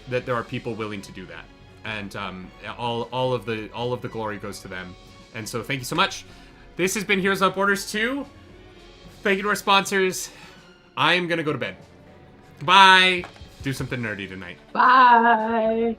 that there are people willing to do that, and all of the glory goes to them. And so, thank you so much. This has been Heroes Without Borders 2. Thank you to our sponsors. I am gonna go to bed. Bye. Do something nerdy tonight. Bye.